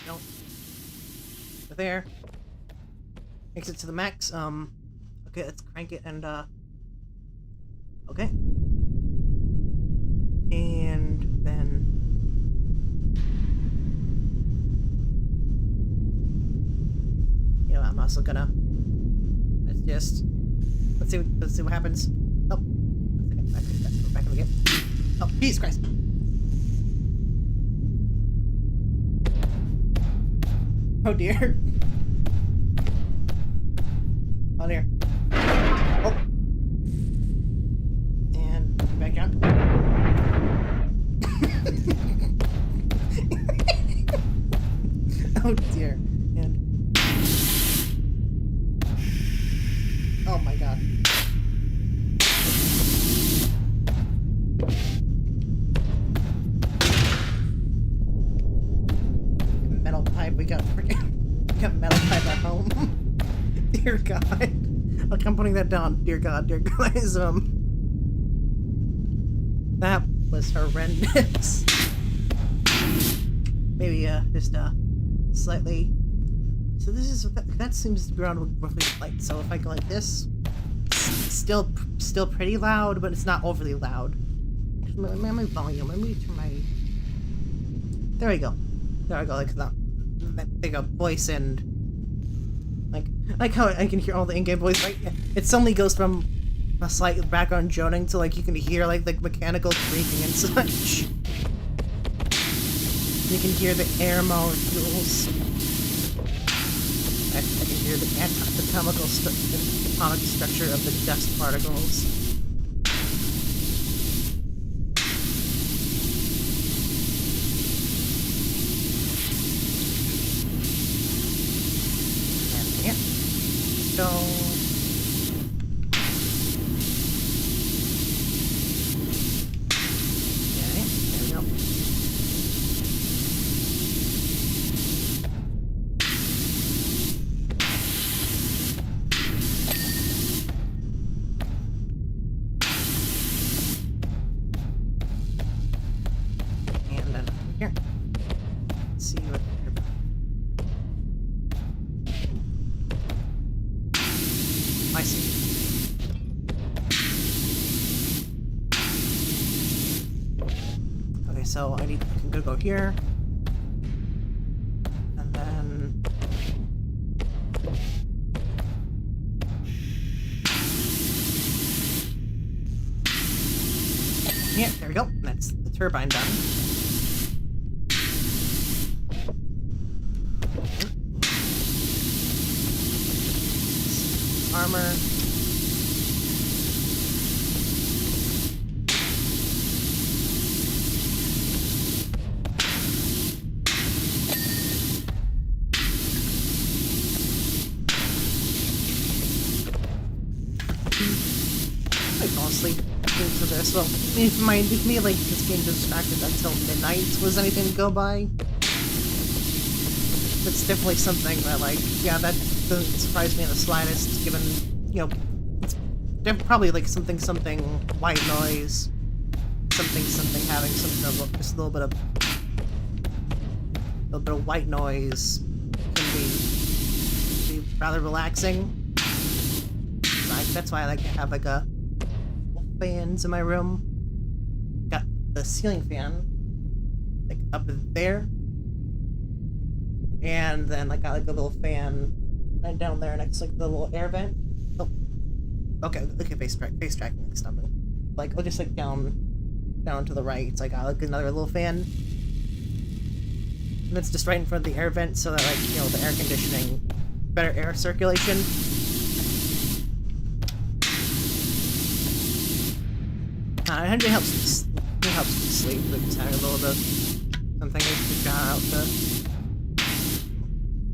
No. There. Makes it to the max. Okay, let's crank it and, okay. And then... You know, I'm also gonna... Let's see what happens. Oh. 1 second. Back again. Oh, Jesus Christ. Oh dear. Oh dear. Oh. And back down. Oh dear. And oh my god. Metal pipe, we got metal pipe at home. Dear God. Look, I'm putting that down. Dear God, guys, that was horrendous. Maybe, just, slightly. So this is, that seems to be around roughly light. So if I go like this, it's still pretty loud, but it's not overly loud. My volume, let me turn my, there we go. There I go, like that big voice and like how I can hear all the in-game voice. Like it suddenly goes from a slight background droning to like you can hear like mechanical creaking and such. You can hear the air molecules. I can hear the atomic structure of the dust particles. So okay, there we go. I see. Okay, so I'm gonna go here. And then... yeah, there we go. That's the turbine done. Armor. I fall asleep for this. Well, if me like this game distracted until midnight was anything to go by. It's definitely something that, like, yeah, that doesn't surprise me in the slightest, given, you know, it's probably like something white noise, something having just a little bit of white noise can be rather relaxing. That's why I like to have like fans in my room. Got the ceiling fan like up there. And then I got like a little fan right down there next to like the little air vent. Oh, okay, face tracking like something. Like I'll just like down to the right. It's like I got like another little fan, and it's just right in front of the air vent, so that like you know the air conditioning, better air circulation. It helps me sleep. But just having a little bit of something to drown out the.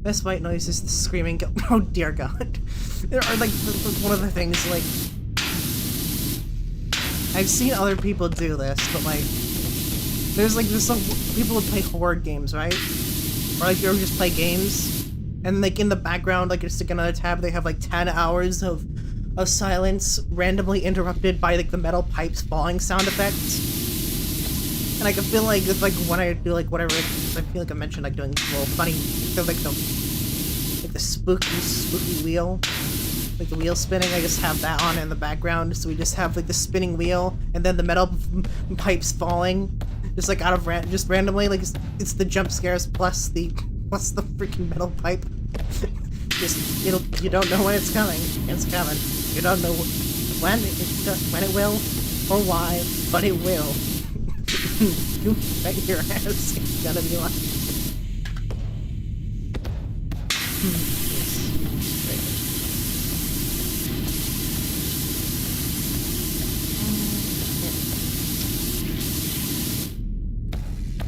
Best white noise is the screaming. Oh dear God! There are like one of the things like I've seen other people do this, but like there's like this people who play horror games, right? Or like you just play games, and like in the background, like you're sticking another tab, they have like 10 hours of silence, randomly interrupted by like the metal pipes falling sound effects. And I can feel like it's like when I do like whatever, I feel like I mentioned like doing little funny, like the spooky wheel, like the wheel spinning. I just have that on in the background, so we just have like the spinning wheel, and then the metal pipes falling, just like out of just randomly. Like it's the jump scares plus the freaking metal pipe. Just you don't know when it's coming. It's coming. You don't know when it will or why, but it will. You bet your ass it's gonna be like.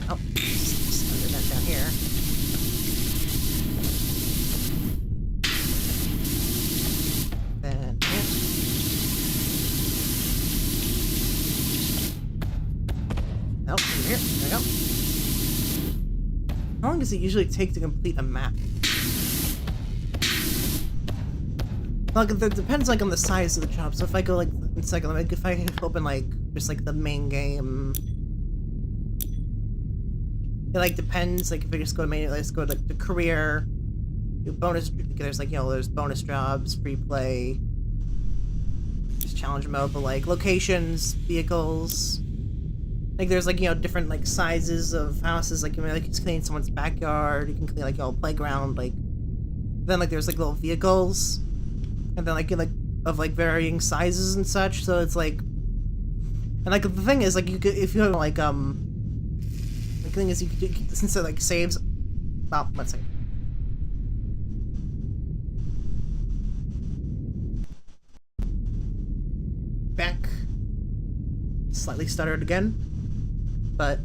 Oh, just under that down here. Then here. Oh, over here. There we go. How long does it usually take to complete a map? Like, it depends, like, on the size of the job. So if I go, like, it's like if I open, like, just, like, the main game... It, like, depends. Like, if I just go to main, let's go to, like, the career, do bonus... There's, like, you know, there's bonus jobs, free play, there's challenge mode, but, like, locations, vehicles... Like, there's, like, you know, different, like, sizes of houses. Like, you know, like, you can clean someone's backyard, you can clean, like, you know, playground, like... Then, like, there's, like, little vehicles... And then, like, of, like, varying sizes and such, so it's, like... And, like, the thing is, like, you could, if you have, like, the thing is, you could, since it, like, saves... Well, let's see. Back. Slightly stuttered again. But,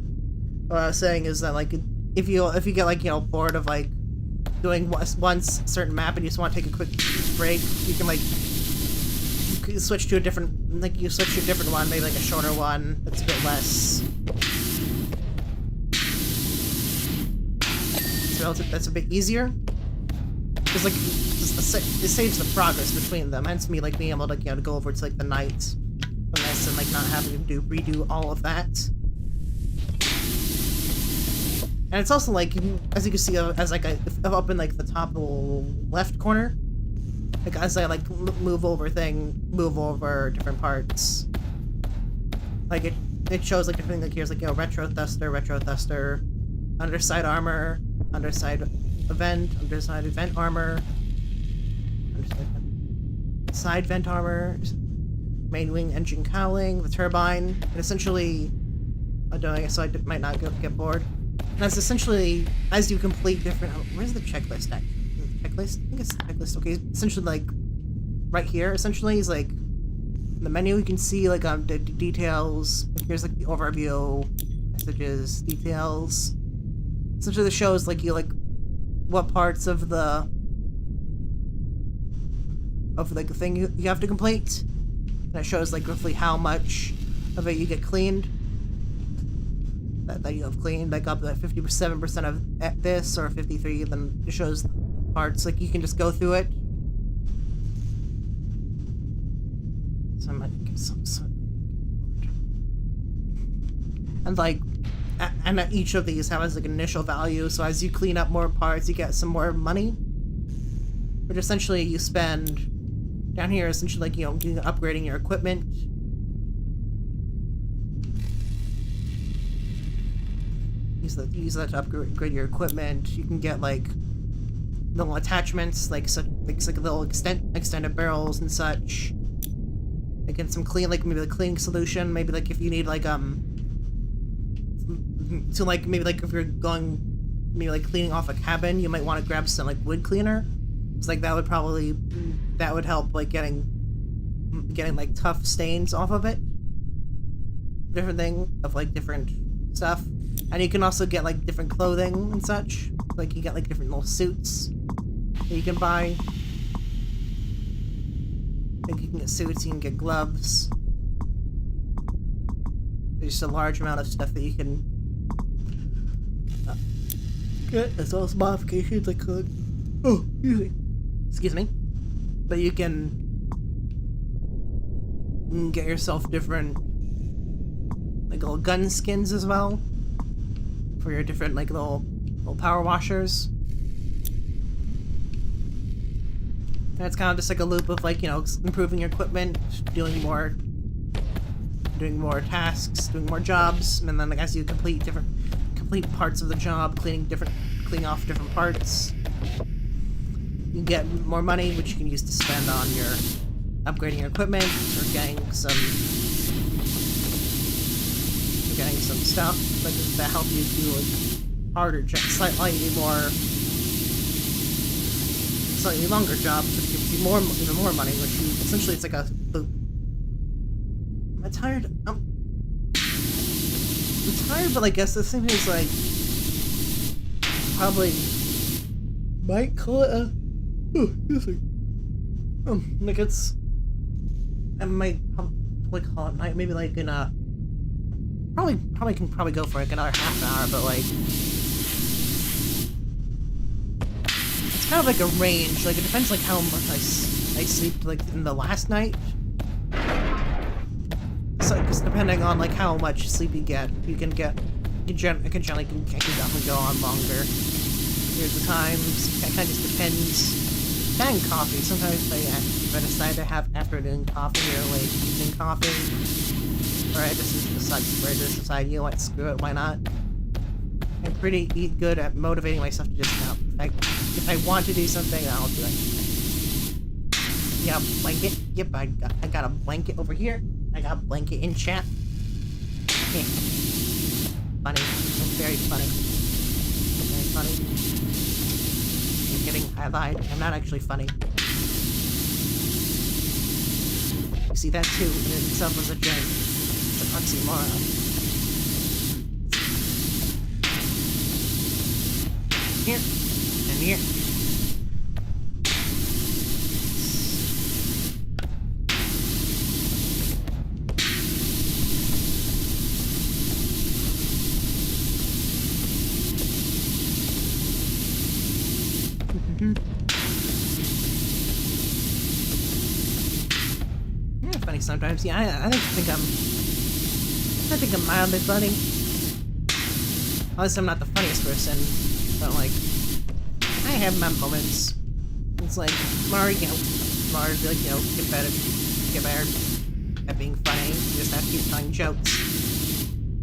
what I was saying is that, like, if you get, like, you know, bored of, like, doing one certain map and you just want to take a quick break, you can like switch to a different one, maybe like a shorter one that's a bit less. So that's a bit easier because like it saves the progress between them. Hence me like being able to to go over to like the night from this and like not having to redo all of that. And it's also like, as you can see, as like up in like the top left corner, Like as I like move over different parts. Like it shows like different, like here's like, you know, retro thruster, underside armor, underside event armor, side vent armor, main wing engine cowling, the turbine, and essentially, I don't know, so I might not get bored. And that's essentially, as you complete different, where's the checklist at? Checklist? I think it's checklist, okay, essentially like, right here, essentially, is like, in the menu you can see like the details, here's like the overview, messages, details. Essentially the shows like you like, what parts of the thing you have to complete. And it shows like roughly how much of it you get cleaned. That you have cleaned, like up to 57% of this or 53, then it shows parts, like you can just go through it. So I might get some and like, and each of these has like an initial value, so as you clean up more parts, you get some more money. But essentially you spend, down here, essentially like, you know, upgrading your equipment. Use that to upgrade your equipment. You can get like little attachments, like little extended barrels and such. Like get some clean, like maybe the cleaning solution. Maybe like if you need like so like maybe like if you're going maybe like cleaning off a cabin, you might want to grab some like wood cleaner. It's like that would help like getting like tough stains off of it. Different thing of like different stuff. And you can also get like different clothing and such. Like you get like different little suits that you can buy. Like you can get suits, you can get gloves. There's just a large amount of stuff that you can get, as well as modifications like excuse me. But you can get yourself different like little gun skins as well. For your different like little power washers. And it's kind of just like a loop of like, you know, improving your equipment, doing more tasks, doing more jobs, and then like as you complete parts of the job, cleaning off different parts, you get more money, which you can use to spend on your upgrading your equipment or getting some stuff like that help you do like harder jobs, slightly longer jobs, which gives you even more money, which essentially it's like a loop. I'm tired. I'm tired, but I guess the thing is like probably might call it a like it's I might probably call it night, maybe like in a Probably can go for like another half an hour, but like it's kind of like a range. Like it depends like how much I sleep like in the last night. So because depending on like how much sleep you can definitely go on longer. Here's the times. It kind of just depends. And coffee. Sometimes I decide to have afternoon coffee or late evening coffee. Or I just decide, you know what, screw it, why not? I'm pretty good at motivating myself to just, you know, if I want to do something, I'll do it. Yeah, blanket. Yep, I got a blanket over here. I got a blanket in chat. Funny. Very funny. Very funny. I'm kidding, I lied. I'm not actually funny. You see, that too in itself was a joke. Oxymoron. Here and here. Yeah, funny sometimes. Yeah, I think I'm mildly funny. At least I'm not the funniest person, but like, I have my moments. It's like Mario. smart, like, you know, get better at being funny. You just have to keep telling jokes.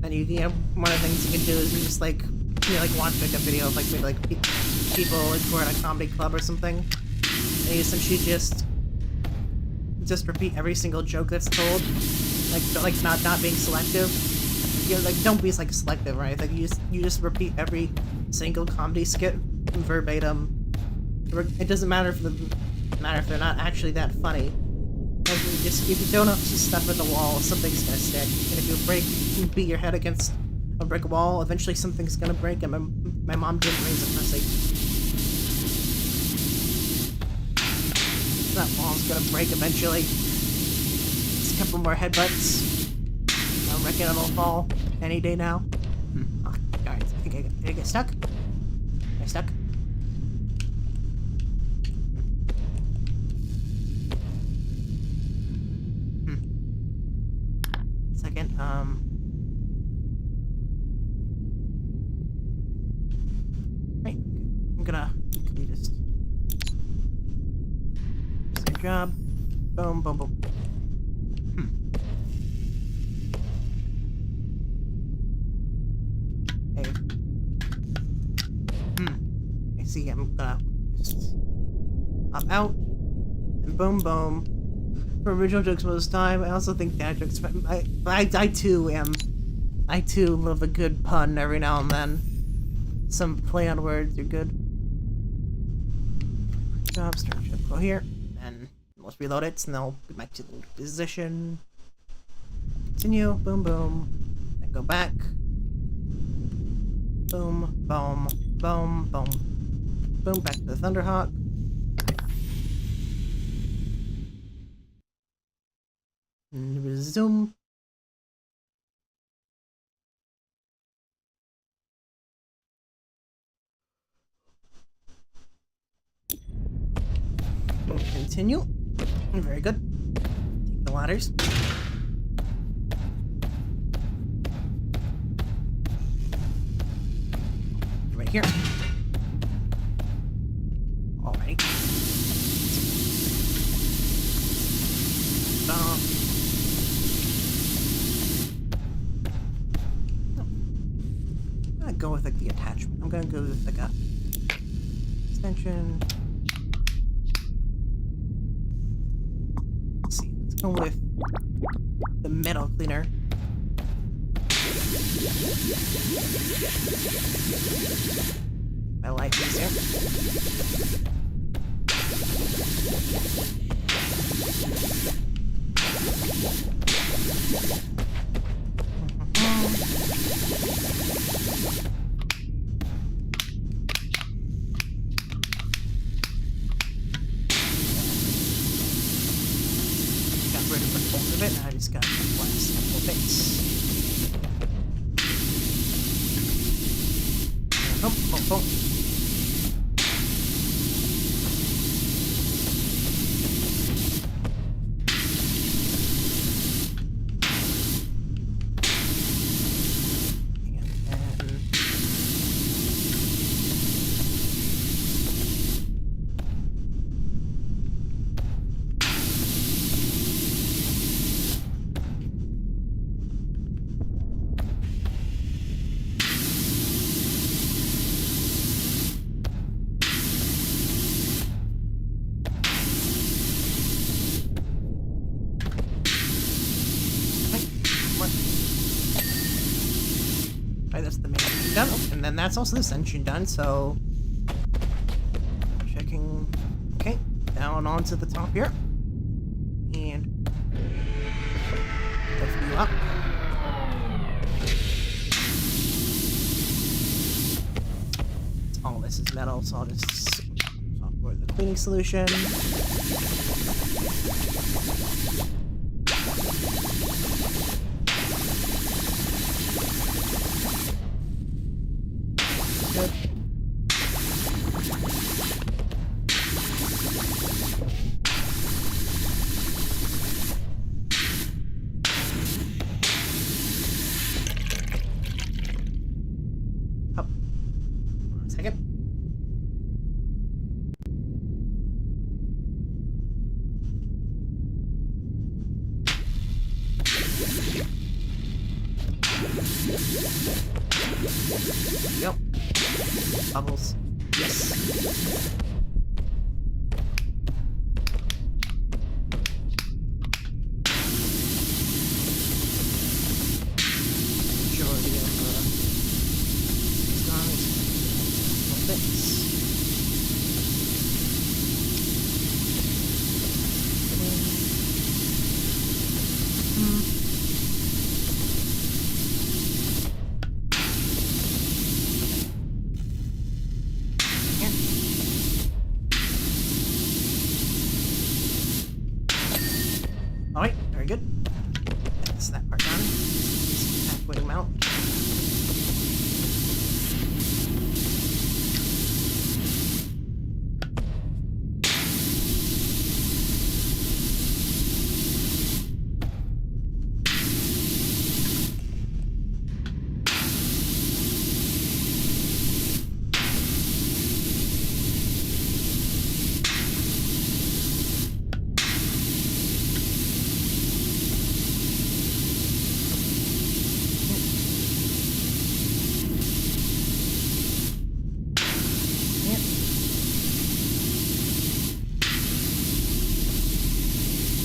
And you know, one of the things you can do is you just like, you know, like watch like a video of like maybe like people like who are at a comedy club or something, and you essentially just repeat every single joke that's told, like not being selective. You know, like don't be like selective, right? Like you just repeat every single comedy skit verbatim. It doesn't matter if they're not actually that funny. Like if you throw enough stuff at the wall, something's gonna stick. And if you beat your head against a brick wall, eventually something's gonna break. And my mom didn't raise a pussy. That wall's gonna break eventually. Just a couple more headbutts. I reckon it'll fall any day now. Oh, alright, I think I get stuck. Am I stuck? Second, right, I'm gonna quickly just good job. Boom, boom, boom. Hey. I see, I'm gonna just hop out, and boom, boom. For original jokes most of the time, I also think dad jokes. I too love a good pun every now and then. Some play on words are good. Good job, start to go here, and let's reload it, and then I'll get back to the position. Continue, boom, boom, then go back. Boom, boom, boom, boom, boom, back to the Thunderhawk. And resume. Continue. Very good. Take the ladders. Right here. Alright. I'm gonna go with like the attachment. I'm gonna go with like a extension. Let's see. Let's go with the metal cleaner. My life easier. Got rid of the bulk of it, now I just got the last couple bits. Oh. That's the main engine done. Oh, and then that's also this engine done, so checking. Okay, down onto the top here. And lift you up. All this is metal, so I'll just software the cleaning solution. Good. Up. 1 second. Yep. Bubbles. Yes. Majority of these guys will fix. Alright, very good. That's that part done. Halfway mount.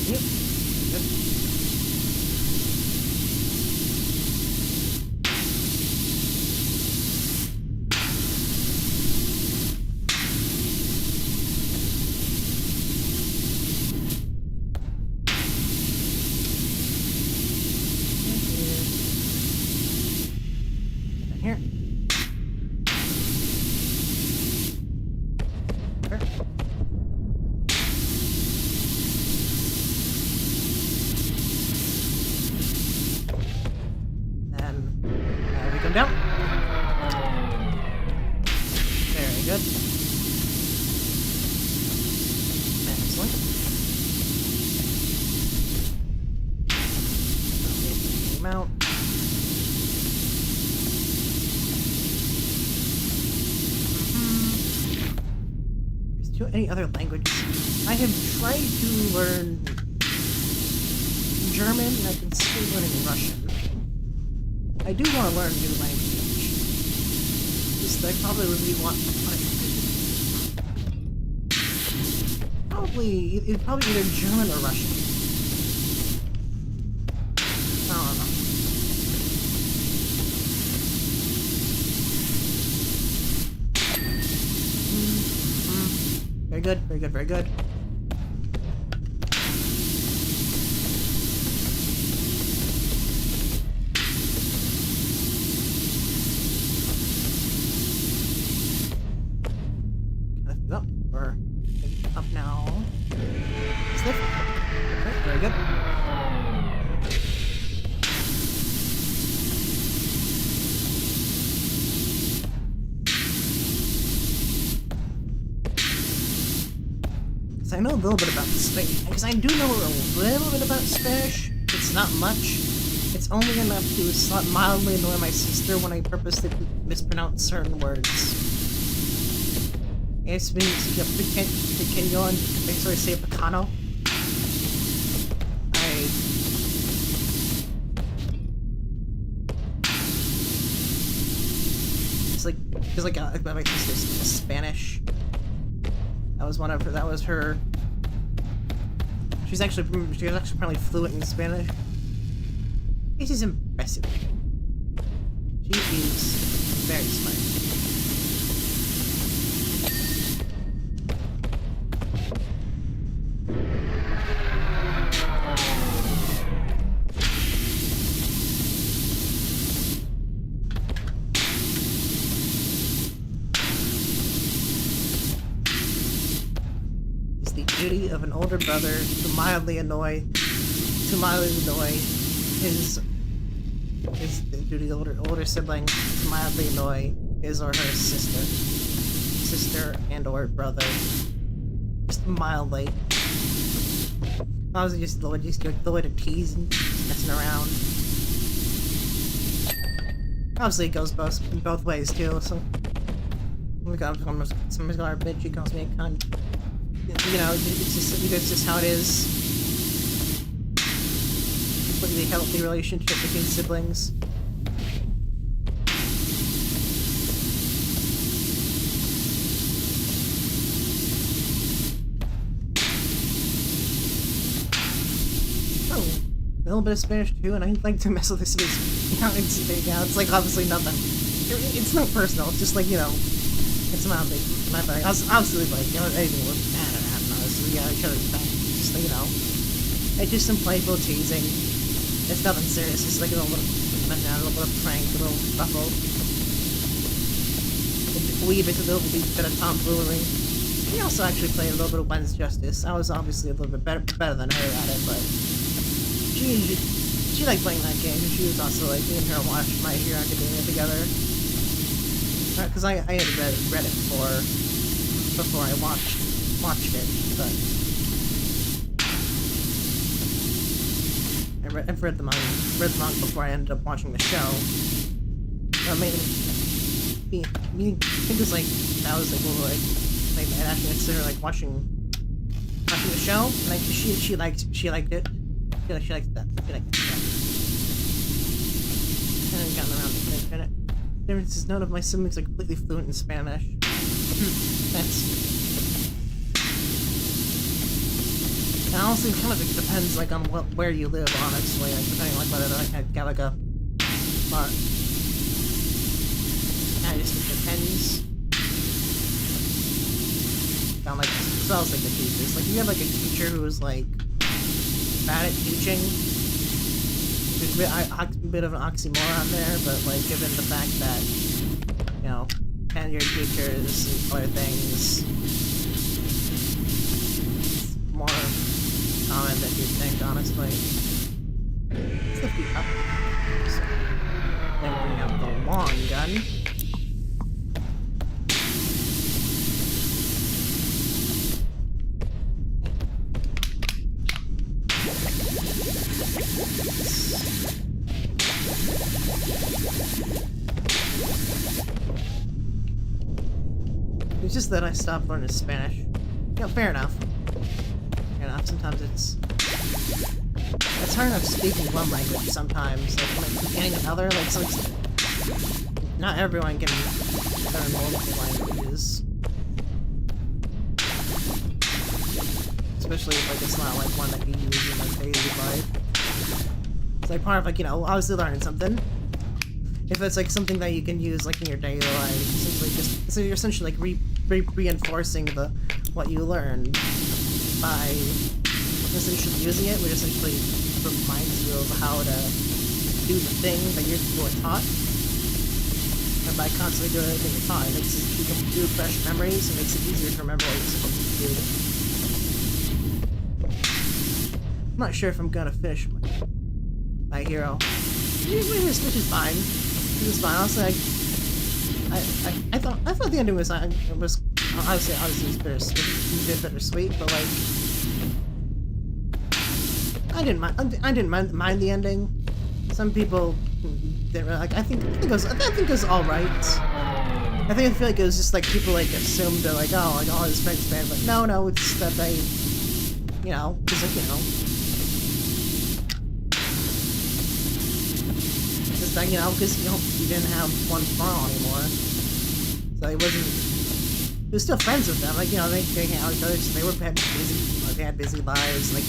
Yep. Good. Here. There. Then we come down. Very good. Excellent. Mount. Any other languages? I have tried to learn German, and I've been still learning Russian. I do want to learn a new language. Just I probably really want probably either German or Russian. I don't know. Very good, very good, very good. Up, or up now. Stiff. Okay, very good. I know a little bit about Spanish, because I do know a little bit about Spanish. It's not much. It's only enough to mildly annoy my sister when I purposely mispronounce certain words. It's me, pequeño, and I sort of say pecano. It's like my sister's Spanish. That was one of her. That was her. She was actually probably fluent in Spanish. This is impressive. She is very smart. Duty of an older brother to mildly annoy his the duty of older sibling to mildly annoy his or her sister and or brother, just mildly. Obviously, just the way to tease and messing around. Obviously, it goes both ways too. So, somebody's got our bitch. She calls me a cunt. You know, it's just how it is. Completely healthy relationship between siblings. little bit of Spanish too, and I like to mess with this. It's like obviously nothing. It's not personal. It's just like, you know, it's my thing. Obviously, like, you know, anything with bad or happening. So yeah, each other's back. Just like, you know, it's just some playful teasing. It's nothing serious. It's like a little bit of prank, a little ruffle. Weave into a little bit of tomfoolery. We also actually played a little bit of Wednesday Justice. I was obviously a little bit better than her at it, but she liked playing that game. She was also like, me and her watched My Hero Academia together. Because I had read it before I watched it, but I've read the manga before I ended up watching the show. I mean, I think it was like that was like when like I'd actually consider like watching the show. Like she liked it. She liked that. She liked it. And then gotten around to finish it. The difference is none of my siblings are completely fluent in Spanish. And honestly, kind of it depends like on where you live. Honestly, like depending on like whether I got like a bar. I just depends. On like so else like the teachers. Like you have like a teacher who is like bad at teaching. There's a bit of an oxymoron there, but like given the fact that, you know, tenured teachers and other things, it's more common than you'd think, honestly. Let's lift you up. So, then bring out the long gun. It's just that I stopped learning Spanish. You know, fair enough. Fair enough. Sometimes it's hard enough speaking one language sometimes. Like getting another, like not everyone can learn multiple languages. Especially if like it's not like one that you use in like daily life. It's like part of like, you know, obviously learning something. If it's like something that you can use like in your daily life, essentially just so you're essentially like reinforcing what you learned by essentially using it, which essentially reminds you of how to do the thing that you were taught. And by constantly doing everything you're taught, it makes you can do fresh memories and makes it easier to remember what you're supposed to do. I'm not sure if I'm gonna finish my hero. Which is fine. This is fine. Honestly, I thought the ending was obviously it's bittersweet, but like I didn't mind the ending. Some people didn't really like. I think it was all right. I feel like it was just like people like assumed that like, oh, like all his friends band, but no, it's that they, you know, because like, you know. You know, because you didn't have one Carl anymore, so he was still friends with them. Like, you know, they hang out with each other. So they had busy lives. Like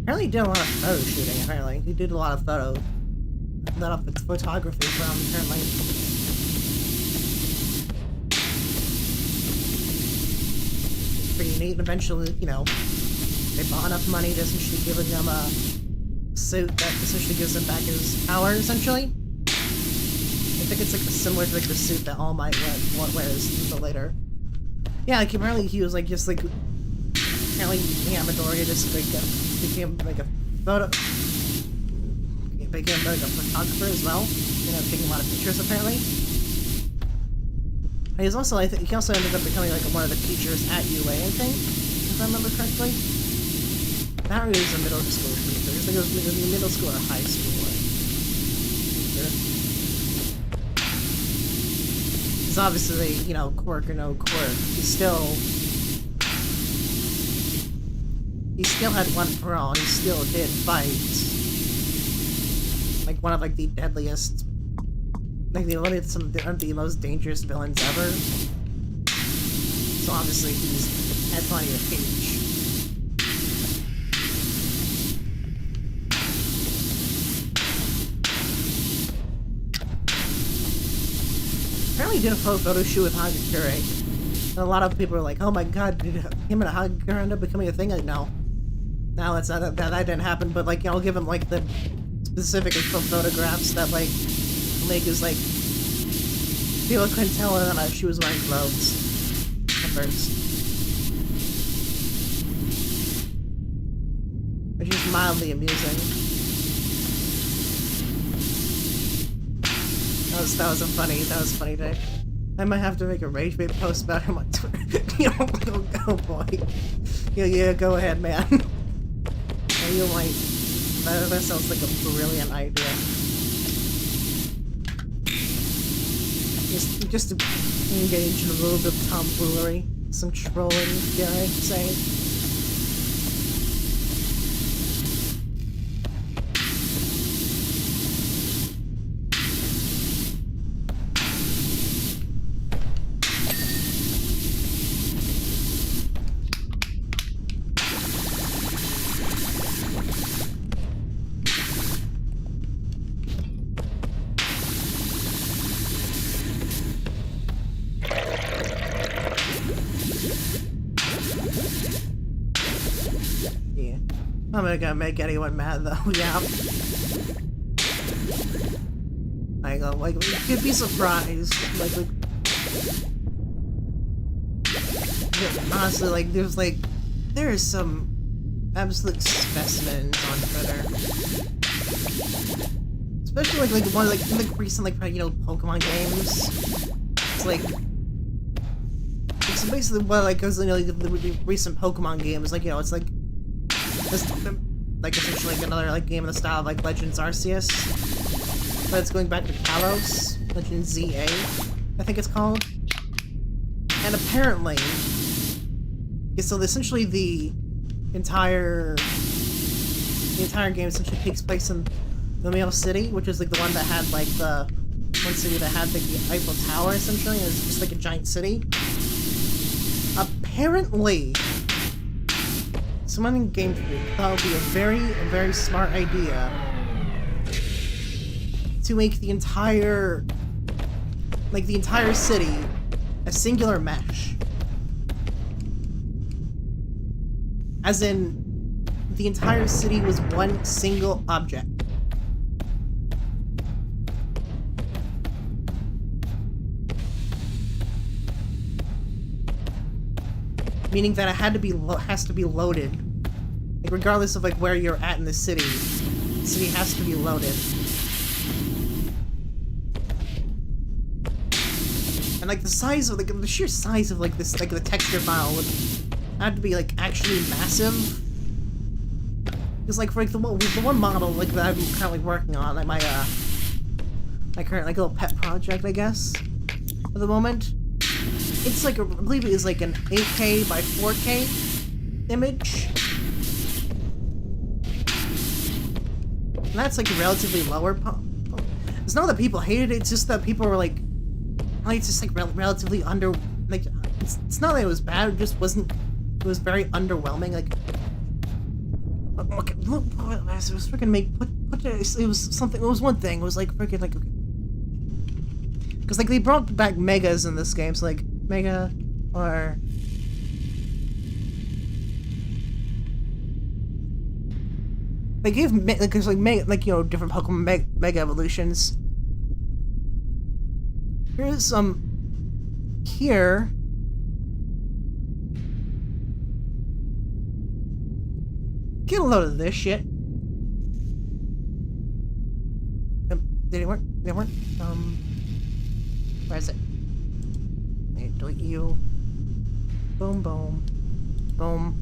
apparently he did a lot of photo shooting. Apparently he did a lot of photography from apparently. It's pretty neat. And eventually, you know, they bought enough money to essentially give him a suit that essentially gives him back his power, essentially. I think it's like similar to like the suit that All Might wears later. Yeah, like apparently he was like just like apparently Midoriya just like became like a photographer as well. You know, taking a lot of pictures apparently. And he's also he also ended up becoming like one of the teachers at UA, I think, if I remember correctly. Not really was a middle school teacher. I think it was middle school or high school. Because obviously, you know, quirk or no quirk, he still had one for all, and he still did fight like one of like the deadliest, like some of the most dangerous villains ever. So obviously he's had plenty to teach. apparently did a photo shoot with Hagakure. And a lot of people are like, oh my god, did him and Hagakure end up becoming a thing? Like, no. No, that's not, that didn't happen, but like, I'll give him like the specific photographs that like make is like people couldn't tell her that she was wearing clothes at first. Which is mildly amusing. That was a funny day. I might have to make a rage bait post about him on Twitter. Oh boy. Yeah, go ahead, man. You might. That sounds like a brilliant idea. Just to engage in a little bit of tomfoolery, some trolling, dare I say. I'm not gonna make anyone mad though, yeah. I go, like, you'd be surprised. Like, honestly, like, there is some absolute specimens on Twitter. Especially, like, one, like, in the recent, like, Pokemon games. It's like, so basically, what, like, goes, like, the recent Pokemon games, like, it's like, like essentially like another like game in the style of like Legends Arceus, but it's going back to Kalos, Legends ZA, I think it's called. And apparently, so essentially the entire game essentially takes place in Lumiose City, which is like the one that had like the one city that had like the Eiffel Tower essentially, and it's just like a giant city. Apparently, someone in Game Freak thought it would be a very smart idea to make the entire city a singular mesh. As in, the entire city was one single object. Meaning that it has to be loaded. Like, regardless of like where you're at in the city has to be loaded. And like the size of the sheer size of like this, like the texture file would have to be like actually massive. Because like for like the one model like that I'm currently working on, like my current like little pet project, I guess, at the moment. It's like I believe it is like an 8K by 4K image. And that's like relatively lower. It's not that people hated it, it's just that people were like, it's just like relatively under, like, it's not that it was bad, it just wasn't, it was very underwhelming, like, okay, look, it was freaking it was something, it was one thing, it was like freaking like, because like they brought back megas in this game, so like, mega, or they gave like there's like mega, like different Pokemon mega evolutions. Here's some here. Get a load of this shit. Did it work? Did it work? Where is it? Delete you. Boom, boom. Boom.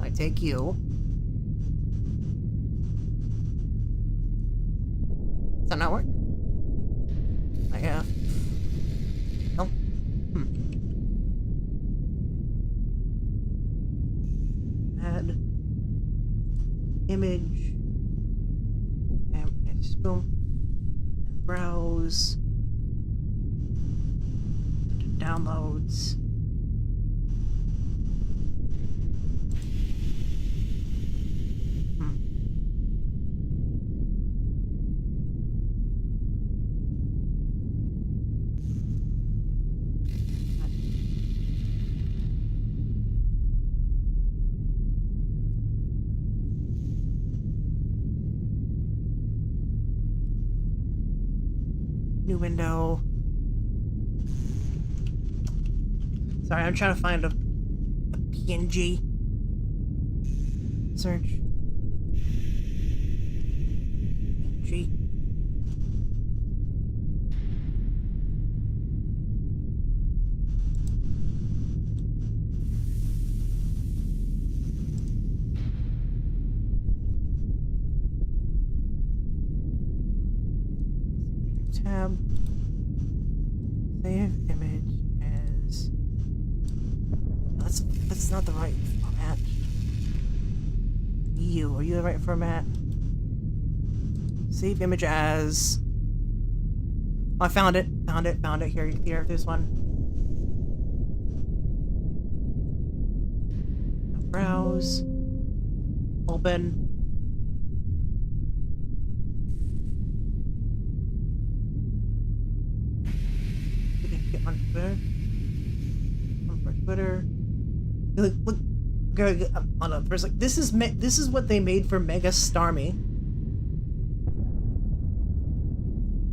I take you. Does that not work? Yeah. Nope. Add image. And just boom. Browse. Downloads. New window. Sorry, I'm trying to find a PNG. Search. PNG. Tab. Save image as. That's not the right format. Are you the right format? Save image as. Oh, I found it. Found it. Here, this one. Browse. Open. Get on Twitter. On Twitter. Look. On a first, like this is what they made for Mega Starmie.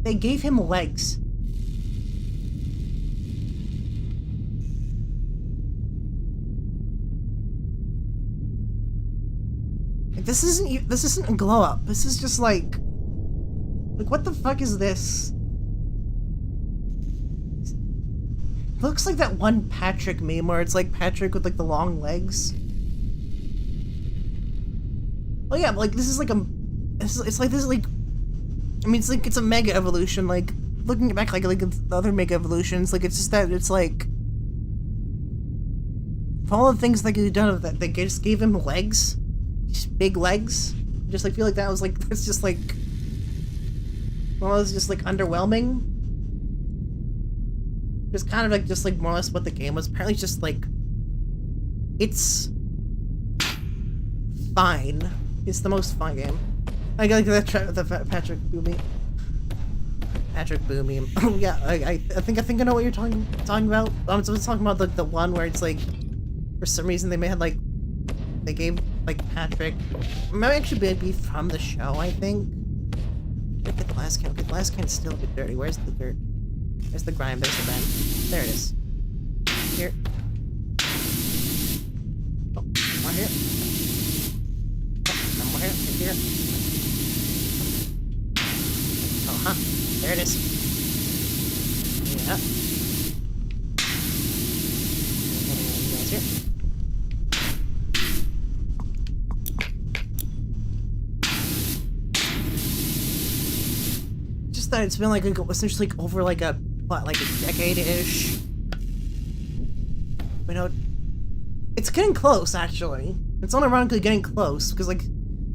They gave him legs. Like, this isn't a glow up. This is just like what the fuck is this? It looks like that one Patrick meme where it's like Patrick with like the long legs. Well, yeah, but like this is like it's a mega evolution. Like looking back, like the other mega evolutions, like it's just that it's like for all the things that could done with that, they just gave him legs, just big legs. Just like feel like that was like that's just like well, it was just like underwhelming. Just kind of like just like more or less what the game was. Apparently, just like it's fine. It's the most fun game. I like that the Patrick Boo meme. Oh yeah, I think I know what you're talking about. I was talking about the one where it's like for some reason they gave like Patrick. It might actually be from the show. I think. Get the glass can. Okay, the glass can's still a bit dirty. Where's the dirt? There's the grime. There's the grime. There it is. Here. Oh, more here. Oh, no more here. Here. Oh, huh. There it is. Yeah. And that's here. Just that it's been like essentially like over like a decade-ish. You know, it's getting close actually. It's unironically getting close because like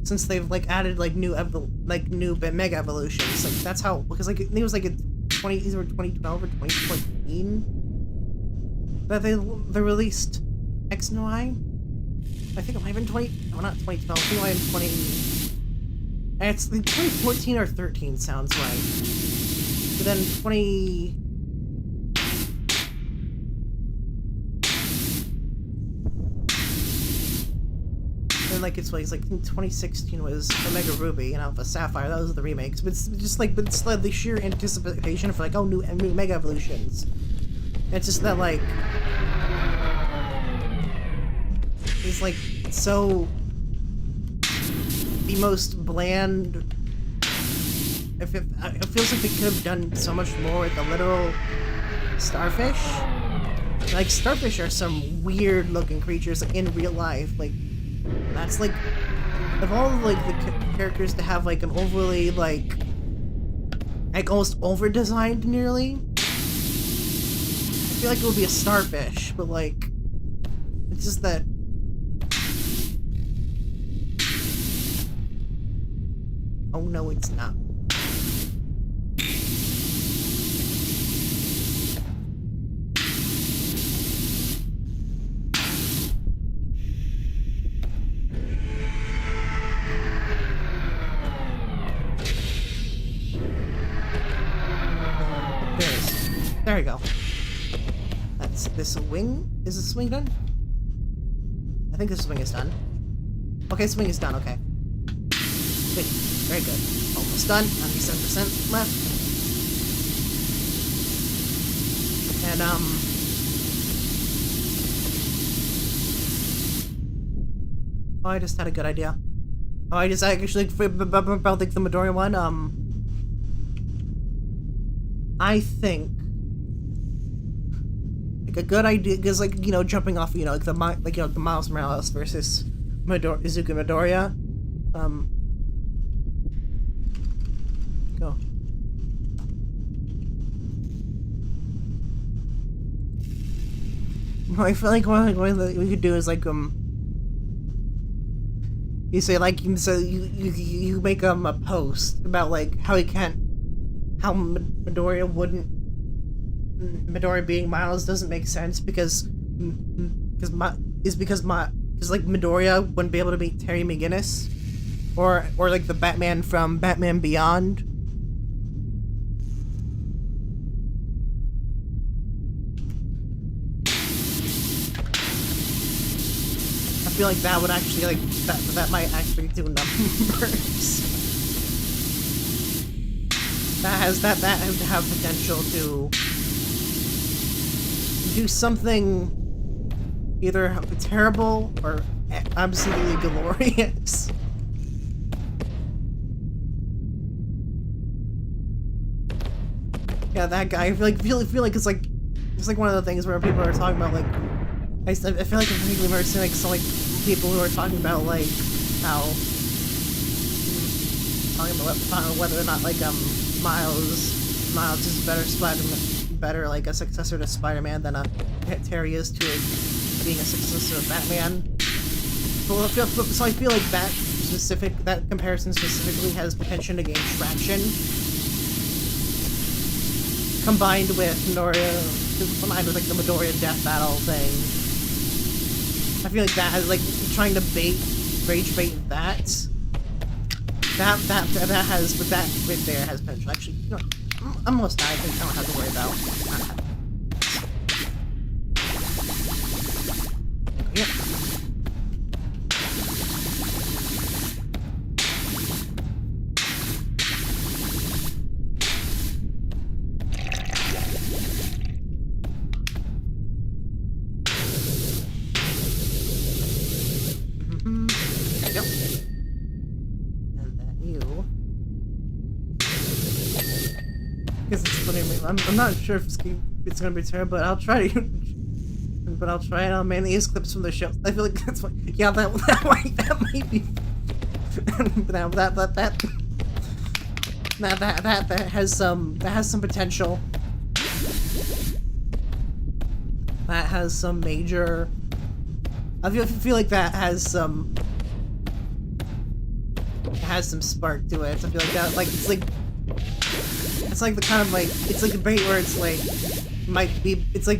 since they've like added like new mega evolutions, like that's how because like it was like either 2012 or 2014 that they released X and Y. I think it might have been not 2012. I think it might have been 20. And it's like 2014 or 13 sounds right. But then 20. And like it's like 2016 was Omega Ruby and Alpha Sapphire. Those are the remakes. But it's just like it's like the sheer anticipation for like new mega evolutions. And it's just that like it's like so the most bland. It feels like they could have done so much more with the literal starfish. Like starfish are some weird looking creatures like, in real life. Like that's like of all like the characters to have like an overly like almost over designed nearly. I feel like it would be a starfish, but like it's just that. Oh no, it's not. There we go. That's this wing. Is the swing done? I think this swing is done. Okay, swing is done. Okay. Good. Very good. Almost done. 97% left. And oh, I just had a good idea. Oh, I actually about like the Midoriya one. I think like a good idea is like, you know, jumping off, you know, like the Miles Morales versus Izuku Midoriya. Go. I feel like one that we could do is like you say like so you make a post about like how Midoriya being Miles doesn't make sense because like Midoriya wouldn't be able to meet Terry McGinnis or like the Batman from Batman Beyond. I feel like that would actually like that might actually do numbers. that has have potential to do something either terrible or absolutely glorious. Yeah, that guy. I feel like it's like one of the things where people are talking about like I feel like I'm particularly seeing like some like people who are talking about like how talking about whether or not like Miles is better like a successor to Spider-Man than Terry is to being a successor of Batman. So I feel like that comparison specifically has potential to gain traction. Combined with like the Midoriya death battle thing. I feel like that has like trying to rage bait that has right there has potential. Actually, you know, I'm almost done. I think I don't have to worry about. Yep. I'm not sure if it's gonna be terrible, but I'll try to. But I'll try it. I'll mainly use clips from the show. I feel like that's what. Yeah, that might be. that has some potential. That has some major. I feel like that has some. It has some spark to it. I feel like that it's like the kind of like it's like a bait where it's like it's like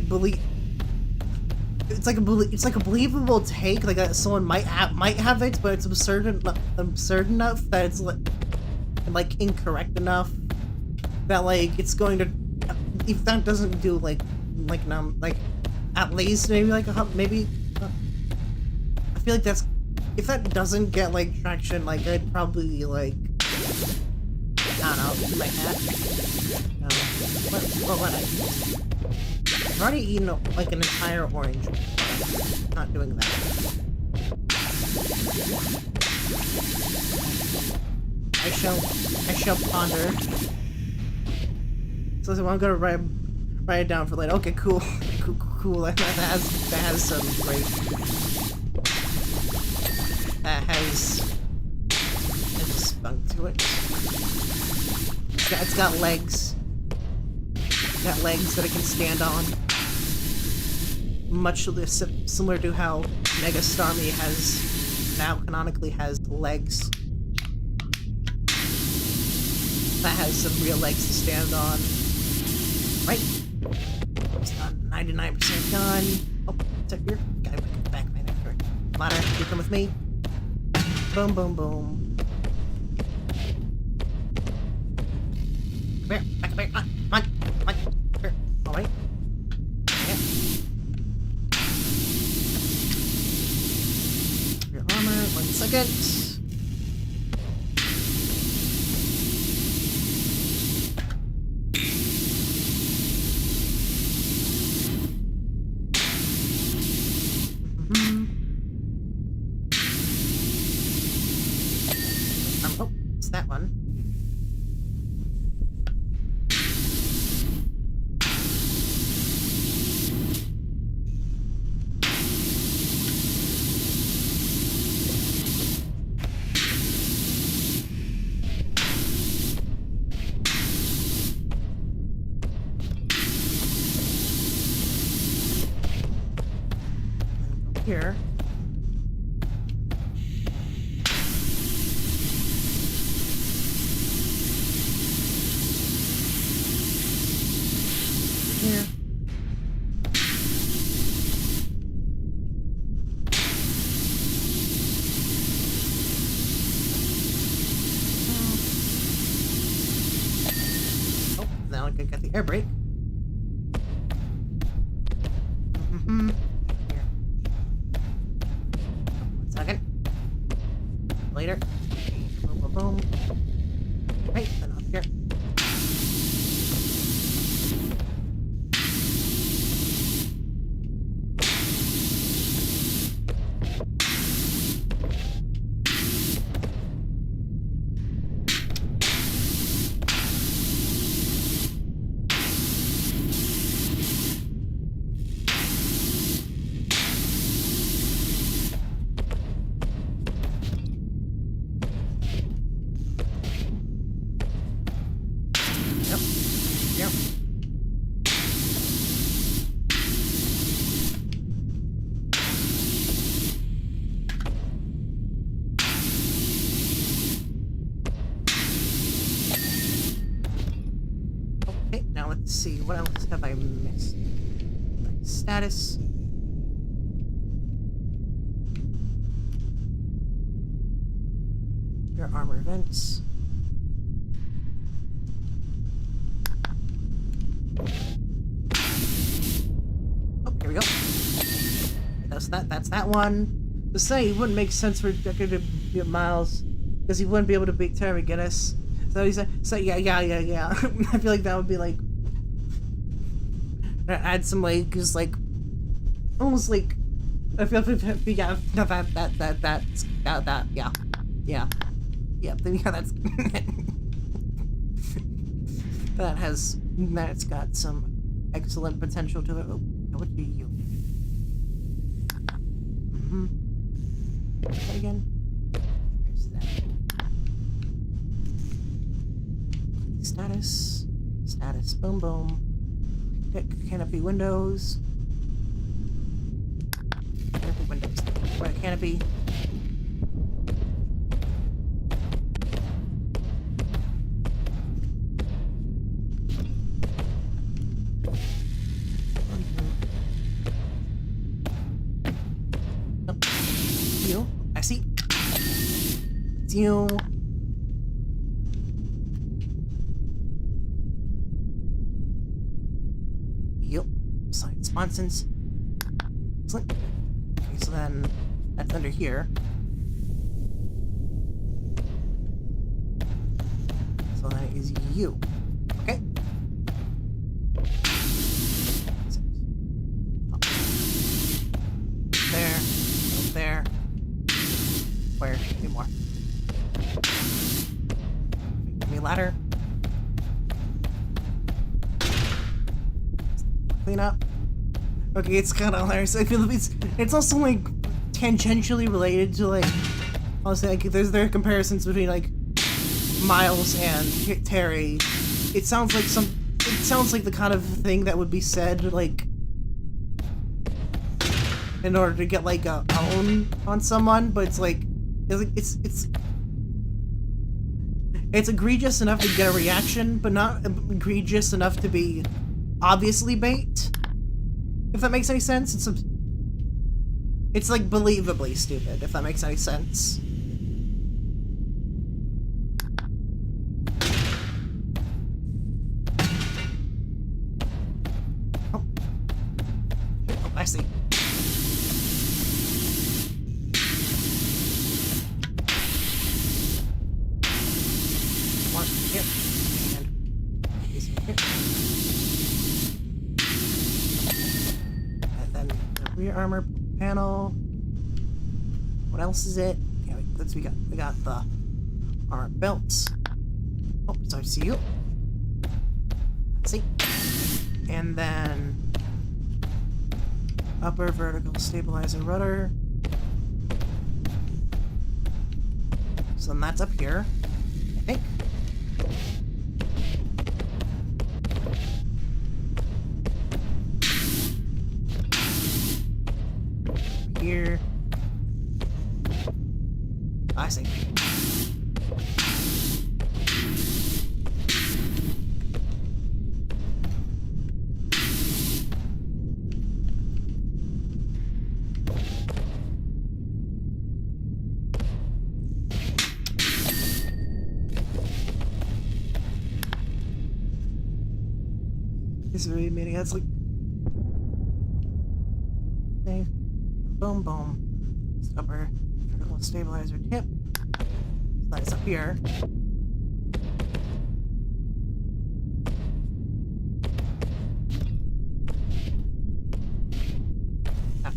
a believable take like that someone might have it, but it's absurd enough that it's like incorrect enough that like it's going to, if that doesn't do like at least maybe I feel like that's, if that doesn't get like traction, like I'd probably like I don't know, my hat. What I've already eaten like an entire orange. Not doing that. I shall ponder. So I'm gonna write it down for later. Okay, cool. Cool. That has some great. That has a spunk to it. It's got legs. It's got legs that it can stand on. Much similar to how Mega Starmie now canonically has legs. That has some real legs to stand on. Right? It's not 99% done. Oh, you're gotta back my neck. Ladder, you come with me. Boom, boom, boom. Come here, back up here. Come on. Here. Alright. Yeah. Your armor, 1 second. It's that one. Here. Here. Oh, now I can get the air brake. Here. 1 second. Later. Boom, boom, boom. Right, then up here. Yep. Okay, now let's see. What else have I missed? Status. Your armor events. Oh, here we go. That's that one. To say it wouldn't make sense for Decker to beat Miles because he wouldn't be able to beat Terry McGinnis. So he said, yeah. I feel like that would be like add some like just like almost like I feel that that's that's got some excellent potential to it. Oh, what do you? That again. There's that. Status. Boom, boom. Deck canopy windows. Canopy windows. Right, canopy. You. I see. It's you. Yep. Side sponsons. Excellent. Okay, so then that's under here. So that is you. Okay. There. Up there. Where? Give me more. Give me a ladder. Clean up. Okay, it's kind of hilarious. I feel it's also like tangentially related to like honestly like there are comparisons between like Miles and Terry. It sounds like the kind of thing that would be said like in order to get like a own on someone, but it's egregious enough to get a reaction, but not egregious enough to be obviously bait. If that makes any sense, it's like believably stupid. If that makes any sense. Oh, I see. One here and these here. Rear armor panel. What else is it? Yeah, we got the Our belts. Oh, so I see you. Let's see. And then upper vertical stabilizer rudder. So then that's up here, I think. Here. I see. This is really meaning that's like okay. Boom boom. Upper vertical stabilizer tip. So that's up here. Ah.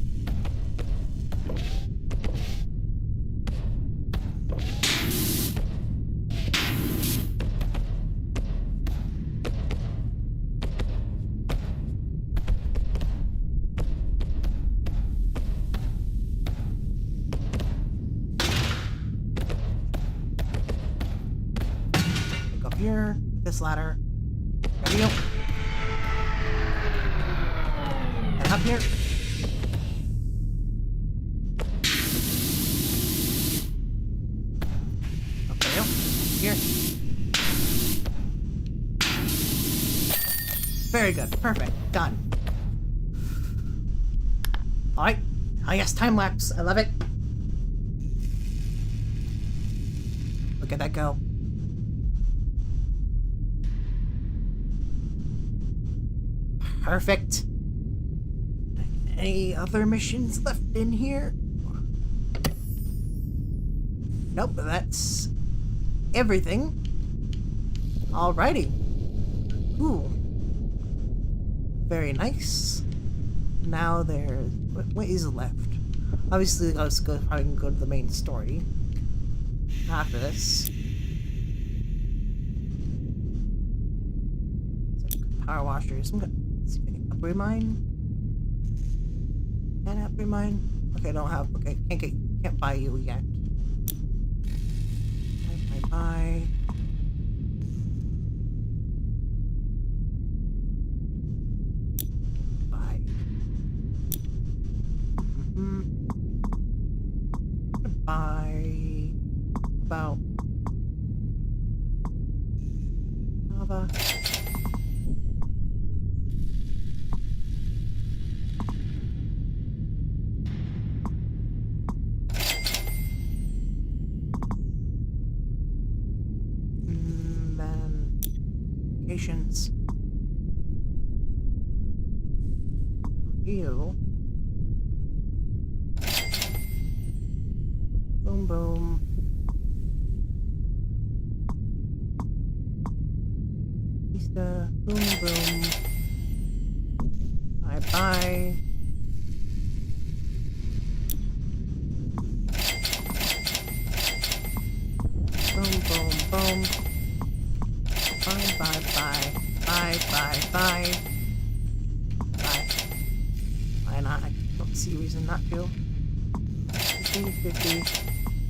Here, this ladder. There we go. And up here. Up there we go. Here. Very good. Perfect. Done. Alright. Ah yes, time lapse. I love it. Look at that go. Perfect. Any other missions left in here? Nope, that's everything. Alrighty. Ooh. Very nice. Now there's... what is left? Obviously, let's go, probably go to the main story. After this. Power washers. I'm gonna see if I can upgrade mine. Can I upgrade mine? Okay, I don't have. Okay, can't buy you yet. Buy. Buy. Buy about lava. Patience. You. Boom boom. Pista. Boom boom. Bye bye. Boom boom boom. Bye, bye, bye. Bye, bye, bye. Bye. Why not? I don't see a reason not to. 50-50.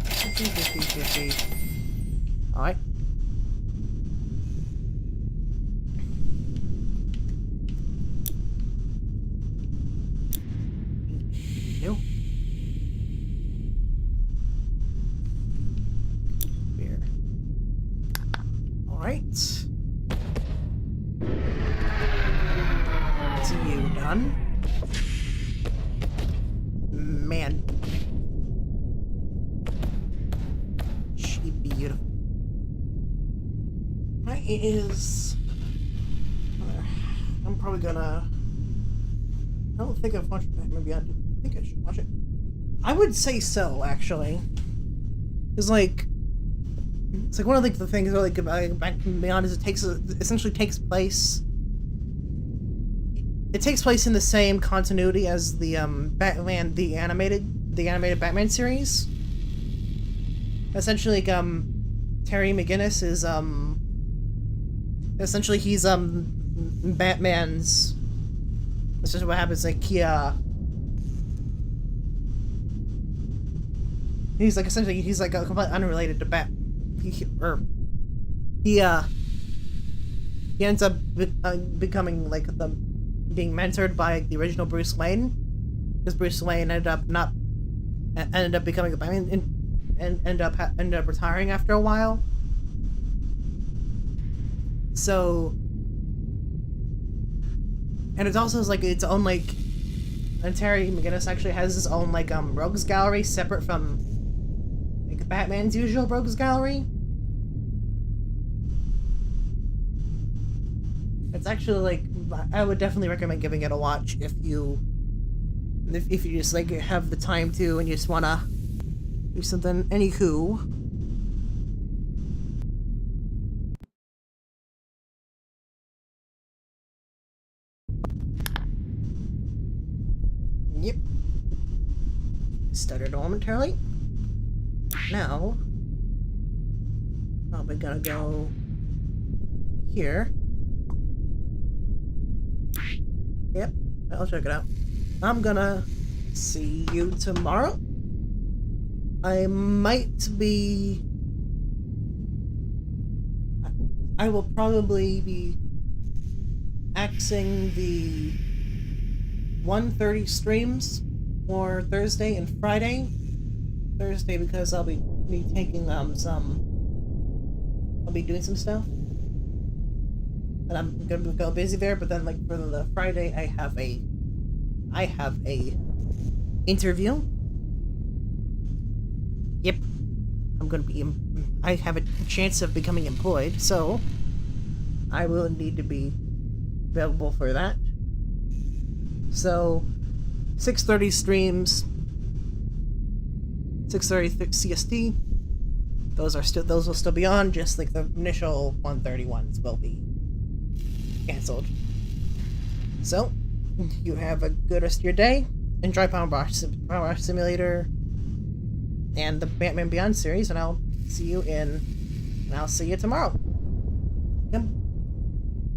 50-50-50. Alright. New. Beer. Alright. You done? Man. She beautiful. That is... I'm probably gonna... I don't think I've watched it. Maybe I do think I should watch it. I would say so, actually. It's like... It's like one of the things like about Back Beyond is essentially takes place... It takes place in the same continuity as the Batman, the animated Batman series. Essentially, like, Terry McGinnis is essentially he's Batman's. This is what happens. Like he's like essentially he's like a completely unrelated to Bat. He ends up becoming like being mentored by the original Bruce Wayne, because Bruce Wayne ended up becoming a Batman and ended up retiring after a while. So, and it also is like its own like, and Terry McGinnis actually has his own like rogues gallery separate from like Batman's usual rogues gallery. It's actually like, I would definitely recommend giving it a watch if you just like have the time to and you just wanna do something. Anywho, yep, stuttered momentarily. Now, probably gonna go here. Yep, I'll check it out. I'm gonna see you tomorrow. I will probably be axing the 1:30 streams for Thursday and Friday. Thursday because I'll be taking I'll be doing some stuff. And I'm gonna go busy there, but then like for the Friday I have a interview. Yep. I have a chance of becoming employed, so I will need to be available for that. So 6:30 streams, 6:30 CST. Those will still be on, just like the initial 1:30 ones will be canceled. So, you have a good rest of your day. Enjoy Power Wash Simulator and the Batman Beyond series, and I'll see you tomorrow.